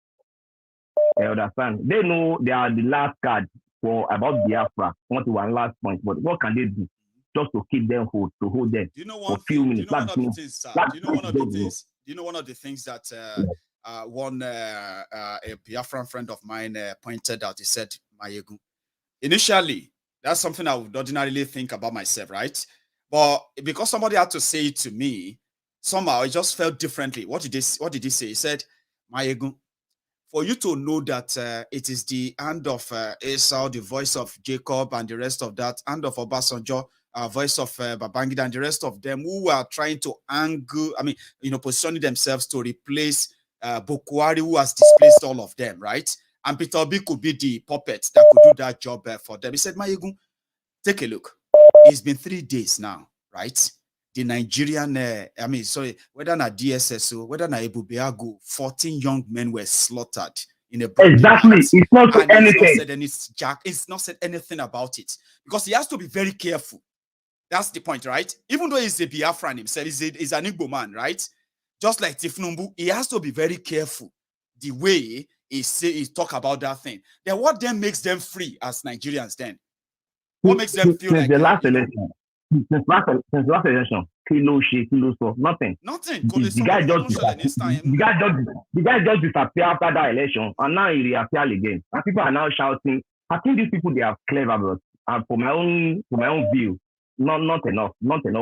You understand? They know they are the last card for about Biafra. Want to one last point, but what can they do? Just to keep them hold them Do you know one for few thing? minutes. Do you know one of the things? Do you know one of the things? Do you know one of the things that a Biafran friend of mine pointed out? He said, Maiyegun. Initially, that's something I would ordinarily think about myself, right? But because somebody had to say it to me, somehow it just felt differently. What did he say? He said, Maiyegun, for you to know that it is the hand of Esau, the voice of Jacob, and the rest of that, hand of Obasanjo, voice of Babangida, and the rest of them who are trying to positioning themselves to replace Bokwari, who has displaced all of them, right? And Peter Obi could be the puppet that could do that job for them. He said, Maiyegun, take a look. It's been 3 days now, right? The Nigerian, whether not DSSO, whether not Ebubeago, 14 young men were slaughtered in a exactly. It's not and anything. It's not said anything about it because he has to be very careful. That's the point, right? Even though he's a Biafran himself, he's an Igbo man, right? Just like Tinubu, he has to be very careful the way he talk about that thing. Then what then makes them free as Nigerians then? What makes them feel like the last election? Since last election, nothing. Nothing. The guy just disappeared after that election, and now he reappeared again. And people are now shouting. I think these people, they are clever, but for my own view, not enough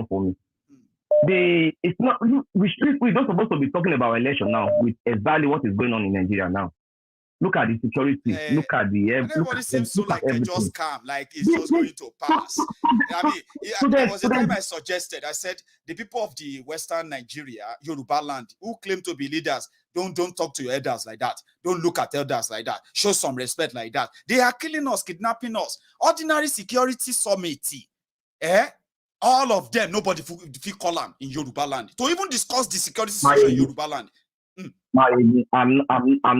for me. It's not. We're not supposed to be talking about election now with exactly what is going on in Nigeria now. Look at the security. Look at the everybody seems so like they just calm, like it's just going to pass. I mean, there was a time I suggested. I said the people of the Western Nigeria, Yoruba land, who claim to be leaders, don't talk to your elders like that. Don't look at elders like that. Show some respect like that. They are killing us, kidnapping us. Ordinary security summit. All of them, nobody feel call them in Yoruba land to even discuss the security situation in Yoruba land. I'm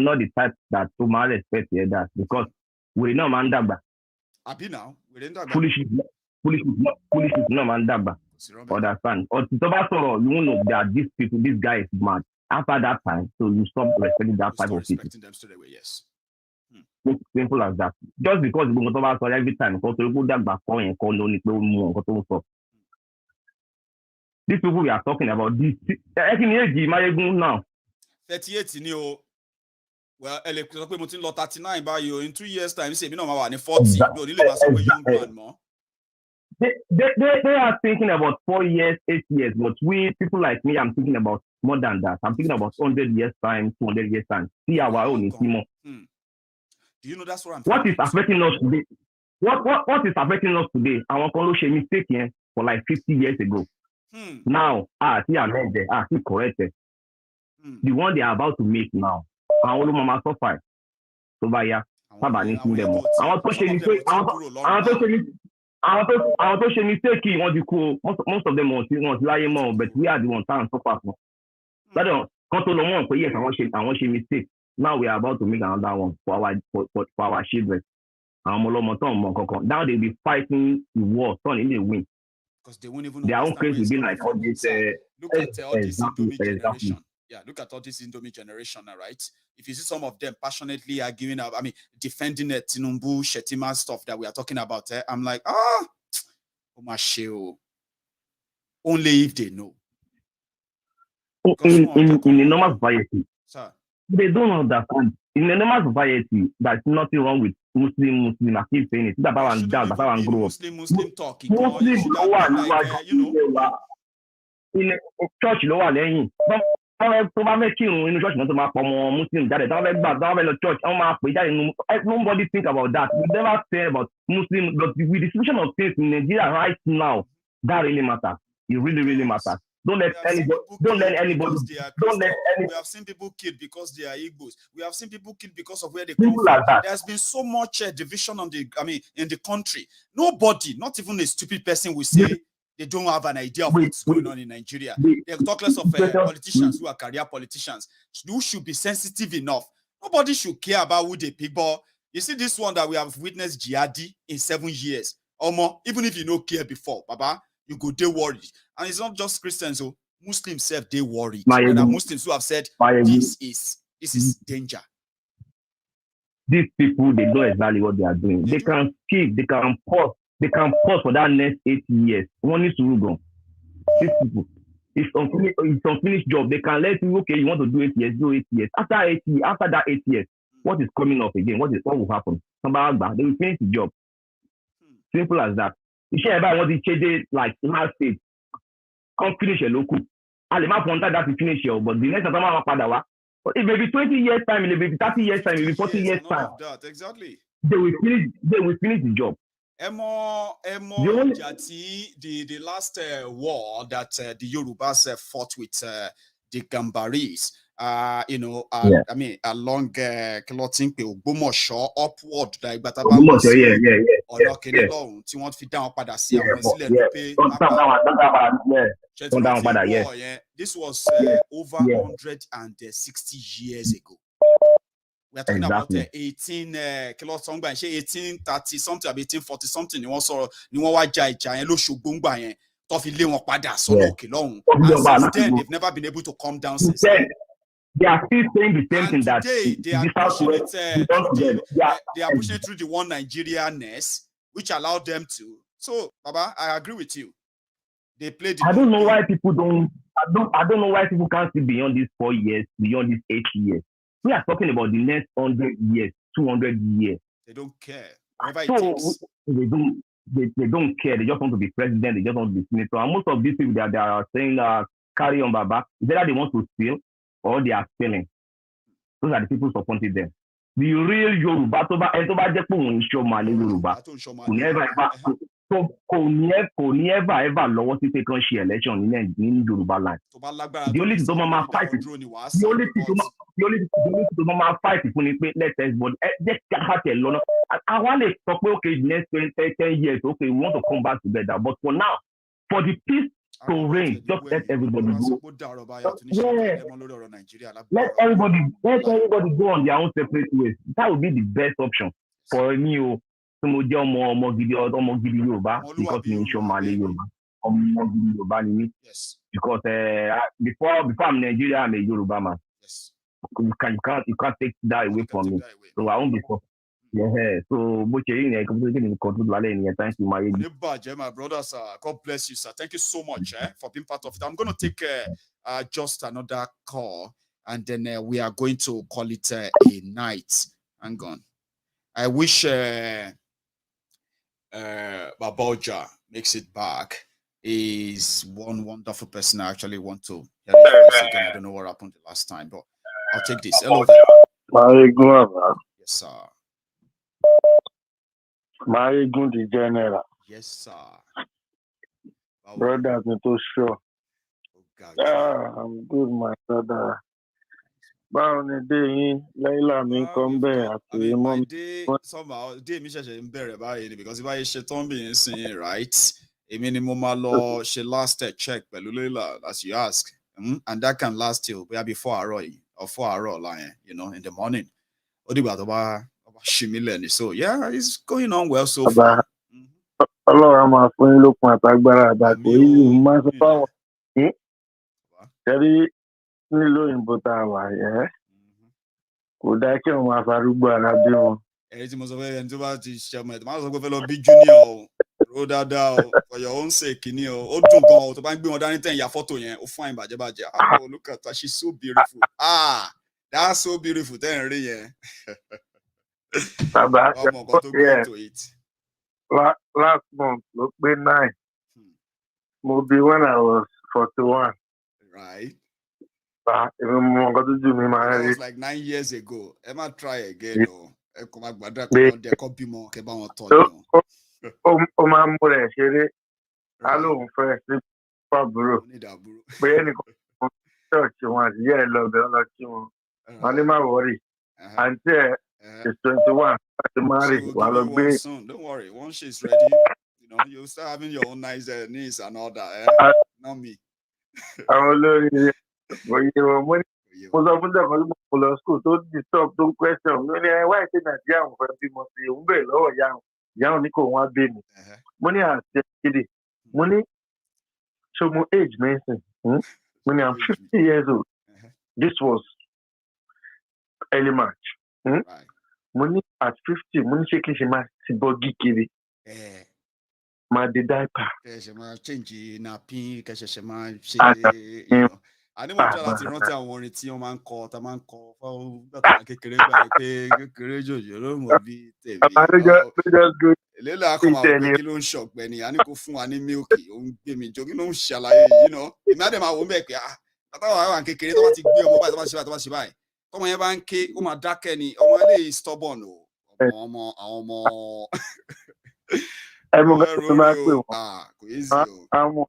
not the type that to my respect the elders because we know mandaba. Abi now, we didn't foolish is no mandaba. Understand? Or you know that these people, this guy is mad. After that time, so you stop respecting that type of people. Them straight away, yes. Simple as that. Just because we go every time, because we go back and call no. These people we are talking about, this now. 38 in you. Well, 39 by you in 2 years' time. Say, 40. They are thinking about 4 years, 8 years, but we people like me, I'm thinking about more than that. I'm thinking about 100 years time, 200 years time. See our own. Do you know that's what I'm? What is affecting us today? What is affecting us today? Our Kolo mistake here for like 50 years ago. Now, he corrected. The one they are about to make now. Our mama suffer. So by ya, them. I want to mistake on the cool. Most of them want lying more, but we are the one time so far. But control for years. I want to mistake. Now we are about to make another one for our children. Now they'll be fighting the war, son in the win. Because they won't even their own case will be like all this. Look at all this Indomie generation. Yeah, look at all this Indomie generation, right? If you see some of them passionately arguing, defending the Tinubu, Shettima stuff that we are talking about, I'm like, only if they know. In the normal society, they don't understand. In the normal society, there's nothing wrong with Muslim. I keep saying it. That's how I'm down. That's how I'm growing. Muslim talking. In a church, nobody think about that. We never say about Muslim, but with the situation of things in Nigeria right now, that really matters. It really matters. Don't let anybody. We have seen people killed because they are Igbos. We have seen people killed because of where they come from. There's been so much division in the country. Nobody, not even a stupid person, will say they don't have an idea of what's going on in Nigeria. They talk less of politicians who are career politicians who should be sensitive enough. Nobody should care about who they people, You see this one that we have witnessed jihadi in 7 years. Or more, even if you no care before, Baba, you go they worried. And it's not just Christians, so Muslims self they worried. There are Muslims who have said this is danger. These people, they know exactly what they are doing. They can skip, they can pause for that next 8 years. One is to go. These people, it's unfinished job. They can let you, okay, you want to do 8 years, do 8 years. After that 8 years, what is coming up again? What will happen? They will finish the job. Simple as that. You share about what they change like in our state. Can't finish a local. I'll not want that to finish here, but the next time I'm padawa. It may be 20 years time, it may be 30 years time, it may be 40 years time. That, exactly. They will finish the job. The last war that the Yorubas fought with the Gambaris, I mean, along clothing Ogbomoso upward, like but this was over 160 years ago. We are talking about 1830 something, 1840 something. You also you want and since then they've never been able to come down since then. They are still saying the same thing that they are pushing it. They are pushing it through the one Nigeria-ness, which allowed them to. So, Baba, I agree with you. They played. I don't know why people don't. I don't know why people can't see beyond these 4 years, beyond these 8 years. We are talking about the next 100 years, 200 years. They don't care. Whatever they don't care. They just want to be president. They just want to be senator. And most of these people that they are saying carry on Baba, is that they want to steal or they are stealing. Those are the people supporting them. The real Yoruba, Yoruba, kò ní ever lọ́wọ́ sí pé kàn ṣe election ní Yorùbá land. The only thing tó máa fight fún ni pé let us but just káàtì ẹ̀ lọ́nà. Àwa lè sọ pé okay the next 10 years okay we want to come back together but for now for the peace to reign just let everybody go. Yeah. Let everybody go on their own separate ways. That would be the best option for me. Mo jẹ́ ọmọ gidi Yorùbá because mi ń ṣe ọmọ àlè Yorùbá ọmọ gidi Yorùbá ni mí because before I'm Nigeria I'm a Yorùbá man. You can't take that away from me. So I won't be so. Yeah. So bó ṣe rí ìyẹn kí n control lálẹ́ ìyẹn thank you Maiyegun. My brother sir, God bless you sir. Thank you so much for being part of it. I'm going to take just another call and then we are going to call it a night. Hang on. I wish Baboja makes it back. Is one wonderful person. I actually want to hear his voice again. I don't know what happened the last time, but I'll take this. Hello there. Yes, sir. Maiyegun the general. Yes, sir. Brother, I'm so sure. I'm good, my brother. Báwo ni dé yín Leila mi kàn bẹ́ẹ̀ àti mọ́ mi. Somehow dé mi ṣẹ̀ṣẹ̀ ń bẹ̀rẹ̀ báyìí ni because báyìí ṣe tán bí n sin right èmi ni mo máa lọ ṣe last check pẹ̀lú Leila as you ask and that can last till before àárọ̀ yìí or 4 àárọ̀ ọ̀la yẹn in the morning ó dìgbà tó bá ṣì mí lẹ́ni so yeah it's going on well so far. Ọlọ́run máa fún yín lókun àtagbára àdàkọ yìí máa sọ fáwọn ṣẹ́rí nílò òyìnbó tá a wà yẹ kò dá kí wọn máa farúgbó ara bí wọn. Ẹni tí mo sọ fẹ́ ẹni tó bá ti ṣe ọmọ ẹ̀ tó máa sọ pé fẹ́ lọ bí junior o ro dáadáa o for your own sake ni o ó dùn gan o tó bá ń gbé wọn dání tẹ̀ ń ya fọ́tò yẹn ó fún àyìn bàjẹ́bàjẹ́ look at her she's so beautiful that's so beautiful tẹ́ ń rí yẹn. Bàbá ọmọ kan tó gbé to it. Last month ló pé 9 mo bí when I was 41. Right. It was like 9 years ago. Emma try again. It's 21. Don't worry. Once she's ready, you'll start having your own nice niece and all that. Not me. mo sọ fún dẹ́kun ní mo lọ school tó disturb tó ń question mi ní wáyé tí nàìjíríà ń fẹ́ bímọ sí òun bẹ̀rẹ̀ lọ́wọ́ ìyá òun ní kò wọ́n á bẹ̀ mí mo ní àti kéde mo ní so mo age mẹ́sìn mo ní I'm 50 years old this was early March mo ní at 50 mo ní ṣé kí n ṣe máa ti bọ́gí kiri máa di diaper. Kẹ̀sẹ̀ máa change napin kẹ̀sẹ̀ máa ṣe ànímọ̀ tí láti rántí àwọn orin tí wọ́n máa ń kọ tá máa ń kọ fáwọn gbàtà kékeré gbà pé kékeré jòjò ló mọ̀ bí tèmi. Èlé akọ máa wọ pé kí ló ń ṣọ̀gbẹ́ ni a ní kó fún wa ní mílkì ó ń gbé mi jọ kí ló ń ṣàlàyé yìí náà èmi á dẹ̀ máa wò ó bẹ́ẹ̀ pé àtàwọn àwọn kékeré tó bá ti gbé ọmọ báyìí tó bá ṣe báyìí tọmọ yẹn bá ń ké ó máa dákẹ́ ni ọmọ eléyìí stubborn o àwọn ọmọ ẹ mọ bẹ́ẹ̀ tó máa pè wọ́n àwọn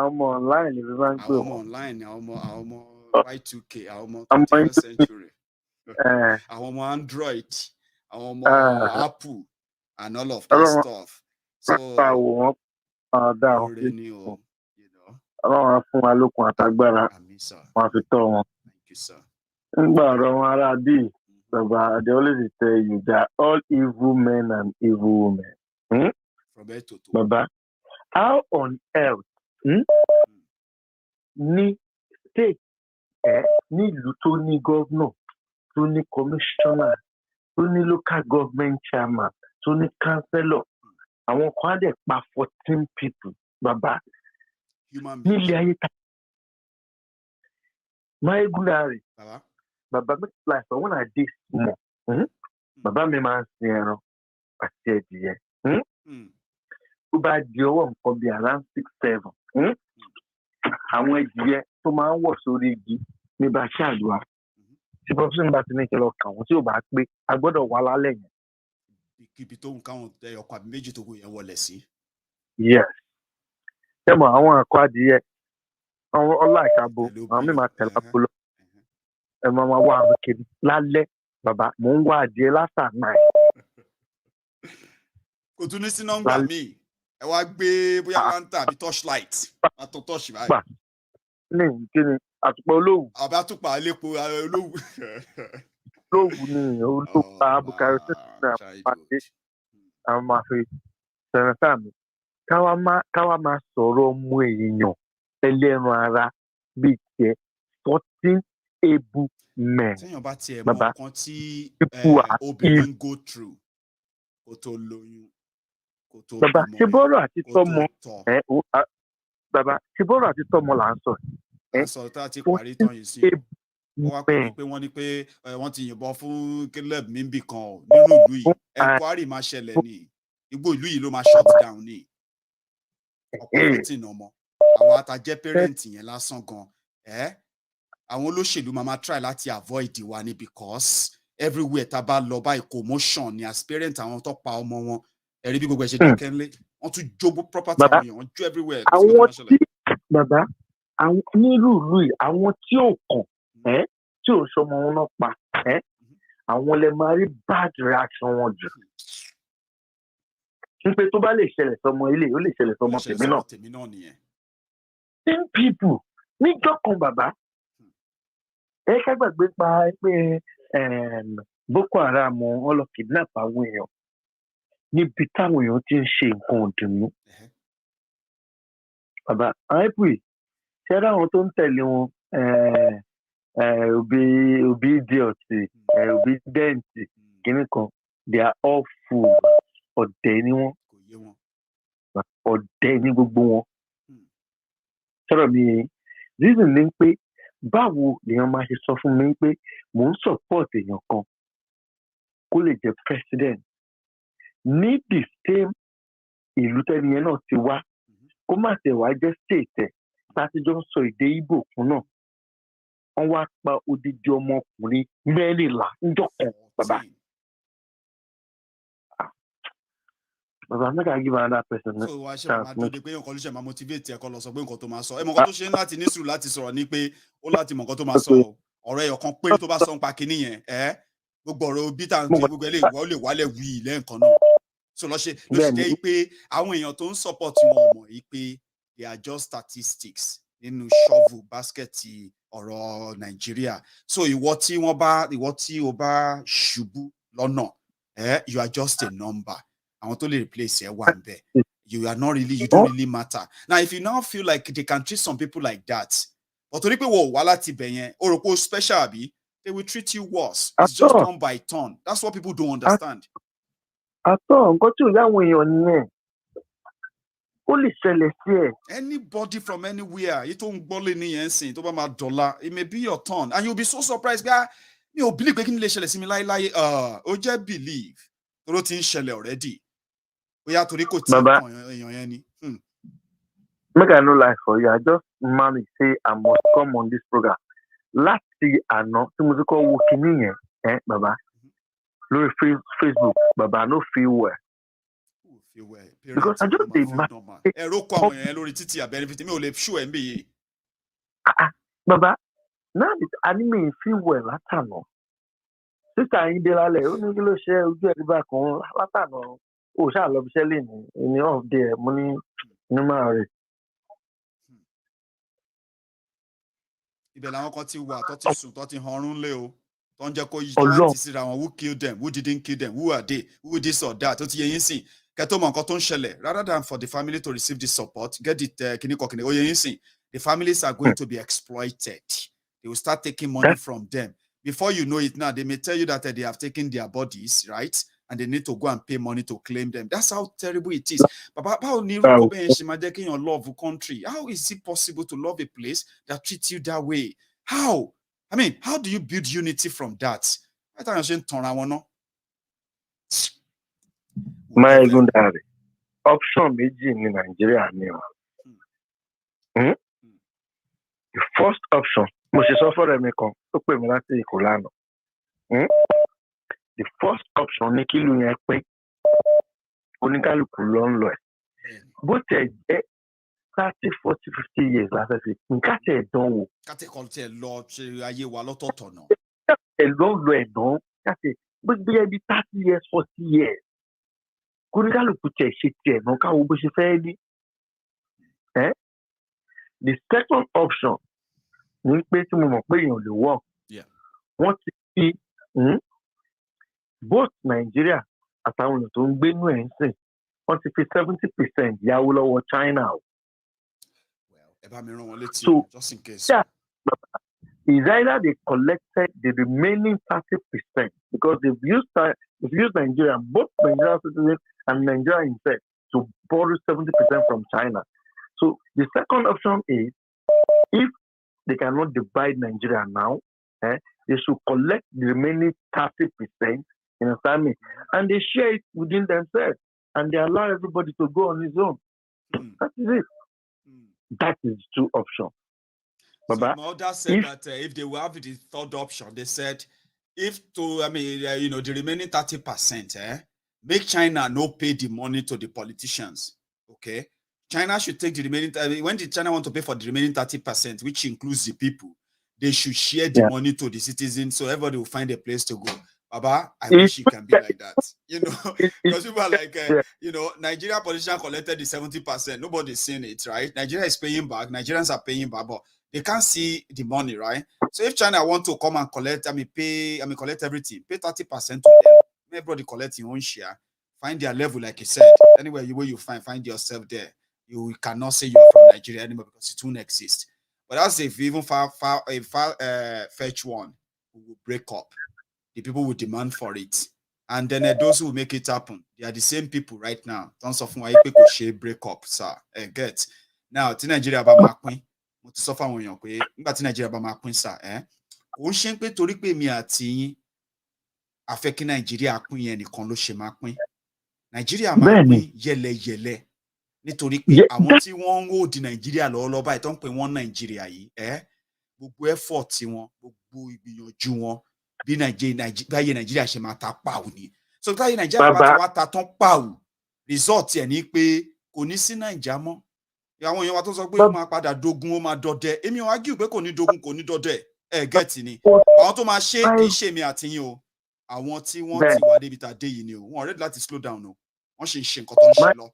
ọmọ online ni wọ́n máa ń pè wọ́n. àwọn ọmọ online àwọn ọmọ Y2K àwọn ọmọ 21st century àwọn ọmọ Android àwọn ọmọ Apple and all of that stuff. So wọ́n dá àwọn ni o. Ọlọ́run á fún wa lókun àtagbára wọn á fi tọ́ wọn. Nígbà ọ̀rọ̀ wọn ará bíi bàbá they always tell you that all evil men and evil women. Bàbá how on earth ní state ní ìlú tó ní governor tó ní commissioner tó ní local government chairman tó ní councillor àwọn kan á dẹ̀ pa 14 people bàbá nílé ayé ta Maiyegun rẹ̀ bàbá mi láì sọ wọn àdé mọ̀ bàbá mi máa ń sin ẹran àti ẹ̀dìyẹ tó bá di ọwọ́ nǹkan bíi around 6-7 àwọn ẹ̀dìyẹ tó máa ń wọ̀ sórí igi ní bá ṣe àdúrà tí professor bá ti ní kí lọ kà wọ́n tí ò bá pé a gbọ́dọ̀ wà lálẹ́ yẹn. Ibi tó ń káwọn ọkọ̀ àbí méjì tó kù yẹn wọlé sí. Yes ẹ mọ̀ àwọn àkọ́ adìyẹ ọlá ìkàbò àwọn mi máa tẹ̀lé àpò lọ ẹ máa wá àwọn kiri lálẹ́ bàbá mò ń wá adìyẹ lásà náà. Kò tún ní sí nọ́mbà míì ẹ wá gbé bóyá lantern àbí torchlight àtọ torch báyìí. ní kíni àtùpà olówù. àbí àtùpà àlépo olówù. olówù ni olówù abukari sísè àpàdé àwọn máa fi sẹ̀rẹ̀ sáàmì káwa máa sọ̀rọ̀ ọmọ èèyàn ẹlẹ́ran ara bíi tiẹ̀ 14 able men. sẹ́yìn bá tiẹ̀ mọ nǹkan tí obìnrin go through kó tó lóyún. Bàbá ṣe bọ́rọ̀ àti tọ́mọ bàbá ṣe bọ́rọ̀ àti tọ́mọ là ń sọ. sọ tá a ti parí tán yìí sí wọ́n wá pè pé wọ́n ní pé wọ́n ti yìnbọn fún Caleb mímbì kan nínú ìlú yìí enquiry máa ṣẹlẹ̀ ní igbó ìlú yìí ló máa shut down ní ọ̀pọ̀ tí nà ọmọ àwọn àtàjẹ́ parent yẹn lásán gan àwọn olóṣèlú máa try láti avoid wa ni because everywhere tá a bá lọ báyìí commotion ni as parent àwọn tó pa ọmọ wọn ẹ̀rí bí gbogbo ẹ̀ ṣe dákẹ́ ńlé wọ́n tún jogbo property àwọn èèyàn wọ́n jó everywhere. àwọn tí bàbá àwọn onírúurú yìí àwọn tí ò kàn tí ò sọmọ wọn náà pa àwọn lè máa rí bad reaction wọn jù. nípe tó bá lè ṣẹlẹ̀ sọmọ ilé ó lè ṣẹlẹ̀ sọmọ tèmi náà nìyẹn. 10 people níjọ́ kan bàbá ẹ ká gbàgbé pa pé Boko Haram wọn lọ kidnap àwọn èèyàn níbi táwọn èèyàn ti ń ṣe nǹkan ọ̀dùnnú. Bàbá àìpì ṣẹ́rẹ́ àwọn tó ń tẹ̀lé wọn òbí díọ̀tì òbí dẹ́ǹtì kìíní kan they are all full ọ̀dẹ̀ ni wọ́n ọ̀dẹ̀ ní gbogbo wọn. sọ̀rọ̀ mi reason ni pé báwo lèèyàn máa ṣe sọ fún mi pé mò ń support èèyàn kan kó lè jẹ́ president ní the same ìlú tẹ́niyẹn náà ti wá kó má tẹ̀ wá jẹ́ state ẹ̀ láti jọ sọ èdè Ìgbò fún náà wọ́n wá pa odidi ọmọkùnrin mẹ́rìnlá níjọ́ kan bàbá. Bàbá mẹ́ta give another person. so wá ṣe máa dúró de pé nǹkan ló ṣe máa motivate ẹ kó lọ sọ pé nǹkan tó máa sọ ẹ mọ̀ nǹkan tó ṣe ń láti ní sùúrù láti sọ̀rọ̀ ni pé ó láti mọ̀ nǹkan tó máa sọ ọ̀rọ̀ ẹ̀yọ̀ kan péré tó bá sọ ń pa kinní yẹn gbogbo ọ̀rọ̀ bí tá à ń gbé gbogbo eléyìí wọ́n lè wálẹ̀ wí lẹ́ẹ̀kan náà so ló ṣe jẹ́ pé àwọn èèyàn tó ń support wọn mọ̀ yìí pé they are just statistics nínú shovel basket ọ̀rọ̀ Nigeria. So ìwọ tí o bá ṣubú lọ́nà, you are just a number. I want to replace one bit. You don't really matter. Now, if you now feel like they can treat some people like that, but to people or special, they will treat you worse. It's just turn by turn. That's what people don't understand. Anybody from anywhere, it may be your turn, and you'll be so surprised. You believe believe already. Baba, make I no lie for you. I just mommy say I must come on this program. Last year, I know some musical working in Baba. No Facebook, Baba, no feel well. Because I just did Baba, now this anime feel well at no. Sister in the lale, only share with you back on Latano. Oh, shall love selling in the off there money no matter. Who killed them, who didn't kill them, who are they, who this or that. Rather than for the family to receive this support, get it the families are going to be exploited. They will start taking money from them. Before you know it now, they may tell you that they have taken their bodies, right? And they need to go and pay money to claim them. That's how terrible it is. But how your love of country? How is it possible to love a place that treats you that way? How? I mean, how do you build unity from that? I thought I was saying Maiyegun option in Nigeria now. The first option, the first option ni kí ló yẹn pé oníkálùkù ló ń lọ ẹ̀. Bó tẹ̀ jẹ́ 30, 40, 50 years láfẹ́ fi nǹkan tẹ̀ dánwò. Kátẹ́kọ̀ọ́ tẹ̀ lọ ṣe ayé wa lọ́tọ̀ọ̀tọ̀ náà. Ẹ̀ ló ń lọ ẹ̀ náà káṣe bó ti bẹ́ẹ̀ bí 30 years, 40 years. Oníkálùkù tẹ̀ ṣe tiẹ̀ náà káwo bó ṣe fẹ́ rí. The second option ni pé tí mo mọ̀ pé èèyàn lè work. Wọ́n ti fi both Nigeria àtàwọn èèyàn tó ń gbé nú ẹ̀ ń sìn wọ́n ti fi 70% yáwó lọ́wọ́ China. So just in case. Yeah, it's either they collected the remaining 30% because they've used Nigeria, both Nigerian citizens and Nigeria himself, to borrow 70% from China. So the second option is if they cannot divide Nigeria now, they should collect the remaining 30%. You understand me? And they share it within themselves and they allow everybody to go on his own. That is it. That is two options. So my mother said that if they will have the third option, they said the remaining 30%, make China no pay the money to the politicians. Okay? China should take the remaining, when the China want to pay for the remaining 30%, which includes the people, they should share the money to the citizens so everybody will find a place to go. Baba, I wish it can be like that. Because people are like, Nigeria politicians collected the 70%. Nobody's seeing it, right? Nigeria is paying back. Nigerians are paying back, but they can't see the money, right? So if China want to come and collect, collect everything, pay 30% to them. Everybody collect your own share. Find their level, like you said. Anywhere you find yourself there. You cannot say you are from Nigeria anymore because it won't exist. But that's if even fetch one, who will break up. The people will demand for it. And then those who will make it happen, they are the same people right now. Tons of why people break up, sir. Get. Now, Nigeria ba ma pin. Mo ti sọ fáwọn èèyàn pé nígbà tí Nigeria ba ma pin sir, kò ṣe pé torí pé mi àti yín a fẹ́ kí Nigeria pin yẹn nìkan ló ṣe máa pin. Nigeria máa pin yẹlẹyẹlẹ. Nítorí pé àwọn tí wọ́n ń hold Nigeria lọ́wọ́lọ́wọ́ báyìí tó ń pè wọ́n Nigeria yìí, gbogbo effort wọn, gbogbo ìgbìyànjú wọn bí Nigeria ṣe máa ta pàù ni. So táyé Nigeria bá ti wá ta tán pàù, result ẹ̀ ní pé kò ní sí Naija mọ́. Àwọn èèyàn wa tó sọ pé ó máa padà dogun, ó máa dọdẹ. Èmi ò argue pé kò ní dogun, kò ní dọdẹ. Gẹ̀ẹ́tì ni. Àwọn tó máa ṣe kì í ṣe mi àti yín o. Àwọn tí wọ́n ti wá débi tá a dé yìí ni o. Wọ́n ready láti slow down o. Wọ́n ṣe ń ṣe nǹkan tó ń ṣe lọ.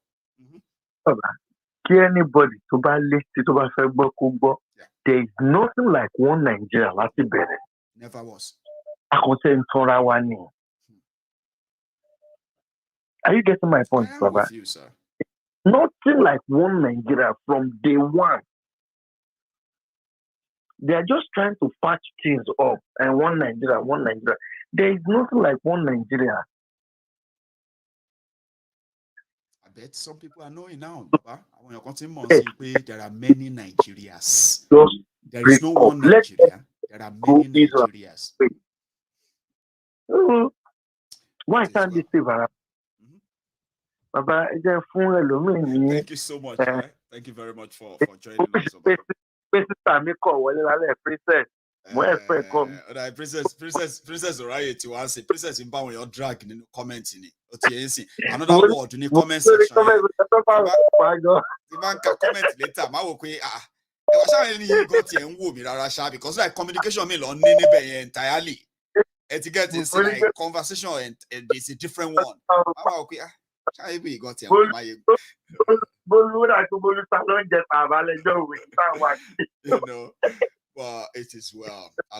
Kí anybody tó bá létí tó bá fẹ́ gbọ́ kó gbọ́. There is nothing like one Nigeria láti bẹ̀rẹ̀. Never was. Àkọsẹ́ ń tanra wa ni. Are you getting my point, Baba? With you, sir. Nothing like one Nigeria from day one. They are just trying to patch things up and one Nigeria, one Nigeria. There is nothing like one Nigeria. I bet some people are knowing now, Baba. When you're continuing there are many Nigerias. There is no one Nigeria. There are many Nigerias. Why can't this be Baba? Thank you so much. Thank you very much for joining us. Princess Orion, to answer. Princess in power, you're dragging in the comments in it. Another word in the comment section. The man can comment later. Because like communication mean on entirely. Etiquette is like conversation and it's a different one. You know, well, it is well. I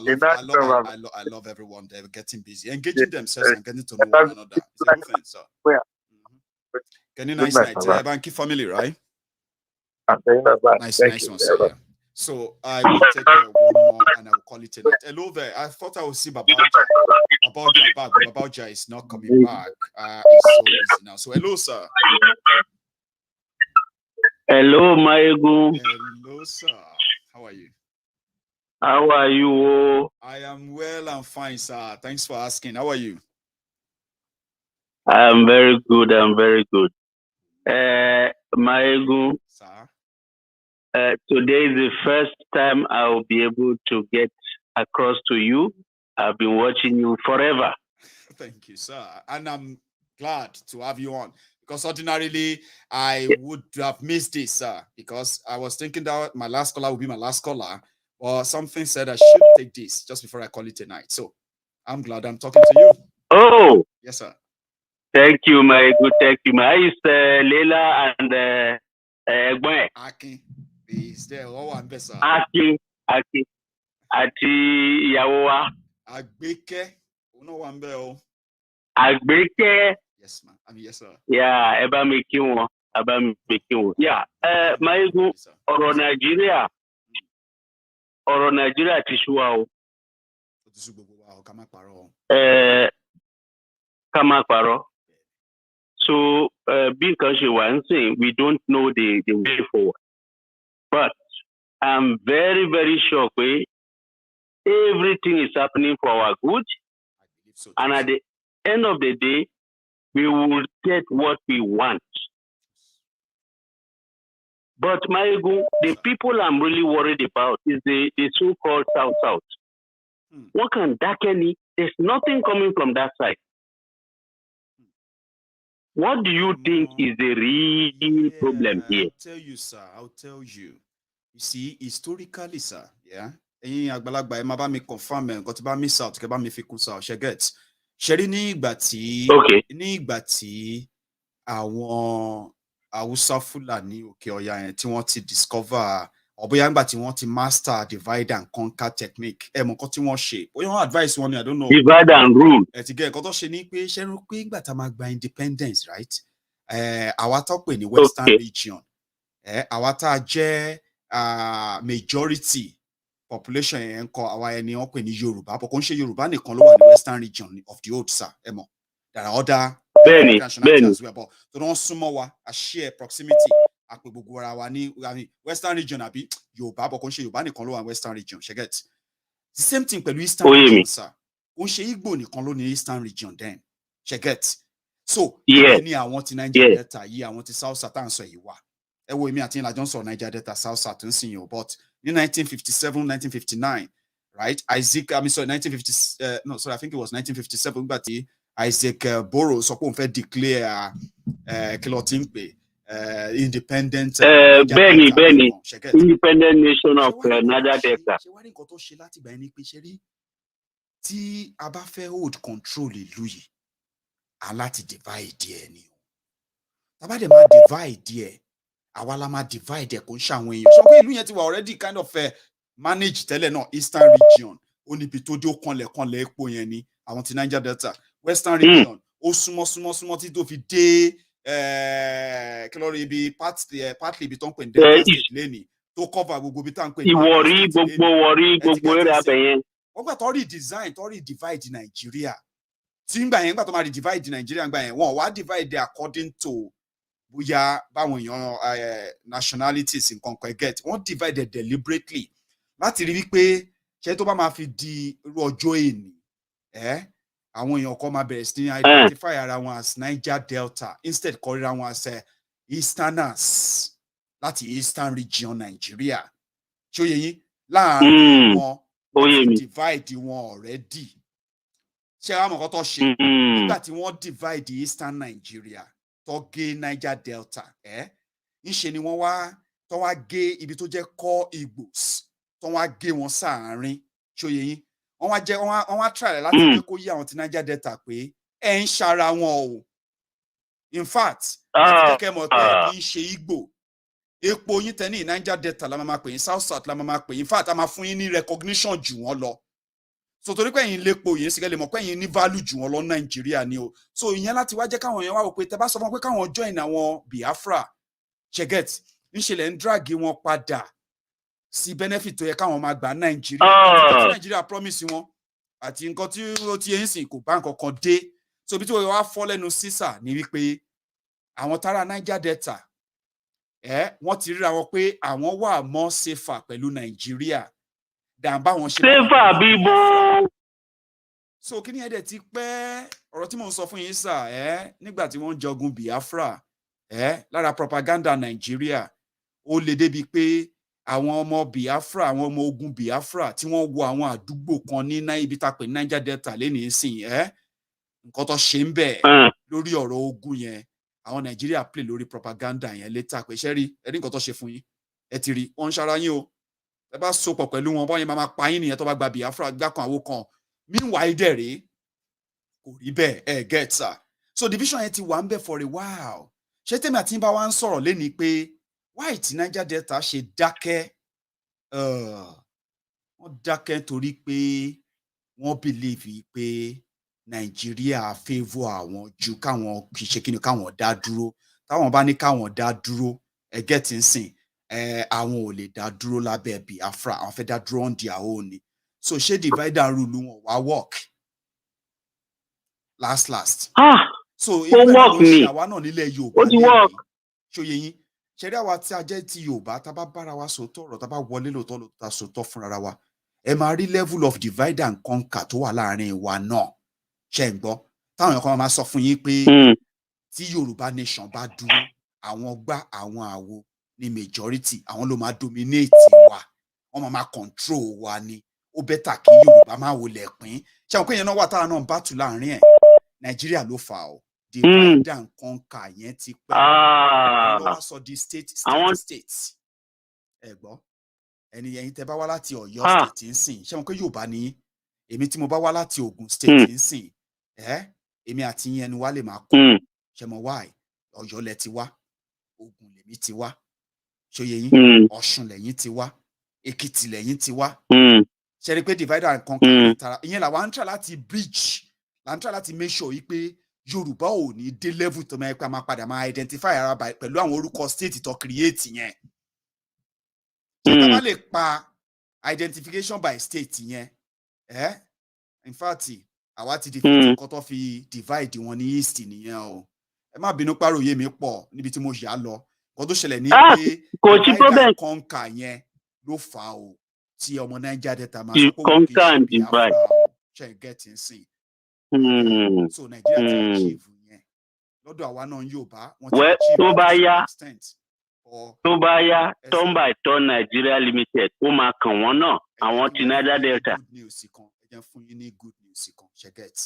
love everyone. They're getting busy, engaging themselves and getting to know one another. It's a good thing, sir. Can you nice night? Banky family, right? Nice one, sir. Yeah. So I will take one more and I will call it a night. Hello there. I thought I would see Babaja is not coming back. He's so busy now. So hello, sir. Hello, Maiyegun. Hello, sir. How are you? How are you? I am well and fine, sir. Thanks for asking. How are you? I'm very good. Maiyegun. Sir. Today is the first time I'll be able to get across to you. I've been watching you forever. Thank you, sir. And I'm glad to have you on because ordinarily I would have missed this, sir, because I was thinking that my last caller would be my last caller, or something said I should take this just before I call it a night. So I'm glad I'm talking to you. Oh, yes, sir. Thank you, my good. Thank you, my. I used Leila and Egbe. Aki. Is there one better? Aki, Ati Yawa. Egbekegbe. No one bell. Egbekegbe. Yes, man. I mean, yes, sir. Yeah, Eba making one. Yeah. Maiyegun, Oro Nigeria. Oro Nigeria tishuwa. Kamakparo. So, because you want saying we don't know the way forward. But I'm very, very sure everything is happening for our good. So, and at the end of the day, we will get what we want. But Maiyegun, the people I'm really worried about is the so-called South. What can darken? There's nothing coming from that side. What do you think is the real problem here? I'll tell you, sir. I'll tell you. You see, historically, sir, yeah. Me confirm got to miss out, ke ba mi fi kun sa, she get. Sheri ní ìgbà tí àwọn Hausa Fulani òkè ọya yẹn tí wọ́n ti discover ọ̀bọ̀yá ńgbà tí wọ́n ti master divide and conquer technique. Mọ̀ nǹkan tí wọ́n ṣe. Bóyá wọ́n advice wọn ni, I don't know. Divide and rule. Ti get nǹkan tó ṣe ní pé ṣe rò pé ìgbà tá máa gba independence, right? Àwa tó pè ní Western region. Àwa tá jẹ́ majority population yẹn kọ àwa ẹni wọ́n pè ní Yoruba, but kò ń ṣe Yoruba nìkan ló wà ní Western region of the old, sir. Mọ̀. There are other nationalities as well, but tó don't súnmọ́ wa, a share proximity. Àpè gbogbo ara wa ní Western region àbí Yoruba, but kò ń ṣe Yoruba nìkan ló wà ní Western region. She get. The same thing pẹ̀lú Eastern region, sir. Kò ń ṣe Igbo nìkan ló ní Eastern region then. She get. So, ní àwọn ti Niger Delta yìí, àwọn ti South South sọ yìí wà. Ẹ wo èmi àti ìlà Johnson Niger Delta South South ń sìn yìí, but in 1957, 1959, right? I think it was 1957, but Isaac Burrows declare independent Benny, independent nation of Niger Delta. Tí a bá fẹ́ hold control ìlú yìí, a láti divide ẹ̀ ni. Tá bá dẹ̀ máa divide ẹ̀, àwa la máa divide ẹ̀ kò ń ṣàwọn èèyàn ṣé pé ìlú yẹn ti wà already kind of manage tẹ́lẹ̀ náà eastern region ó níbi tó dé ó kanlẹ̀ epo yẹn ni àwọn ti Niger Delta western region ó súnmọ́ tí tó fi dé kí ló rí ibi partly ibi tó ń pè ní Delta state lẹ́nìí tó cover gbogbo ibi tá à ń pè ní Ìwọ̀rí gbogbo eré abẹ yẹn. wọ́n gbà tó redesign tó redivide Nàìjíríà tí ń gbà yẹn gbà tó máa redivide Nàìjíríà gbà yẹn wọ́n wá divide according to bóyá báwọn èèyàn nationalities nǹkan kan get wọ́n divide deliberately láti rí wípé ṣé tó bá máa fi di irú ọjọ́ èní àwọn èèyàn kan máa bẹ̀rẹ̀ sí ní identify ara wọn as Niger Delta instead kọríra wọn as easterners láti eastern region Nigeria ṣó yẹ yín láàárín wọn wọ́n ti divide wọn already ṣé àwọn ọmọ kan tó ṣe nígbà tí wọ́n divide eastern Nigeria tó gé Niger Delta ńṣe ni wọ́n wá tó wá gé ibi tó jẹ́ core Igbos tó wá gé wọn sáàárín ṣó yẹ yín wọ́n wá try láti jẹ́ kó yí àwọn ti Niger Delta pé ẹ̀ ń ṣara wọn o in fact láti jẹ́ kẹ́ mọ̀ pé ẹ̀ kì í ṣe Igbo epo yín tẹ́ ní Niger Delta la máa pè yín South la máa pè yín in fact a máa fún yín ní recognition jù wọ́n lọ so torí pé ẹ̀yin lépo yín sígẹ́ lè mọ̀ pé ẹ̀yin ní value jù wọ́n lọ Nàìjíríà ni o so ìyẹn láti wá jẹ́ káwọn èèyàn wá wò pé tẹ́ bá sọ fún wọn pé káwọn join àwọn Biafra ṣẹgẹt ńṣẹlẹ̀ ń drag wọn padà sí benefit tó yẹ káwọn máa gbà Nàìjíríà àti Nàìjíríà promise wọn àti nǹkan tí ó ti ń sìn kò bá nǹkan kan dé so bí tí wọ́n wá fọ́ lẹ́nu sísà ní wípé àwọn tára Niger Delta wọ́n ti ríra wọn pé àwọn wà mọ́ safer pẹ̀lú Nàìjíríà dàmbá wọn ṣe safer bíbó. so kí ni ẹ̀dẹ̀ ti pẹ́ ọ̀rọ̀ tí mò ń sọ fún yín sà nígbà tí wọ́n ń jọgun Biafra lára propaganda Nàìjíríà ó lè débi pé àwọn ọmọ Biafra àwọn ọmọ ogun Biafra tí wọ́n wọ àwọn àdúgbò kan ní ibi tá a pè ní Niger Delta lẹ́nìí sìn nǹkan tó ṣe ń bẹ̀ lórí ọ̀rọ̀ ogun yẹn àwọn Nàìjíríà play lórí propaganda yẹn létà pé ṣẹ́ rí ẹ̀rí nǹkan tó ṣe fún yín ẹ ti rí wọ́n ń ṣara yín o ẹ bá sopọ̀ pẹ̀lú wọn bọ́yẹn máa pa yín nìyẹn tó bá gba Biafra gbá kan àwo kan meanwhile dẹ̀ rèé kò rí bẹ́ẹ̀ get sir so division yẹn ti wà ń bẹ̀ for a while ṣé tèmi àti bá wa ń sọ̀rọ̀ lénìí pé why tí Niger Delta ṣe dákẹ́ wọ́n dákẹ́ torí pé wọ́n believe pé Nàìjíríà favour àwọn ju káwọn kì í ṣe kíni káwọn dá dúró táwọn bá ní káwọn dá dúró ẹgẹ́ tí ń sìn àwọn ò lè dá dúró lábẹ́ Biafra àwọn fẹ́ dá dúró on their own ni so ṣé divide and rule wọn wá work last so ìgbẹ́ ló ń ṣe àwa náà nílẹ̀ Yorùbá lẹ́yìn ṣòye yín ṣẹ̀rí àwa tí a jẹ́ ti Yorùbá tá a bá bára wa sòótọ́ ọ̀rọ̀ tá a bá wọlé lóòótọ́ tá a sòótọ́ fúnra wa ẹ máa rí level of divide and conquer tó wà láàrin wa náà ṣe ń gbọ́ táwọn èèyàn kan máa sọ fún yín pé tí Yorùbá nation bá dúró àwọn gbá àwọn àwo ní majority àwọn ló máa dominate wa wọ́n máa control wa ni ó bẹ́tà kí Yorùbá máa wọlé pín ṣe àwọn kéèyàn náà wà táwọn náà ń bá tù láàrin ẹ̀ Nàìjíríà ló fà ó divide and conquer yẹn ti pẹ́ lọ́wọ́ sọ di state ẹ gbọ́ ẹ̀yin tẹ́ bá wá láti Ọ̀yọ́ state ń sìn ṣé wọn pé Yorùbá ni èmi tí mo bá wá láti Ògùn state ń sìn èmi àti yín ẹnu wa lè máa kọ́ ṣe mọ̀ wáì Ọ̀yọ́ lẹ ti wá Ògùn lèmi ti wá ṣòye yín Ọ̀ṣun lẹ́yìn ti wá Èkìtì lẹ́yìn ti wá ṣe rí pé divide and conquer ìyẹn làwa ń try láti bridge là ń try láti make sure yìí pé Yorùbá ò ní dé level tó máa máa padà máa identify ara pẹ̀lú àwọn orúkọ state tó create yẹn ṣé ká má lè pa identification by state yẹn in fact àwa ti defeat nǹkan tó fi divide wọn ní east nìyẹn o ẹ má bínú pàròyé mi pọ̀ níbi tí mo yà lọ nǹkan tó ṣẹlẹ̀ ní pé divide and conquer yẹn ló fà o tí ọmọ Niger Delta máa sọ pé òun kì í ṣe Biafra ṣe get in sin so Nigeria ti achieve yẹn lọ́dọ̀ àwa náà Yorùbá wọ́n ti achieve tó bá yá turn by turn Nigeria limited ó máa kàn wọ́n náà àwọn ti Niger Delta. ẹ jẹ́ fún yín ní good news kan ṣe get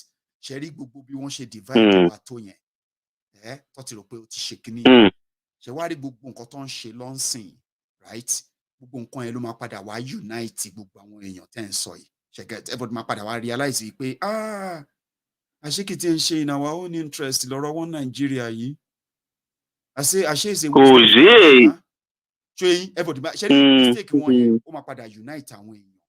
ṣe rí gbogbo bí wọ́n ṣe divide wa tó yẹn tó ti rò pé ó ti ṣe kíní ṣe wá rí gbogbo nǹkan tó ń ṣe lọ́nsìn right gbogbo nǹkan yẹn ló máa padà wá unite gbogbo àwọn èèyàn tẹ́ ń sọ yìí ṣe get everybody máa padà wá realize pé àṣekìtì ń ṣe in our own interest lọ́rọ̀ wọn Nàìjíríà yìí I say it's a kò sí. Ṣé everybody ṣé mistake wọn yẹn ó máa padà unite àwọn èèyàn.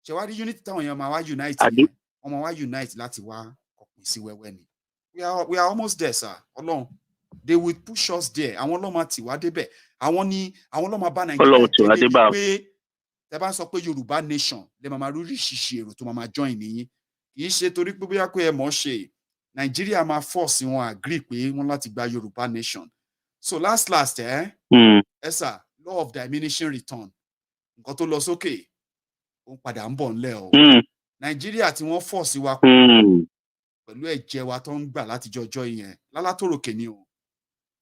Ṣé wá rí unity táwọn èèyàn máa wá unite yẹn wọ́n máa wá unite láti wá ọ̀pìn sí wẹ́wẹ́ ni. We are almost there, sir. Ọlọ́run, they will push us there. Àwọn ọlọ́mọ tí wá débẹ̀. Àwọn ọlọ́mọ bá Nàìjíríà jẹ́ débi pé tẹ́ bá sọ pé Yorùbá nation lè máa rí ṣíṣe èrò tó máa join nìyí. Kì í ṣe torí pé bóyá pé ẹ mọ̀ ṣe Nàìjíríà máa force wọn agree pé wọ́n láti gba Yorùbá nation. So last sir, law of diminishing return. Nǹkan tó lọ sókè ó padà ń bọ̀ ńlẹ̀ o. Nàìjíríà tí wọ́n force wa pẹ̀lú ẹ̀jẹ̀ wa tó ń gbà láti jọjọ́ yẹn lálátòròkè ni o.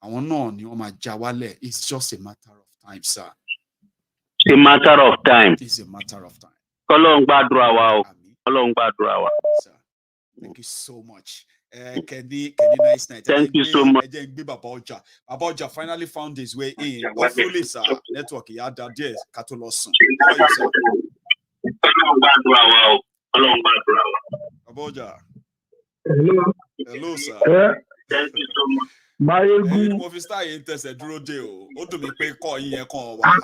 Àwọn náà ni wọ́n máa já wálẹ̀. It's just a matter of time, sir. It's a matter of time. It's a matter of time. Ọlọ́run gbàdúrà wa o. Ọlọ́run gbàdúrà wa. Thank you so much. Kenny, nice night. Thank you so much. Baba Oja finally found his way in. Hopefully, sir, network he had that there. Katolosun. Baba Oja. Hello, sir. Thank you so much. Maiyegun. Mo fi start yẹn tẹ̀sẹ̀ dúró dé o. Ó dùn mí pé kọ́ yín yẹn kan wà á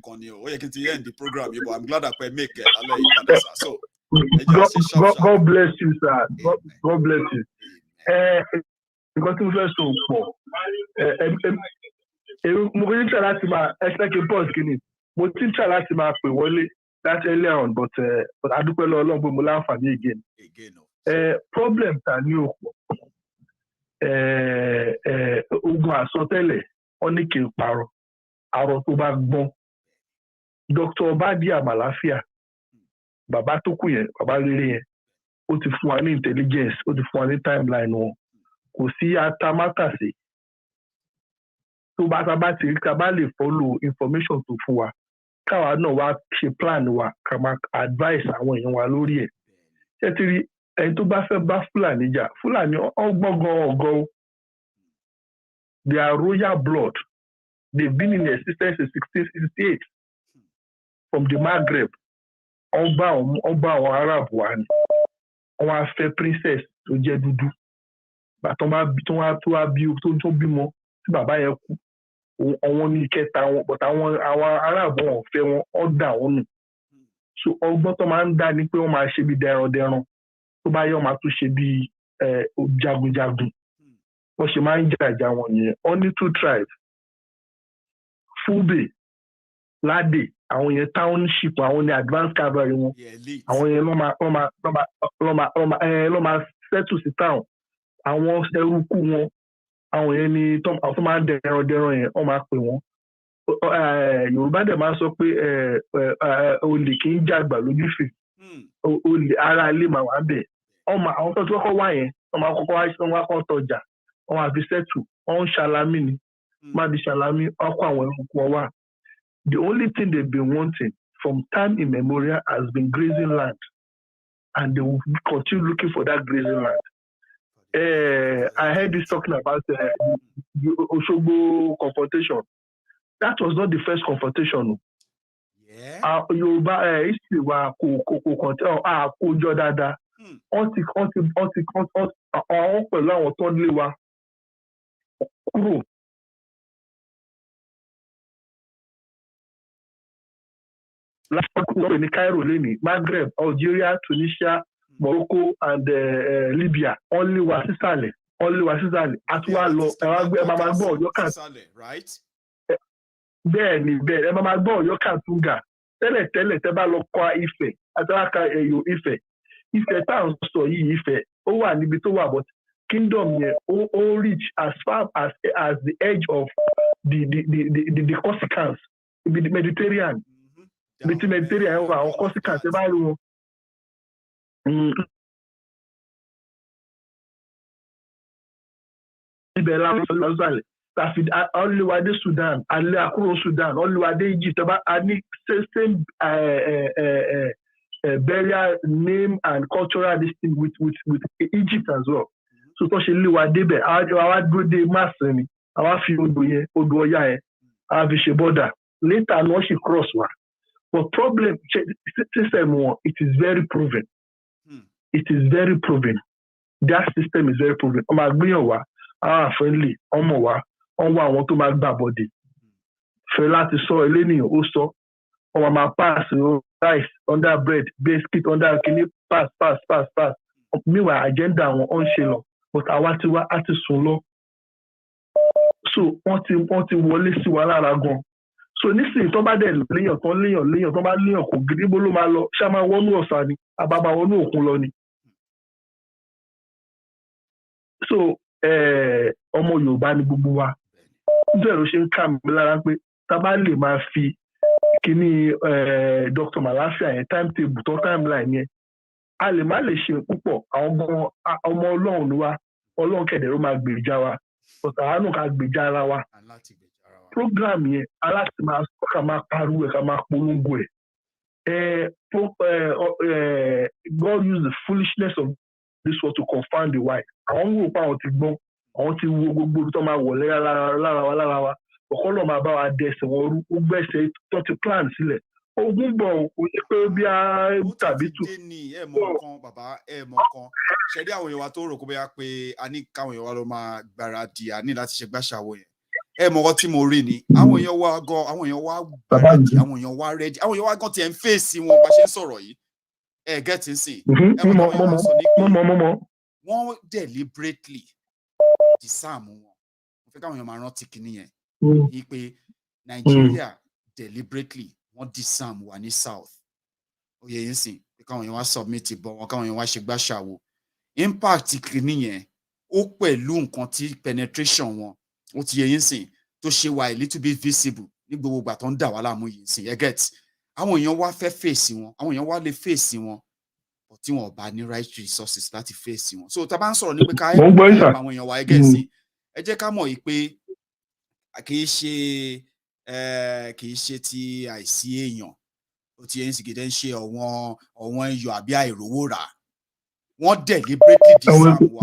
kan ni o. Ó yẹ kí n ti end the program yìí, but I'm glad that I make it lálẹ́ yìí padà, sir. So, God bless you, sir. God bless you. Nǹkan tí mo fẹ́ sọ pọ̀. Mo kò ní try láti máa expect a pause kìíní. Mo ti ń try láti máa pè wọlé láti earlier on, but adúpẹ́ lọ́wọ́ Ọlọ́run pé mo láǹfààní again. Problem ta ní òpó. Ogun àsọtẹ́lẹ̀ wọ́n ní kí n parọ́ àrọ̀ tó bá gbọ́n. Dr. Obadi Amalafia, bàbá tó kù yẹn, bàbá rere yẹn, ó ti fún wa ní intelligence, ó ti fún wa ní timeline wọn. Kò sí atamátàsé. Tó bá ti rí ká bá lè follow information tó fún wa. Káwa náà wá ṣe plan wa, ká máa advice àwọn èèyàn wa lórí ẹ̀. Ṣé ti rí ẹni tó bá fẹ́ bá Fúlàní jà, Fúlàní ọgbọ́ngàn ọgọ́. They are royal blood. They've been in existence since 1668 from the Maghreb. Ọba àwọn Arab wa ni. Wọ́n á fẹ́ princess tó jẹ́ dúdú. Bàtọ́ bá tó wá bí tó bímọ tí bàbá yẹn kú. Àwọn ní ìkẹta wọn, but àwọn Arab wọn fẹ́ wọn, ọ́ dà wọ́n nù. So ọgbọ́n tó máa ń dá ni pé wọ́n máa ṣe bí dẹran. Tó bá yẹ wọ́n máa tún ṣe bí jagunjagun. Wọ́n ṣe máa ń jàjà wọn yẹn. Only 2 tribes. Fúbè, Ládè, àwọn yẹn township, àwọn ní advanced cavalry wọn. Àwọn yẹn lọ́ máa settle sí town. Àwọn ẹrúkú wọn, àwọn yẹn ni tó máa ń dẹran yẹn, wọ́n máa pè wọ́n. Yorùbá dẹ̀ máa sọ pé olè kì í jàgbà lójúfè. Olè ara ilé máa wà bẹ̀. Àwọn tó kọ́kọ́ wá yẹn, wọ́n máa kọ́kọ́ wá kọ́ tọjà. Wọ́n máa fi settle. Wọ́n ń ṣàlámì ni. Má di ṣàlámì, ọkọ̀ àwọn ẹrúkú wọn wà. The only thing they've been wanting from time immemorial has been grazing land, and they will continue looking for that grazing land. I heard this talking about the Osogbo confrontation. That was not the first confrontation. Yeah. Yoruba history wa kójọ dáadáa. Wọ́n pẹ̀lú àwọn tó ń lé wa kúrò. Last in Cairo, Maghreb, Algeria, Tunisia, Morocco, and Libya. Only Wasisale. Atualo, right? Bẹ́ẹ̀ni, máa gbọ́ Ọ̀yọ́ Kàtúngà. Tẹ́lẹ̀ tẹ́ bá lọ kọ́ Ifẹ̀, àtàwákà ẹ̀yọ Ifẹ̀. Ifẹ̀ tá à ń sọ yìí Ifẹ̀, ó wà níbi tó wà, but kingdom yẹn ó reach as far as the edge of the Corsicans, the Mediterranean. Between Mediterranean and our Corsicans, ẹ bá rí wọn. Ibẹ̀ la lọ sálẹ̀. Tàfi ọlùwàdé Sudan, alẹ́ àkúrò Sudan, ọlùwàdé Egypt, a ní same burial name and cultural distinct with Egypt as well. So tó ṣe lé wa débẹ̀, àwa dúró dé Màsìn ni, àwa fi odò Ọya yẹn, àwa fi ṣe border. Later ni wọ́n ṣe cross wa. But problem system one, it is very proven. It is very proven. That system is very proven. Ọmọ àgbéyàn wa, our friendly, ọmọ wa, wọ́n wá àwọn tó máa gbà bọ̀dẹ̀ fẹ́ láti sọ eléyìí ó sọ wọ́n máa pass rice under bread biscuit under kini pass meanwhile agenda àwọn ọ̀ ń ṣe lọ but àwa ti wá á ti sùn lọ so wọ́n ti wọlé sí wa lára gan so nísìnyí tó bá dẹ̀ léèyàn tó bá léèyàn kò gidi bó ló máa lọ ṣá máa wọnú ọ̀sà ni àbábá wọnú òkun lọ ni so ọmọ Yorùbá ni gbogbo wa bẹ́ẹ̀ ló ṣe ń kà mí lára pé tá a bá lè máa fi kíní Dr. Malafia yẹn timetable tó timeline yẹn a lè má lè ṣe púpọ̀ àwọn ọmọ Ọlọ́run ni wa Ọlọ́run kẹ̀dẹ̀ ló máa gbèjà wa ọ̀tà àánú ká gbèjà ara wa program yẹn aláti máa ká máa pariwo ẹ̀ ká máa polongo ẹ̀ God use the foolishness of this world to confound the wise àwọn ń wò pa àwọn ti gbọ́n àwọn ti wo gbogbo tó máa wọ̀ lára wa ọ̀kọ́ náà máa bá wa dẹ̀sẹ̀ wọn rú ó gbẹ̀sẹ̀ tó ti plan sílẹ̀ ogun bọ̀ ó ní pé bí a tàbí tù. ẹ mọ̀ kan bàbá ẹ mọ̀ kan ṣẹ̀dí àwọn èèyàn wa tó rò kó bóyá pé a ní káwọn èèyàn wa ló máa gbáradì a ní láti ṣe gbàṣàwọ̀ yẹn ẹ mọ̀ ọ́ tí mo rí ni àwọn èèyàn wa gan àwọn èèyàn wa gbáradì àwọn èèyàn wa rẹ́dí àwọn èèyàn wa gan tiẹ̀ ń fèsì wọn bá ṣe ń sọ̀rọ̀ yìí ẹ gẹ́tì sí ẹ mọ̀ àwọn èèyàn wa sọ ní pé wọ́n deliberately disarm wọn mo fẹ́ káwọn èèyàn máa rántí kinní yẹn ní pé Nàìjíríà deliberately wọ́n disarm wà ní south oyè yín sìn pé káwọn èèyàn wá submit ìbọn wọn káwọn èèyàn wá ṣe gbàṣàwò impact kinní yẹn ó pẹ̀lú nǹkan tí penetration wọn ó ti yẹ yín sìn tó ṣe wà a little bit visible ní gbogbo ìgbà tó ń dà wá láàmú yìí sìn ẹ get àwọn èèyàn wá fẹ́ fèsì wọn àwọn èèyàn wá lè fèsì wọn but tí wọn ò bá ní right resources láti fèsì wọn so tá a bá ń sọ̀rọ̀ ní pé ká ẹ àwọn èèyàn wá ẹ get sìn ẹ jẹ́ ká mọ̀ yìí pé kì í ṣe ti àìsí èèyàn ó ti yẹn sì gidi ń ṣe ọ̀wọ́n iyọ̀ àbí àìrówó rà wọ́n deliberately disarm wa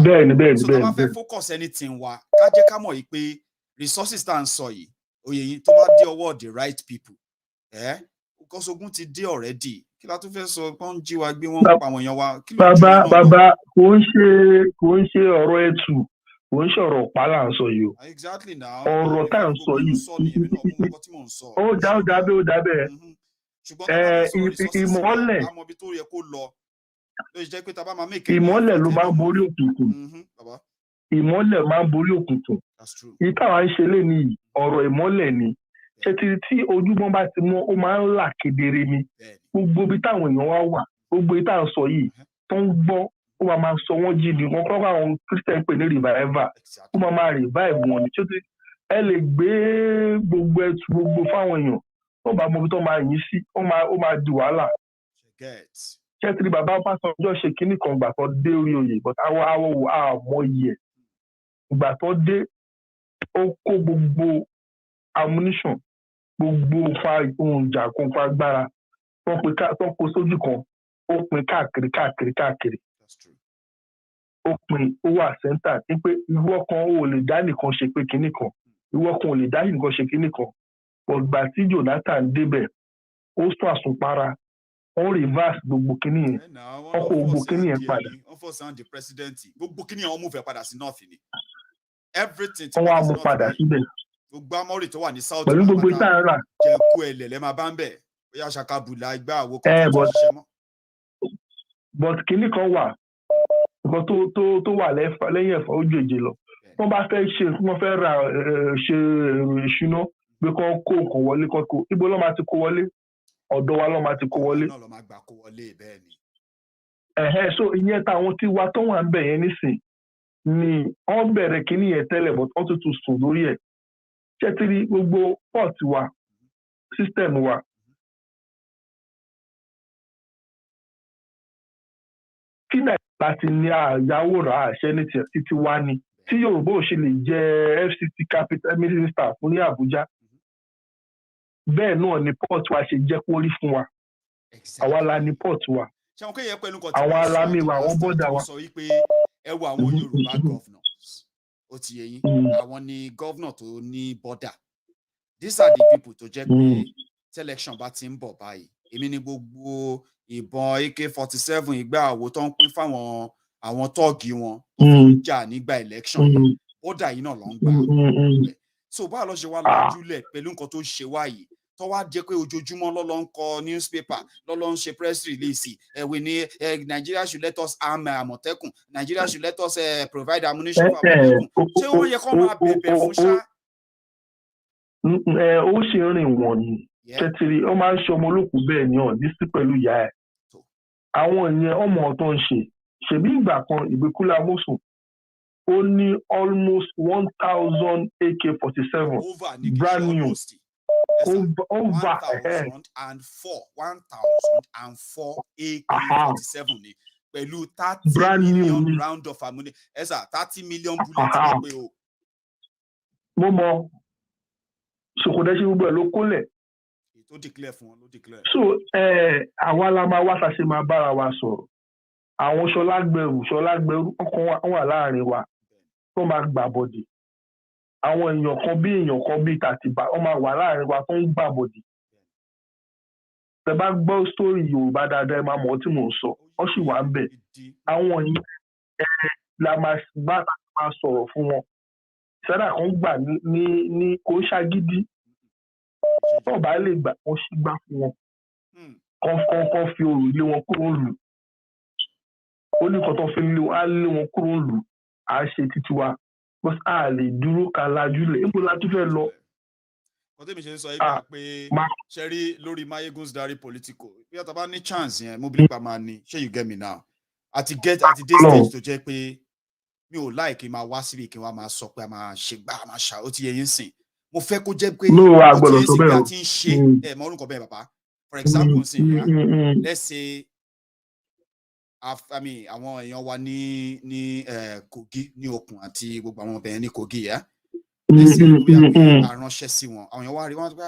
so tó bá fẹ́ focus anything wa ká jẹ́ ká mọ̀ yìí pé resources tá à ń sọ yìí oyè yín tó bá dé ọwọ́ the right people because ogun ti dé already kí la tún fẹ́ sọ pé wọ́n ń jí wa gbé wọ́n ń pa àwọn èèyàn wa. bàbá kò ń ṣe ọ̀rọ̀ ẹ̀tù kò ń ṣọ̀rọ̀ ọ̀pá là ń sọ yìí o ọ̀rọ̀ tá à ń sọ yìí ó dábẹ́ ìmọ́lẹ̀ ló máa ń borí òkùnkùn ìmọ́lẹ̀ máa ń borí òkùnkùn ìtawà ń ṣe lé ní ọ̀rọ̀ ìmọ́lẹ̀ ni ṣètìlì tí ojúmọ́ bá ti mọ́ ó máa ń là kedere ni gbogbo ibi táwọn èèyàn wá wà gbogbo ibi táwọn sọ yìí tó ń gbọ́ ó máa sọ wọ́n jí ni wọ́n kọ́ àwọn Christian pè ní revival ó máa revive wọn ni ṣètìlì ẹ lè gbé gbogbo ẹtù gbogbo fáwọn èèyàn ó bá mọ ibi tó máa yín sí ó máa di wàhálà ṣètìlì bàbá Ọbásanjọ́ ṣe kínní kan gbà tó dé orí oyè but àwọ̀ wò àmọ́ iye ìgbà tó dé ó kó gbogbo ammunition gbogbo ohun ìjà kan fún agbára tó kó sójú kan ó pín káàkiri ó pín ó wà sẹ́ńtà ní pé ìwọ kan ò lè dá nìkan ṣe pé kinní kan ìwọ kan ò lè dá nìkan ṣe kinní kan ọgbà tí Jonathan débẹ̀ ó sún àsùnpara wọ́n reverse gbogbo kinní yẹn wọ́n kó gbogbo kinní yẹn padà. wọ́n fọ́ sáwọn di president gbogbo kinní yẹn wọ́n mú fẹ́ padà sí north ni everything wọ́n wá mú padà síbẹ̀. gbogbo amọ́rì tó wà ní south pẹ̀lú gbogbo ìta rà jẹ̀kú ẹ̀lẹ̀ lẹ́ máa bá ń bẹ̀ bóyá ṣàkàbùlà igbá àwo kan tó ṣiṣẹ́ mọ́. but kinní kan wà nǹkan tó wà lẹ́yìn ẹ̀fọ́ ojú èjì lọ wọ́n bá fẹ́ ṣe wọ́n fẹ́ ra ṣe ìṣúná pé kán kó nǹkan wọlé kán kó ibo ló máa ti kó wọlé ọ̀dọ̀ wa ló máa ti kó wọlé. so ìyẹn táwọn tí wa tó wà ń bẹ̀ yẹn nísìn ni wọ́n bẹ̀rẹ̀ kinní yẹn tẹ́lẹ̀ but wọ́n tún sùn lórí ẹ̀ ṣẹ́tìrì gbogbo port wa system wa kí nàìjíríà ti ní àyàwòrán àṣẹ ní títí wá ní tí Yorùbá ò ṣe lè jẹ FCT capital minister fún ní Àbújá bẹ́ẹ̀ náà ni port wa ṣe jẹ́ kó rí fún wa àwa la ní port wa àwọn alámì wa àwọn bọ́dà wa. ẹ wo àwọn Yorùbá governors ó ti yẹ yín àwọn ni governor tó ní border these are the people tó jẹ́ pé selection bá ti ń bọ̀ báyìí èmi ni gbogbo ìbọn AK-47 ìgbà àwo tó ń pín fáwọn àwọn tọ́ọ̀gì wọn tó ń jà nígbà election border yìí náà ló ń gbà so bá lọ ṣe wá lajúlẹ̀ pẹ̀lú nǹkan tó ṣe wá yìí tó wá jẹ́ pé ojoojúmọ́ lọ́lọ́ ń kọ newspaper lọ́lọ́ ń ṣe press release we ní Nigeria should let us arm Àmọ̀tẹ́kùn, Nigeria should let us provide ammunition for Àmọ̀tẹ́kùn. Ṣé wọ́n yẹ kó máa bẹ̀bẹ̀ fún ṣá? Ó ṣe rìn wọ̀n ni tẹ́tìrì ó máa ń ṣe ọmọ olókùú bẹ́ẹ̀ ni ọ̀ ní sí pẹ̀lú ìyá ẹ̀. Àwọn ìyẹn ọmọ tó ń ṣèbí ìgbà kan Ìgbèkúlé Amósùn ó ní almost 1,000 AK-47 brand new. Over 1,004 AK-47 ni pẹ̀lú 30 million round of ammunition. 30 million bullets ló pé o. Mo mọ ṣòkòdẹ́ ṣe gbogbo ẹ̀ ló kólẹ̀. Tó declare fún wọn ló declare. So àwa la máa wá ṣàṣe máa bára wa sọ̀rọ̀. Àwọn ṣọlágbẹrù ọkàn wà láàrin wa tó máa gbà bọ̀dì. Àwọn èèyàn kan bí Tàtìbà wọ́n máa wà láàrin wa tó ń gbà bọ̀dì. Tẹ bá gbọ́ sítórì Yorùbá dáadáa ẹ máa mọ̀ tí mò ń sọ wọ́n sì wà ń bẹ̀. Àwọn yìí la máa sọ̀rọ̀ fún wọn. Sẹ́dá kan gbà ní kò ṣàgídí. Tó bá lè gbà wọ́n sì gbà fún wọn. Kọ́ fi òrùn lé wọn kúrò lù. Ó ní kan tó fi lé wọn kúrò lù. À á ṣe títí wa. Because a lè dúró ká lajú lẹ̀. Níbo la tún fẹ́ lọ? Kọ́tẹ́ mi ṣe ń sọ ibà pé ṣe rí lórí Maiyegun's diary Politico. Bí ọ̀tá bá ní chance yẹn, mo believe pa máa ní. Ṣé you get me now? Àti dé stage tó jẹ́ pé mi ò láì kí n máa wá síbi kí n wá máa sọ pé a máa ṣe gbá a máa ṣà ó ti yẹ yín sìn. Mo fẹ́ kó jẹ́ pé ó ti yẹ sí pé a ti ń ṣe mọ orúkọ bẹ́ẹ̀ bàbá. For example sìn let's say àwọn èèyàn wa ní Kogi ní Okun àti gbogbo àwọn ọbẹ̀ yẹn ní Kogi yá. Lẹ́sìn bí aránṣẹ́ sí wọn àwọn èèyàn wá rí wọn gbá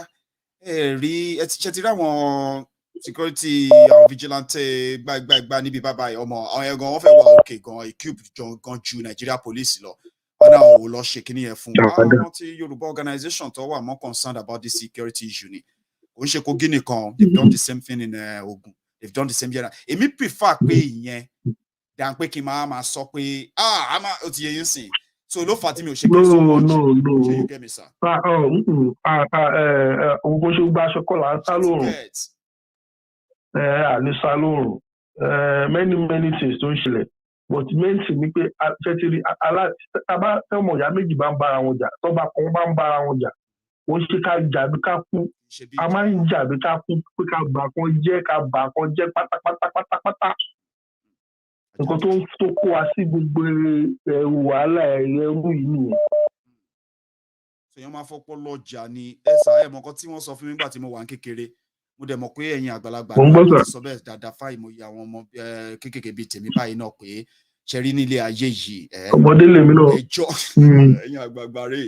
rí ṣe ti rí àwọn security àwọn vigilante gbàgbà níbi bàbá ọmọ àwọn yẹn gan wọ́n fẹ́ wà òkè gan equipe gan ju Nigeria police lọ wọn náà ò lọ ṣe kíní yẹn fún àwọn tí Yorùbá organization tó wà more concerned about this security issue ni kò ń ṣe Kogi nìkan they've done the same thing in Ogun they've done the same here èmi prefer pé ìyẹn dan pé kí n máa sọ pé ó ti yẹ yín sìn so ló fà tí mi ò ṣe pé so much ṣe you get me sir. Òun ṣe gbá aṣọ kọ́ là ń sá lóòrùn àní sá lóòrùn many things tó ń ṣẹlẹ̀ but main thing ni pé ṣẹ́tìrì tọ́mọ ìyá méjì bá ń bára wọn jà tọ́ba kan bá ń bára wọn jà wọ́n ṣe ká jà bí ká kú a máa ń jà bí ká kú pé ká bà kan jẹ́ pátápátá nǹkan tó kó wa sí gbogbo wàhálà ẹrú yìí nìyẹn. èèyàn máa fọpọ́ lọ́jà ni ẹ̀sà ẹ̀mọ̀kan tí wọ́n sọ fún mi nígbà tí mo wà ní kékeré mo dẹ̀ mọ̀ pé ẹ̀yin àgbàlagbà náà sọ bẹ́ẹ̀ dáadáa fáì mo yẹ àwọn ọmọ kéékèèké bíi tèmi báyìí náà pé ṣe rí nílé ayé yìí ọmọdé lèmi náà ẹjọ́ ẹ̀yin àgbààgbà rè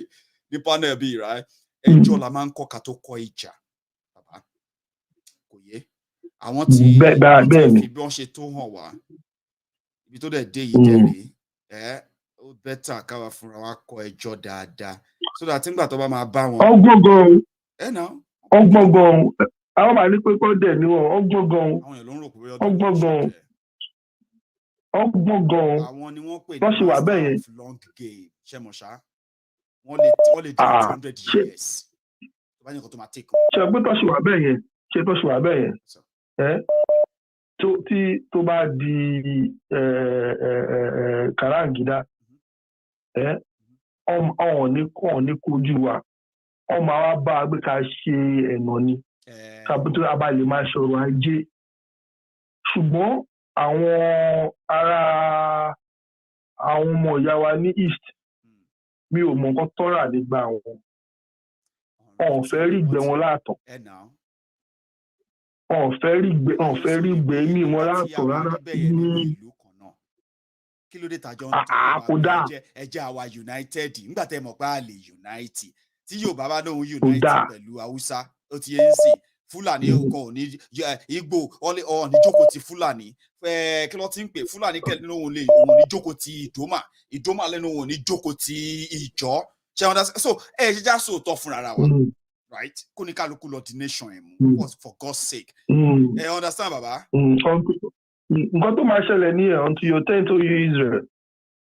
ní panel bíi rà ẹjọ́ la máa ń kọ́ ká tó kọ́ ìjà bàbá kò yé àwọn tí bí wọ́n ṣe tó hàn wá ibi tó dẹ̀ dé yìí dẹ̀ ó bẹ́tà káwa fúnra wa kọ́ ẹjọ́ dáadáa so that nígbà tó bá máa bá wọn. ọgbọ̀ngàn àwọn màá ní pé kọ́ dẹ̀ ni wọn ọgbọ̀ngàn àwọn ni wọ́n pè ní master of long game ṣẹ́mọ̀ṣá wọ́n lè dé 200 years tó bá ní nǹkan tó máa take on. ṣe pé tó ṣe wà bẹ́ẹ̀ yẹn tó bá di kàràǹgídá ọ̀hún ní kojú wa ọmọ àwa bá a gbé ká ṣe ẹ̀nà ni kábútó a lè máa ṣọ̀rọ̀ ajé ṣùgbọ́n àwọn ọmọ ìyá wa ní east mi ò mọ nǹkan tọ́ra nígbà wọn ọ̀hún fẹ́ rí ìgbẹ́ wọn láàtọ̀ ọ̀hún fẹ́ rí ìgbẹ́ mi wọn láàtọ̀ rárá kí ló dé tàjọ ń tọ́ ẹjẹ́ àwa united nígbà tẹ́ mọ̀ pé a lè unite tí Yorùbá bá lóun unite pẹ̀lú Haúsá ó ti yé ń sìn Fúlàní ọkọ̀ òní Ìgbò ọ̀ní jókòó ti Fúlàní kí ló ti ń pè Fúlàní kẹ́lẹ́ nínú òun ní jókòó ti Ìdómà lẹ́nu òun ní jókòó ti Ìjọ ṣe wọn dá so ẹ ṣe já sóòótọ́ fúnra wa right kó ní kálukú lọ di nation ẹ̀ mú for God's sake ẹ understand baba. Nǹkan tó máa ṣẹlẹ̀ ní ẹ̀ until you turn to Israel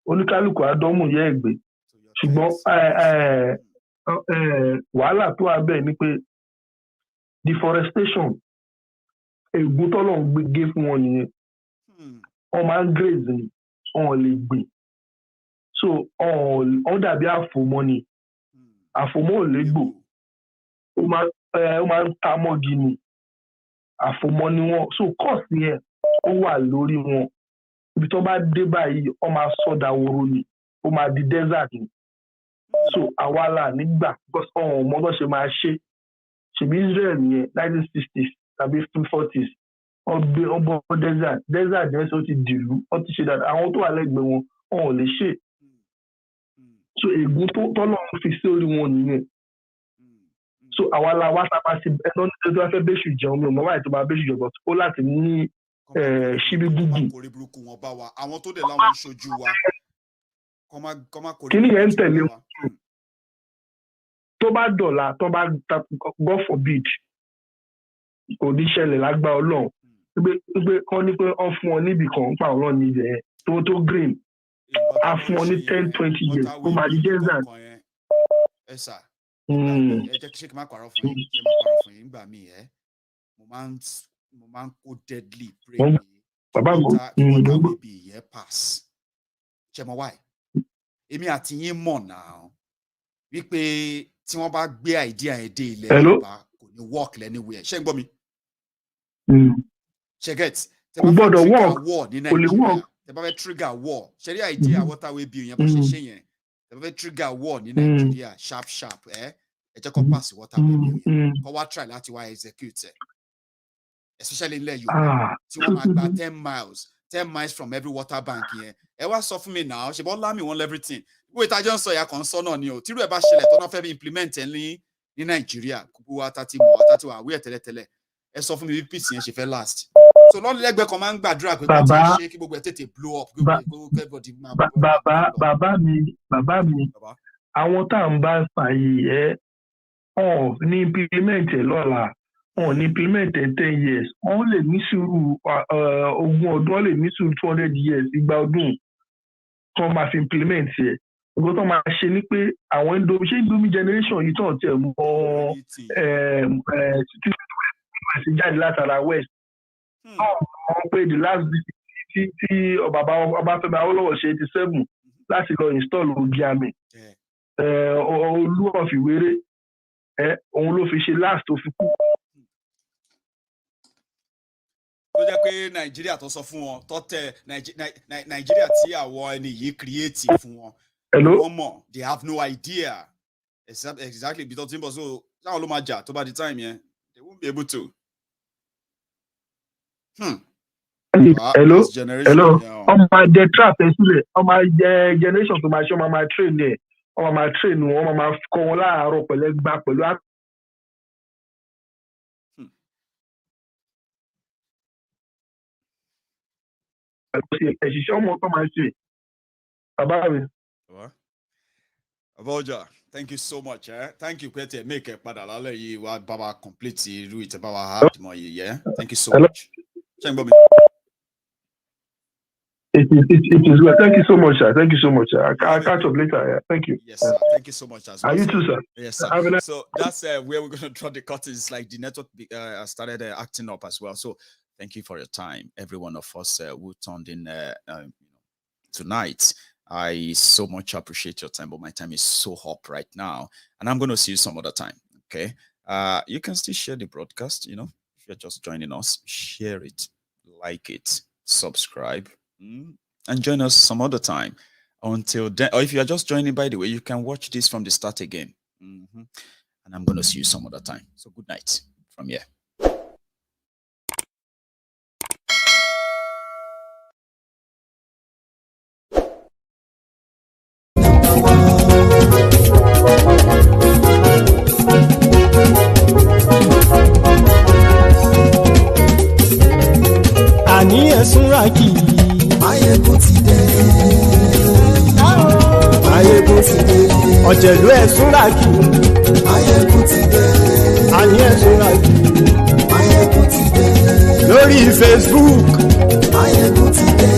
oníkálukú àdọ́mù yẹ́ ẹ̀gbẹ́ ṣùgbọ́n wàhálà tó wà bẹ́ẹ̀ ni pé deforestation ègún tọ́lọ̀ ń gbé fún wọn nìyẹn wọ́n máa ń graze ni wọ́n lè gbìn so wọ́n dàbí àfòmọ́ ni àfòmọ́ ò lè gbò ó máa ń ta mọ́gi ni àfòmọ́ ni wọ́n so cost yẹn ó wà lórí wọn ibi tó bá dé báyìí wọ́n máa sọ́dà woro ni ó máa di desert ni so àwa là nígbà because ọmọ bó ṣe máa ṣèbí Israel yẹn 1960s tàbí 40s wọ́n bọ́ desert yẹn sọ ti dìlú wọ́n ti ṣe dáadáa àwọn tó wà lẹ́gbẹ̀ẹ́ wọn ò lè ṣe so ègún tọ́lọ́run fi sórí wọn nìyẹn so àwa la wá sábà sí ẹnu tó wá fẹ́ bẹ́ṣù jẹun mi ò mọ̀ báyìí tó máa bẹ́ṣù jọ̀bọ̀ ó láti ní ṣíbí gúgù. àwọn tó dẹ̀ láwọn ṣojú wa kí ni yẹn ń tẹ̀lé wọn tó bá dọ̀la tó bá God forbid kò ní ṣẹlẹ̀ lágbá ọlọ́run pé kọ́ ní pé wọ́n fún ọ níbì kan ń pa ọlọ́run ní ibẹ̀ tó green a fún ọ ní 10-20 years ó máa di desert. ẹ sà ẹ jẹ́ kí ṣé kí n má parọ́ fún yín gbà mí mo máa ń kó deadly pray bàbá mi water bí ìyẹn pass ṣe mọ wáyé èmi àti yín mọ̀ náà wípé tí wọ́n bá gbé idea ẹ̀ dé ilẹ̀ Yorùbá kò ní work anywhere ṣé ń gbọ́ mi. ṣe get tẹ bá fẹ́ trigger war ní Nàìjíríà tẹ bá fẹ́ trigger war ṣe rí idea waterway bill yẹn bó ṣe ṣe yẹn tẹ bá fẹ́ trigger war ní Nàìjíríà sharp ẹ jẹ́ kó pass waterway bill yẹn kó wá try láti wá execute ẹ̀ especially ilẹ̀ Yorùbá tí wọ́n máa gba 10 miles from every water bank yẹn ẹ wá sọ fún mi náà ṣe bọ́ lámì wọn everything gbogbo ìtajọ́ ń sọ ìyá kan sọ náà ni o tírú ẹ̀ bá ṣẹlẹ̀ tó náà fẹ́ bí implement ẹ̀ ní Nàìjíríà gbogbo wa tá ti mọ̀ wá tá ti wà àwí ẹ̀ tẹ́lẹ̀tẹ́lẹ̀ ẹ sọ fún mi bí peace yẹn ṣe fẹ́ last so lọ́nà lẹ́gbẹ̀ẹ́ kan máa ń gbàdúrà pé kí wọ́n ṣe kí gbogbo ẹ̀ tètè blow up bàbá mi àwọn tá à ń bá fààyè ní implement ẹ̀ lọ́la wọn ní implement ẹ̀ 10 years wọn lè ní sùúrù 20 ọdún wọn lè ní sùúrù 200 years igba ọdún tó máa fi implement ẹ̀ nǹkan tó máa ṣe ni pé àwọn Indomie generation yìí tó tẹ̀ mọ́ ti jáde látara west wọ́n pé the last tí Ọbáfẹ́mi Awólọ́wọ̀ ṣe 87 láti lọ install ogi àmì Olú of Ìwéré òun ló fi ṣe last tó fi kú. tó jẹ́ pé Nàìjíríà tó sọ fún wọn tó tẹ Nàìjíríà tí àwọn ẹni yìí create fún wọn wọ́n mọ̀ they have no idea exactly bí tó ti ń bọ̀ so láwọn ló máa jà tó bá di time yẹn they won't be able to. Hello ọmọ máa jẹ trap ẹ sílẹ̀ ọmọ máa jẹ generation tó máa ṣe ọmọ máa train ẹ ọmọ máa train wọn ọmọ máa kọ́ wọn láàárọ̀ pẹ̀lú ẹgbàá pẹ̀lú ẹ̀ṣiṣẹ́ ọmọ tó máa ṣe bàbá mi. Avoja, thank you so much. Thank you, Kwete. Make a padala you Baba complete route Baba hard more yeah. Thank you so much. It is well. Thank you so much, sir. Thank you so much, sir. I'll catch up later. Yeah. Thank you. Yes, sir. Thank you so much as well. You too, sir. Yes, sir. So that's where we're going to draw the curtains. Like the network started acting up as well. So thank you for your time, every one of us who tuned in tonight. I so much appreciate your time, but my time is so up right now, and I'm going to see you some other time. Okay. You can still share the broadcast. If you're just joining us, share it, like it, subscribe. And join us some other time. Until then, or if you are just joining, by the way, you can watch this from the start again. And I'm going to see you some other time. So good night from here. Súnrakì. Maiyegun ti dé. Maiyegun ti dé. Ọ̀jẹ̀lú ẹ̀ Súnrakì. Maiyegun ti dé. Àní ẹ̀ Súnrakì. Maiyegun ti dé. Lórí Facebook. Maiyegun ti dé.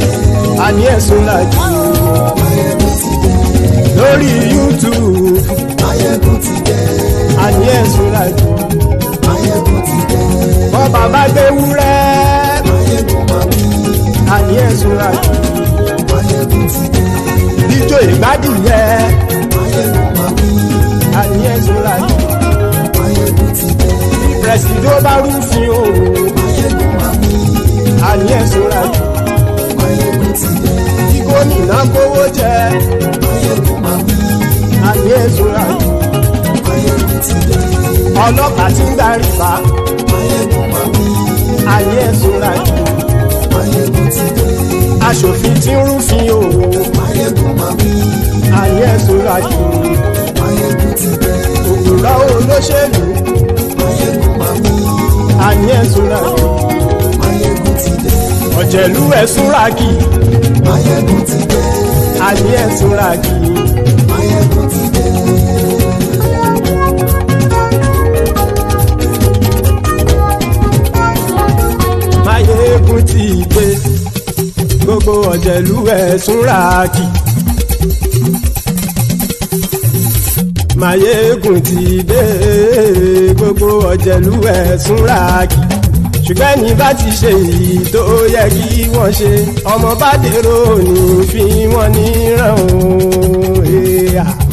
Àní ẹ̀ Súnrakì. Maiyegun ti dé. lórí YouTube. Maiyegun ti dé. Àní ẹ̀sùn lájú. Maiyegun ti dé. Bọ́ bàbá gbé wúrẹ́. Maiyegun máa wí. Àní ẹ̀sùn lájú. Maiyegun ti dé. Ijó ìgbádìyẹ. Maiyegun máa wí. Àní ẹ̀sùn lájú. Maiyegun ti dé. Pẹ̀sìdó bá rúfin o. Maiyegun máa wí. Àní ẹ̀sùn lájú. Maiyegun ti dé. Kí gómìnà kówó jẹ. Maiyegun máa wí. Àní ẹ̀sùn lájú. Maiyegun ti dé. Ọlọ́pàá tí ń darí bá. Maiyegun máa wí. Àní ẹ̀sùn lájú. Maiyegun ti dé. Aṣòfin tí ń rúfin o. Maiyegun máa wí. Àní ẹ̀sùn lájú. Maiyegun ti dé. Òkúrọ̀ olóṣèlú. Maiyegun máa wí. Àní ẹ̀sùn lájú. Maiyegun ti dé. Ọ̀jẹ̀lú ẹ̀sùn ràkì. Maiyegun ti dé. Àní ẹ̀sùn ràkì. Maiyegun ti dé. Maiyegun ti dé. Gbogbo ọ̀jẹ̀lú ẹ̀sùn ràkì. Maiyegun ti dé. Gbogbo ọ̀jẹ̀lú ẹ̀sùn ràkì. Ṣùgbọ́n ní bá ti ṣe èyí tó yẹ kí wọ́n ṣe, ọmọ bá dèrò ní fi wọ́n níran o.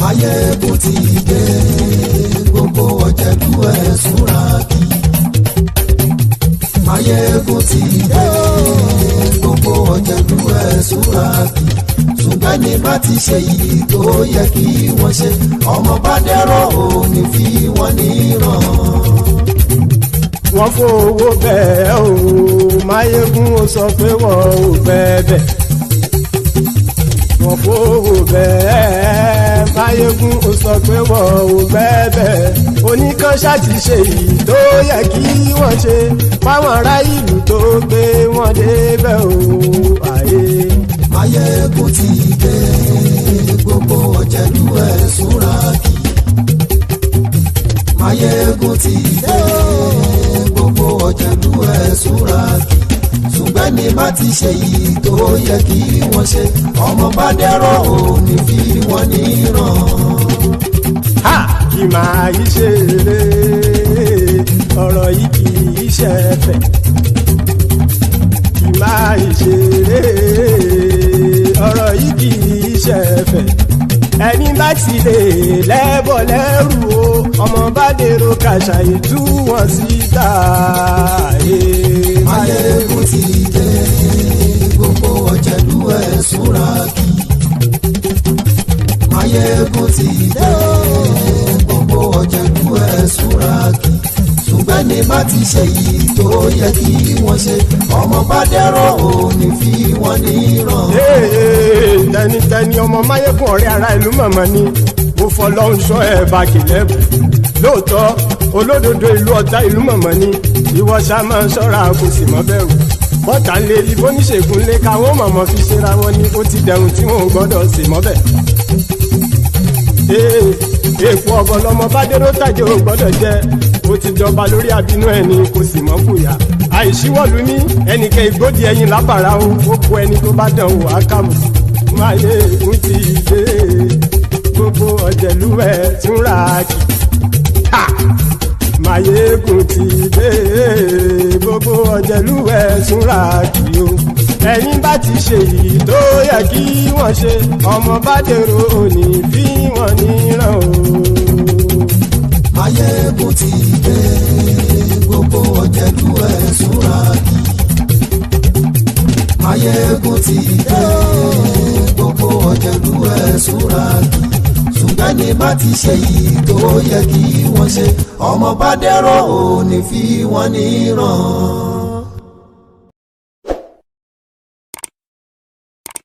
Maiyegun ti dé. Gbogbo ọ̀jẹ̀lú ẹ̀sùn ràkì. Maiyegun ti dé. Gbogbo ọ̀jẹ̀lú ẹ̀sùn ràkì. Ṣùgbọ́n ní bá ti ṣe èyí tó yẹ kí wọ́n ṣe, ọmọ bá dèrò ní fi wọ́n níran. Wọ́n fowó bẹ́ẹ̀ o, Maiyegun ó sọ pé wọ́n ò bẹ́ẹ̀. Wọ́n fowó bẹ́ẹ̀, Maiyegun ó sọ pé wọ́n ò bẹ́ẹ̀. Oníkan ṣáàtì ṣe èyí tó yẹ kí wọ́n ṣe, fáwọn ará ìlú tó gbé wọn débẹ̀ o. Maiyegun ti dé. Gbogbo ọ̀jẹ̀lú ẹ̀sùn ràkì. Maiyegun ti dé. Gbogbo ọ̀jẹ̀lú ẹ̀sùn ràkì. Ṣùgbọ́n ní bá ti ṣe yìí tó yẹ kí wọ́n ṣe, ọmọ bá dẹ́rọ̀ ò ní fi wọ́n níran. Kì máa yí ṣe eré, ọ̀rọ̀ yìí kì í ṣe ẹ̀fẹ̀. Kì máa yí ṣe eré, ọ̀rọ̀ yìí kì í ṣe ẹ̀fẹ̀. Ẹni bá ti lè lẹ́bọ̀ lẹ́rù o, ọmọ bá dèrò kàṣàyè tú wọn síta. Maiyegun ti dé. Gbogbo ọ̀jẹ̀lú ẹ̀sùn ràkì. Maiyegun ti dé. Gbogbo ọ̀jẹ̀lú ẹ̀sùn ràkì. Ṣùgbọ́n ní bá ti ṣe yìí tó yẹ kí wọ́n ṣe, ọmọ bá dẹ́rọ̀ ò ní fi wọ́n níran. Tẹnitẹni ọmọ Maiyegun ọ̀rẹ́ ara ìlú mọ̀mọ́ ni mo fọlọ́run sọ ẹ̀ bá kìlẹ́bù. Lóòótọ́ olódodo ìlú ọ̀tá ìlú mọ̀mọ́ ni ìwọ ṣá máa ń ṣọ́ra kò sì mọ́ bẹ̀rù. Bọ́tà ń lé ibo níṣègùn lé káwọn mọ̀mọ́ fi ṣera wọn ni ó ti dẹrùn tí wọn ò gbọ́dọ̀ sì mọ́ bẹ̀. Èèpo ọ̀gọ̀ lọmọ bá dérò tàjẹ́ ò gbọ́dọ̀ jẹ́, ó ti jọba lórí abínú ẹni kò sì mọ́ fòyà. Àìsíwọ́lu ní ẹnìkẹ́ ìgbódì ẹyin lábàrá o, ó kó ẹni tó bá dán o ákàmù. Maiyegun ti dé. Gbogbo ọ̀jẹ̀lú ẹ̀sùn ràkì. Maiyegun ti dé. Gbogbo ọ̀jẹ̀lú ẹ̀sùn ràkì o. Ẹ̀yin bá ti ṣe èyí tó yẹ kí wọ́n ṣe, ọmọ bá dèrò òní fi wọ́n níran o. Maiyegun ti dé. Gbogbo ọ̀jẹ̀lú ẹ̀sùn ràkì. Maiyegun ti dé. Gbogbo ọ̀jẹ̀lú ẹ̀sùn ràkì. Ṣùgbọ́n ní bá ti ṣe yìí tó yẹ kí wọ́n ṣe, ọmọ bá dẹ́rọ̀ ò ní fi wọ́n níran.